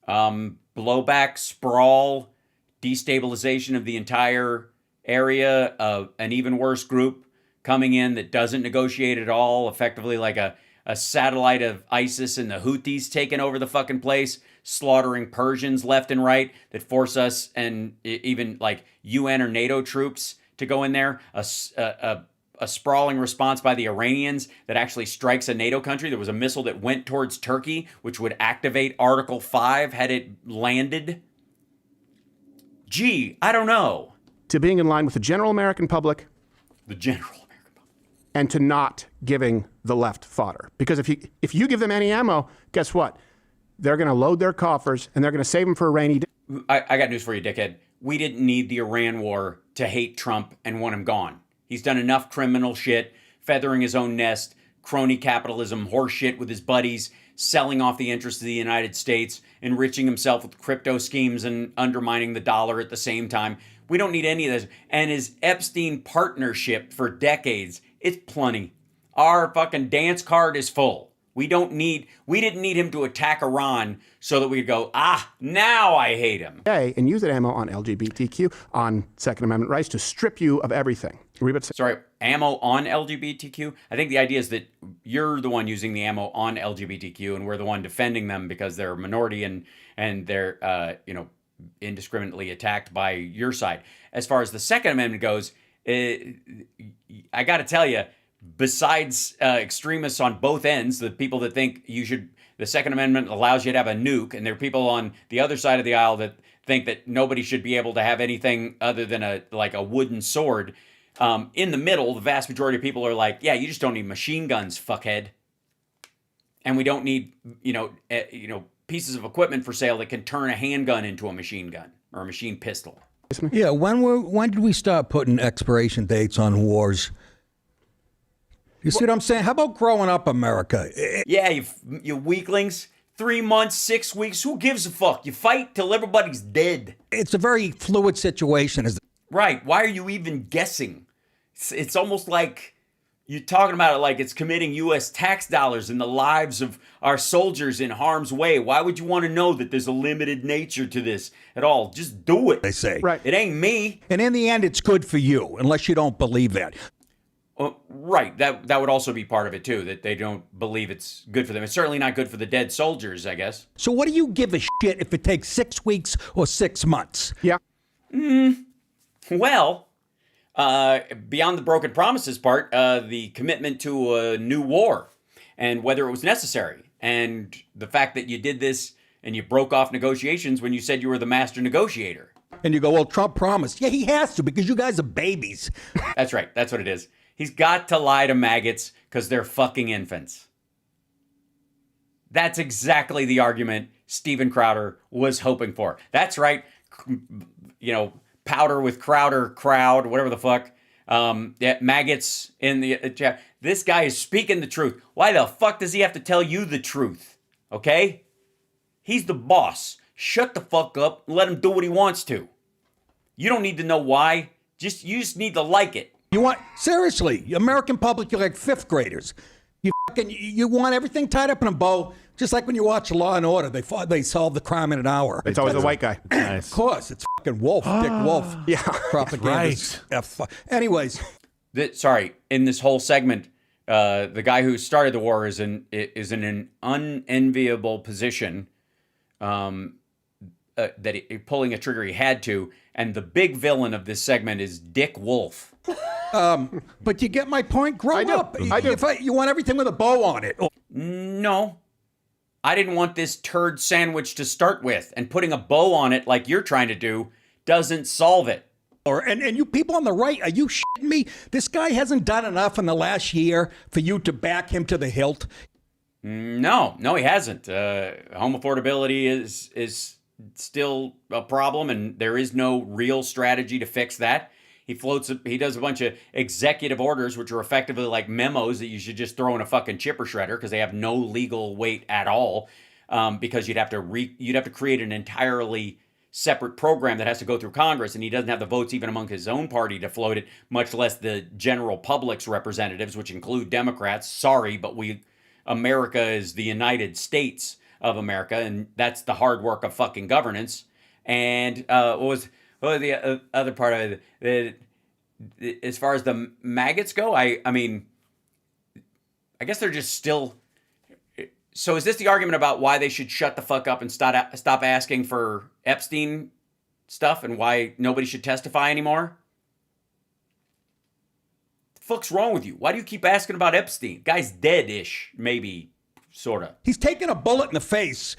Blowback, sprawl, destabilization of the entire area, an even worse group coming in that doesn't negotiate at all, effectively like a satellite of ISIS and the Houthis taking over the fucking place, slaughtering Persians left and right that force us and even like UN or NATO troops to go in there. A sprawling response by the Iranians that actually strikes a NATO country. There was a missile that went towards Turkey, which would activate Article 5 had it landed. Gee, I don't know. To being in line with the general American public. The general. And to not giving the left fodder. Because if you give them any ammo, guess what? They're going to load their coffers and they're going to save them for a rainy day. I got news for you, dickhead. We didn't need the Iran war to hate Trump and want him gone. He's done enough criminal shit, feathering his own nest, crony capitalism, horse shit with his buddies, selling off the interests of the United States, enriching himself with crypto schemes and undermining the dollar at the same time. We don't need any of this. And his Epstein partnership for decades, it's plenty. Our fucking dance card is full. We didn't need him to attack Iran so that we'd go, now I hate him. And use that ammo on LGBTQ, on Second Amendment rights to strip you of everything. Sorry, ammo on LGBTQ? I think the idea is that you're the one using the ammo on LGBTQ and we're the one defending them because they're a minority and they're, indiscriminately attacked by your side. As far as the Second Amendment goes, I got to tell you, besides extremists on both ends, the people that think the Second Amendment allows you to have a nuke, and there are people on the other side of the aisle that think that nobody should be able to have anything other than a wooden sword. In the middle, the vast majority of people are like, yeah, you just don't need machine guns, fuckhead. And we don't need, pieces of equipment for sale that can turn a handgun into a machine gun or a machine pistol. Yeah, when did we start putting expiration dates on wars? You see what I'm saying? How about growing up, America? Yeah, you weaklings. 3 months, 6 weeks. Who gives a fuck? You fight till everybody's dead. It's a very fluid situation. Right. Why are you even guessing? It's almost like you're talking about it like it's committing U.S. tax dollars and the lives of our soldiers in harm's way. Why would you want to know that there's a limited nature to this at all? Just do it. They say. Right. It ain't me. And in the end, it's good for you, unless you don't believe that. Right. That would also be part of it, too, that they don't believe it's good for them. It's certainly not good for the dead soldiers, I guess. So what do you give a shit if it takes 6 weeks or 6 months? Yeah. Well, beyond the broken promises part, the commitment to a new war and whether it was necessary. And the fact that you did this and you broke off negotiations when you said you were the master negotiator. And you go, well, Trump promised. Yeah, he has to because you guys are babies. That's right. That's what it is. He's got to lie to maggots because they're fucking infants. That's exactly the argument Steven Crowder was hoping for. That's right. You know, powder with Crowder crowd, whatever the fuck. Yeah, maggots in the chat. This guy is speaking the truth. Why the fuck does he have to tell you the truth? Okay? He's the boss. Shut the fuck up and let him do what he wants to. You don't need to know why. You just need to like it. Seriously, American public, you're like 5th graders. You want everything tied up in a bow, just like when you watch Law and Order. They solve the crime in an hour. It's always a white guy. Nice. Of course, it's fucking Wolf, Dick Wolf. Yeah, propagandist. Right. Anyways, sorry. In this whole segment, the guy who started the war is in an unenviable position. That pulling a trigger he had to, and the big villain of this segment is Dick Wolf. But you get my point. Grow up. I do. You want everything with a bow on it. No, I didn't want this turd sandwich to start with, and putting a bow on it like you're trying to do doesn't solve it. And you people on the right, are you shitting me? This guy hasn't done enough in the last year for you to back him to the hilt. No, he hasn't. Home affordability is still a problem, and there is no real strategy to fix that. He does a bunch of executive orders, which are effectively like memos that you should just throw in a fucking chipper shredder because they have no legal weight at all. Because you'd have to create an entirely separate program that has to go through Congress, and he doesn't have the votes even among his own party to float it, much less the general public's representatives, which include Democrats. Sorry, but America is the United States of America, and that's the hard work of fucking governance. And what was the other part of it? As far as the maggots go, I mean, I guess they're just still. So is this the argument about why they should shut the fuck up and stop asking for Epstein stuff and why nobody should testify anymore? What the fuck's wrong with you? Why do you keep asking about Epstein? Guy's dead-ish, maybe. Sorta. He's taken a bullet in the face.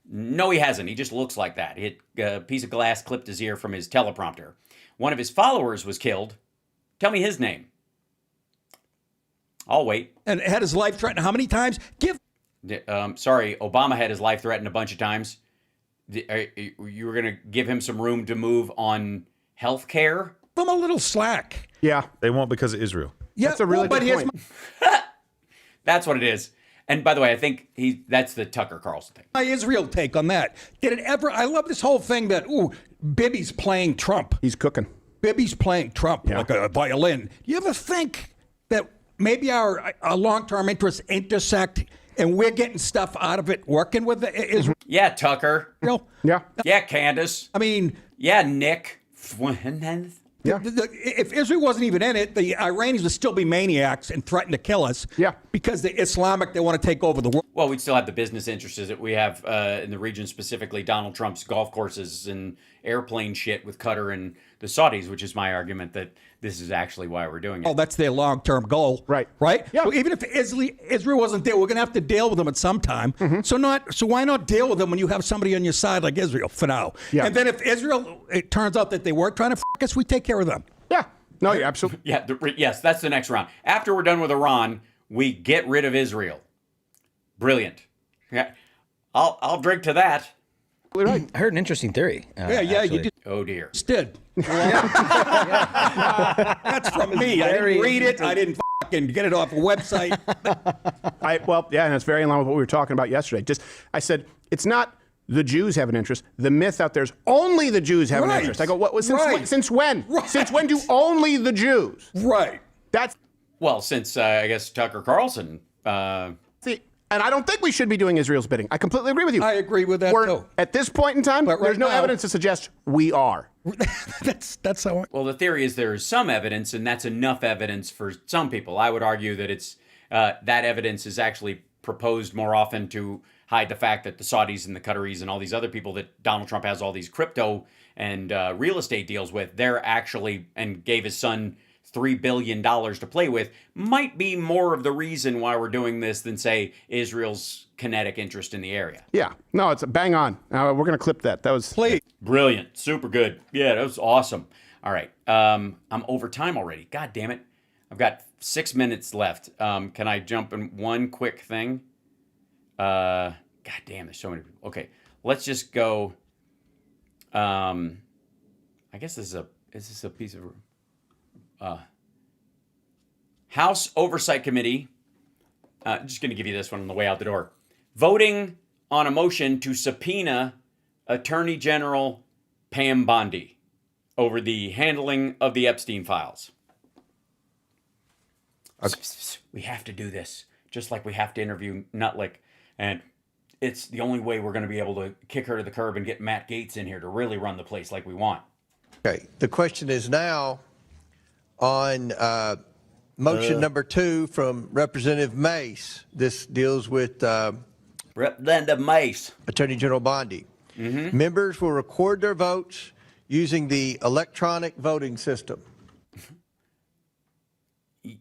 No, he hasn't. He just looks like that. A piece of glass clipped his ear from his teleprompter. One of his followers was killed. Tell me his name. I'll wait. And had his life threatened how many times? Sorry, Obama had his life threatened a bunch of times. You were going to give him some room to move on health care? Give him a little slack. Yeah. They won't because of Israel. Yeah, that's a really good point. That's what it is. And by the way, I think that's the Tucker Carlson thing. My Israel take on that. Did it ever? I love this whole thing that, Bibi's playing Trump. He's cooking. Bibi's playing Trump like a violin. You ever think that maybe our long-term interests intersect and we're getting stuff out of it working with Israel? Yeah, Tucker. Yeah. Yeah, Candace. I mean. Yeah, Nick. Yeah. If Israel wasn't even in it, the Iranians would still be maniacs and threaten to kill us. Yeah. Because the Islamic, they want to take over the world. Well, we'd still have the business interests that we have in the region, specifically Donald Trump's golf courses and airplane shit with Qatar and the Saudis, which is my argument that this is actually why we're doing it. Oh, that's their long-term goal. Right. Right? Yeah. So even if Israel wasn't there, we're going to have to deal with them at some time. Mm-hmm. So why not deal with them when you have somebody on your side like Israel for now? Yeah. And then if Israel, it turns out that they were trying to f*** us, we take care of them. Yeah. No, you're absolutely. Yeah. Yes, that's the next round. After we're done with Iran, we get rid of Israel. Brilliant. Yeah. I'll drink to that. Right. I heard an interesting theory. You did. Oh dear. Did. That's from me. I didn't read it. I didn't fucking get it off a website. And it's very in line with what we were talking about yesterday. I said it's not the Jews have an interest. The myth out there is only the Jews have an interest. I go, since when? Right. Since when do only the Jews? Right. Well, since I guess Tucker Carlson. And I don't think we should be doing Israel's bidding. I completely agree with you. I agree with that too. At this point in time, there's no evidence to suggest we are. That's how. Well, the theory is there is some evidence, and that's enough evidence for some people. I would argue that it's that evidence is actually proposed more often to hide the fact that the Saudis and the Qataris and all these other people that Donald Trump has all these crypto and real estate deals with, they're actually, and gave his son $3 billion to play with, might be more of the reason why we're doing this than, say, Israel's kinetic interest in the area. Yeah. No, it's a bang on. We're going to clip that. That was brilliant. Super good. Yeah, that was awesome. All right. I'm over time already. God damn it. I've got 6 minutes left. Can I jump in one quick thing? God damn, there's so many people. Okay. Let's just go. I guess is this a piece of House Oversight Committee, just going to give you this one on the way out the door, voting on a motion to subpoena Attorney General Pam Bondi over the handling of the Epstein files. Okay. We have to do this, just like we have to interview Nutlik, and it's the only way we're going to be able to kick her to the curb and get Matt Gaetz in here to really run the place like we want. Okay, the question is now on motion number 2 from Representative Mace. This deals with Representative Mace, Attorney General Bondi. Mm-hmm. Members will record their votes using the electronic voting system.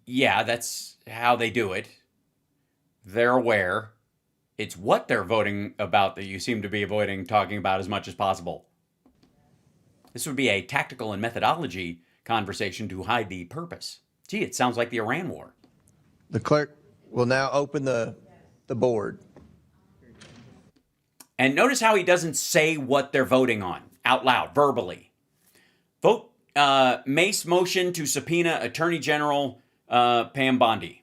Yeah, that's how they do it. They're aware. It's what they're voting about that you seem to be avoiding talking about as much as possible. This would be a tactical and methodology conversation to hide the purpose. Gee, it sounds like the Iran war. The clerk will now open the board. And notice how he doesn't say what they're voting on out loud, verbally. Vote Mace motion to subpoena Attorney General Pam Bondi.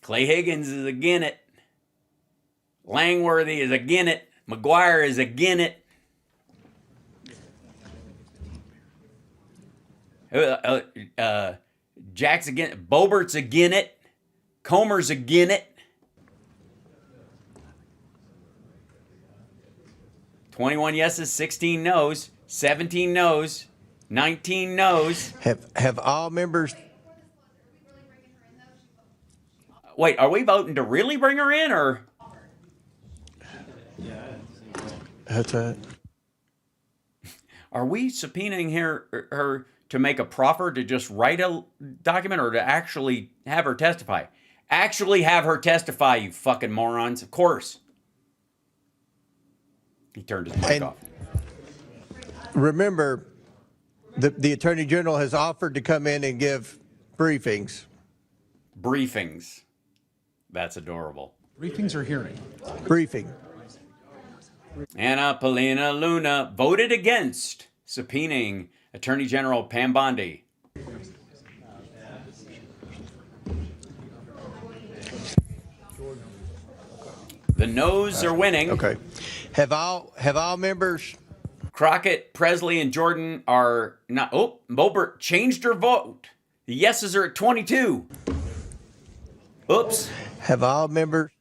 Clay Higgins is again it. Langworthy is again it. McGuire is again it. Jack's again. Boebert's again it. Comer's again it. 21 yeses, 16 noes, 17 noes, 19 noes. Have all members? Wait, are we voting to really bring her in, or? That's it. Are we subpoenaing her to make a proffer to just write a document, or to actually have her testify? Actually have her testify, you fucking morons. Of course. He turned his mic off. Remember, the Attorney General has offered to come in and give briefings. Briefings. That's adorable. Briefings or hearing? Briefing. Anna Paulina Luna voted against subpoenaing Attorney General Pam Bondi. The noes are winning. Okay. Have all members? Crockett, Presley, and Jordan are not. Oh, Boebert changed her vote. The yeses are at 22. Oops. Have all members?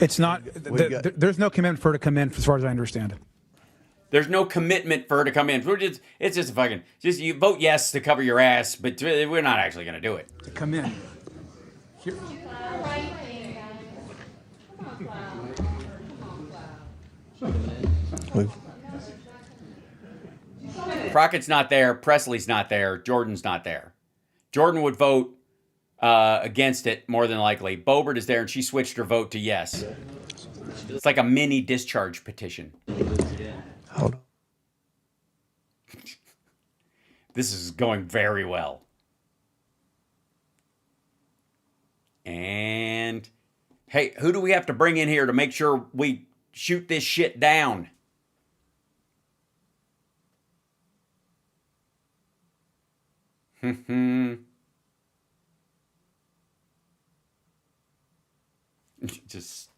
It's not. There's no commitment for her to come in, as far as I understand it. There's no commitment for her to come in. It's just fucking. Just you vote yes to cover your ass, but we're not actually going to do it. To come in. Here. Crockett's not there. Presley's not there. Jordan's not there. Jordan would vote against it more than likely. Boebert is there, and she switched her vote to yes. It's like a mini discharge petition. Hold on. This is going very well. And hey, who do we have to bring in here to make sure we shoot this shit down? Just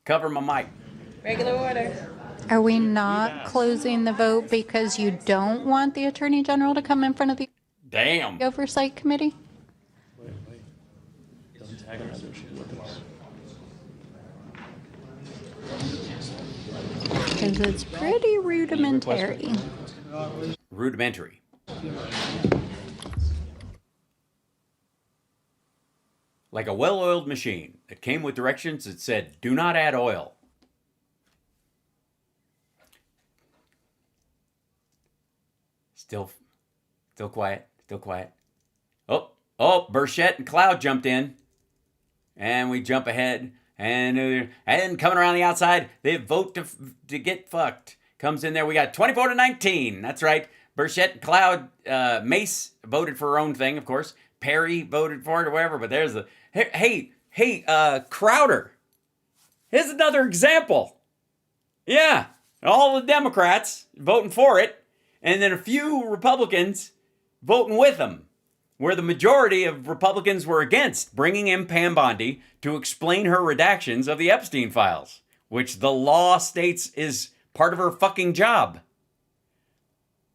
cover my mic. Regular order. Are we not closing the vote because you don't want the Attorney General to come in front of the Oversight Committee? Because it's pretty rudimentary. Rudimentary. Like a well-oiled machine that came with directions that said, do not add oil. Still quiet, still quiet. Oh, Burchett and Cloud jumped in. And we jump ahead. And coming around the outside, they vote to get fucked. Comes in there, we got 24-19. That's right. Burchett and Cloud, Mace voted for her own thing, of course. Perry voted for it or whatever, but there's the... Hey, Crowder. Here's another example. Yeah, all the Democrats voting for it, and then a few Republicans voting with them, where the majority of Republicans were against bringing in Pam Bondi to explain her redactions of the Epstein files, which the law states is part of her fucking job.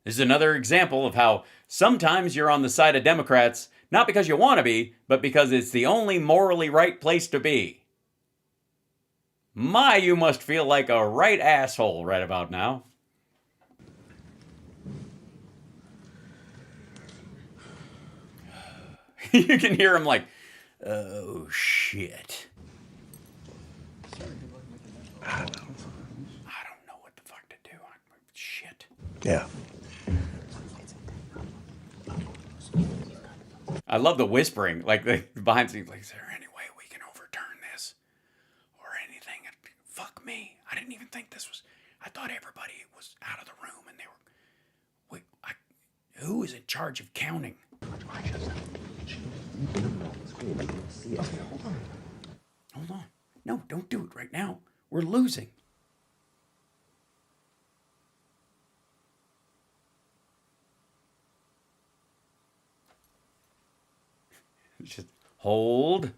This is another example of how sometimes you're on the side of Democrats, not because you want to be, but because it's the only morally right place to be. My, you must feel like a right asshole right about now. You can hear him like, oh, shit. I don't know what the fuck to do. Shit. Yeah. I love the whispering, like the behind the scenes, like, is there any way we can overturn this? Or anything? Fuck me. I didn't even think this was, I thought everybody was out of the room and they were, who is in charge of counting? Hold on. No, don't do it right now. We're losing. Just hold.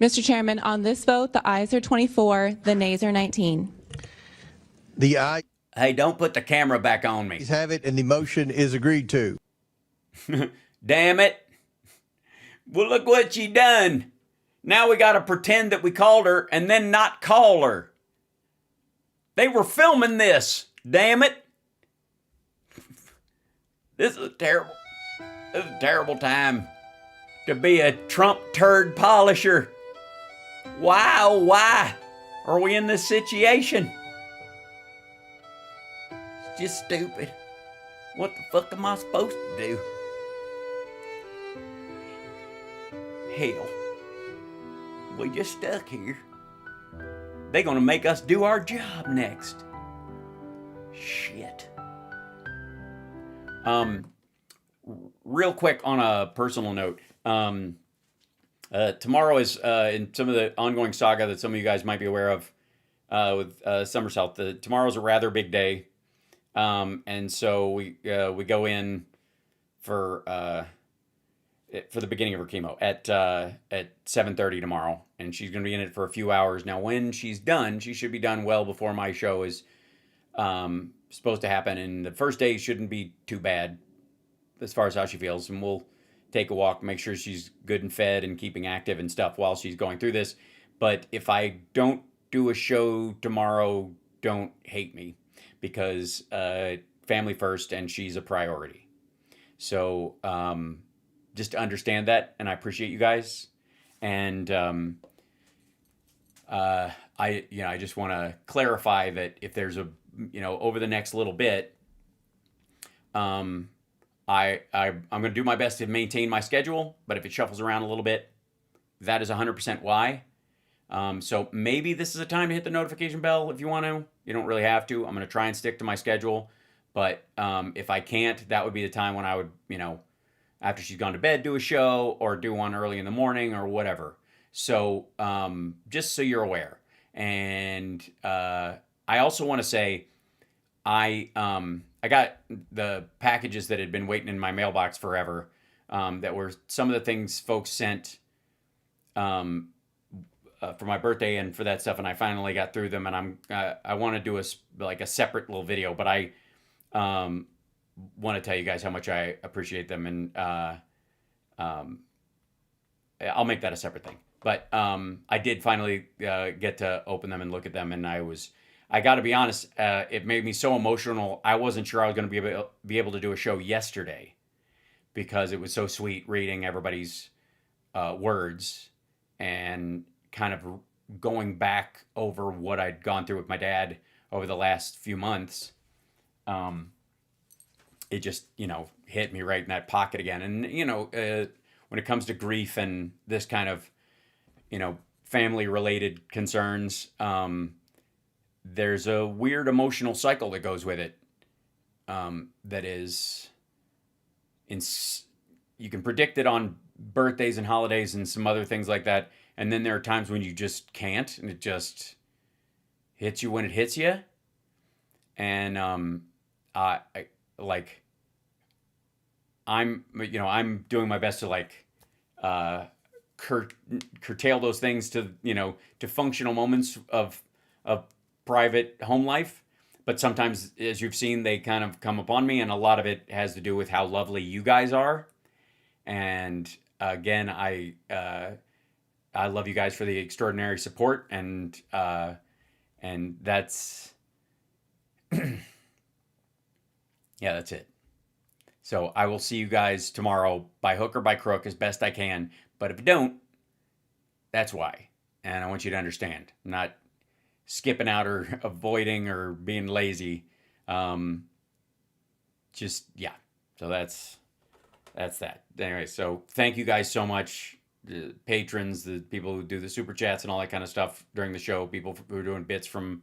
Mr. Chairman, on this vote, the ayes are 24, the nays are 19. The ayes Hey, don't put the camera back on me. have it, and the motion is agreed to. Damn it. Well, look what she done. Now we got to pretend that we called her and then not call her. They were filming this. Damn it. This is a terrible time to be a Trump turd polisher. Why are we in this situation? It's just stupid. What the fuck am I supposed to do? Hell, we just stuck here. They gonna make us do our job next. Shit. Real quick on a personal note, tomorrow is in some of the ongoing saga that some of you guys might be aware of with Somersault. Tomorrow's a rather big day, and so we go in for the beginning of her chemo at 7:30 tomorrow, and she's going to be in it for a few hours. Now, when she's done, she should be done well before my show is supposed to happen, and the first day shouldn't be too bad as far as how she feels, and we'll take a walk, make sure she's good and fed and keeping active and stuff while she's going through this. But if I don't do a show tomorrow, don't hate me, because family first, and she's a priority. So just to understand that, and I appreciate you guys. And I just want to clarify that if there's a, over the next little bit, I'm going to do my best to maintain my schedule, but if it shuffles around a little bit, that is 100% why. So maybe this is a time to hit the notification bell if you want to. You don't really have to. I'm going to try and stick to my schedule, but if I can't, that would be the time when I would, after she's gone to bed, do a show, or do one early in the morning, or whatever. So just so you're aware. And I also want to say, I got the packages that had been waiting in my mailbox forever. That were some of the things folks sent for my birthday and for that stuff, and I finally got through them. And I want to do a separate little video, but I want to tell you guys how much I appreciate them, and I'll make that a separate thing. But I did finally get to open them and look at them, and I got to be honest, it made me so emotional. I wasn't sure I was going to be able to do a show yesterday, because it was so sweet reading everybody's words and kind of going back over what I'd gone through with my dad over the last few months. It just, hit me right in that pocket again. And, when it comes to grief and this kind of, family-related concerns, there's a weird emotional cycle that goes with it that is... you can predict it on birthdays and holidays and some other things like that. And then there are times when you just can't, and it just hits you when it hits you. And I'm doing my best to curtail those things to, to functional moments of private home life. But sometimes, as you've seen, they kind of come upon me, and a lot of it has to do with how lovely you guys are. And again, I love you guys for the extraordinary support, and that's that's it. So I will see you guys tomorrow by hook or by crook as best I can. But if you don't, that's why. And I want you to understand, I'm not skipping out or avoiding or being lazy. So that's that. Anyway, so thank you guys so much. The patrons, the people who do the super chats and all that kind of stuff during the show, people who are doing bits from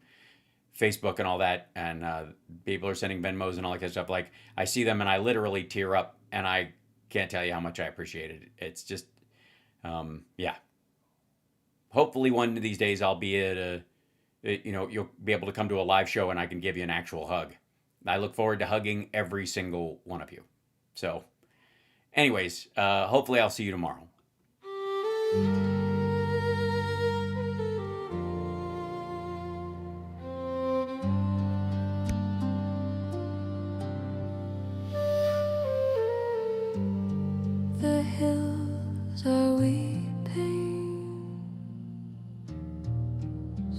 Facebook and all that, and people are sending Venmos and all that kind of stuff. Like, I see them and I literally tear up, and I can't tell you how much I appreciate it. It's just, hopefully one of these days I'll be at you'll be able to come to a live show and I can give you an actual hug. I look forward to hugging every single one of you. So anyways, hopefully I'll see you tomorrow. The hills are weeping,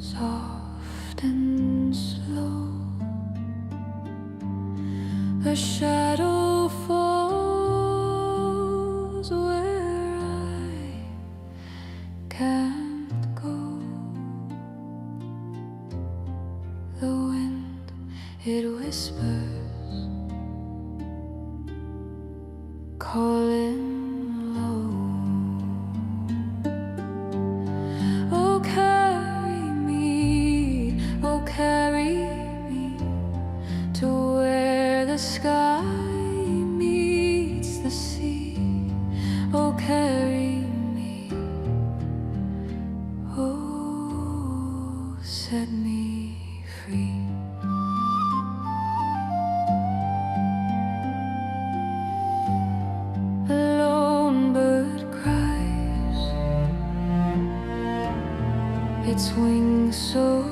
soft and slow. A shadow falls where I can't go. The wind, it whispers, calling low. Oh, carry me to where the sky meets the sea. Oh, carry me, oh, set me free. A lone bird cries, its wings so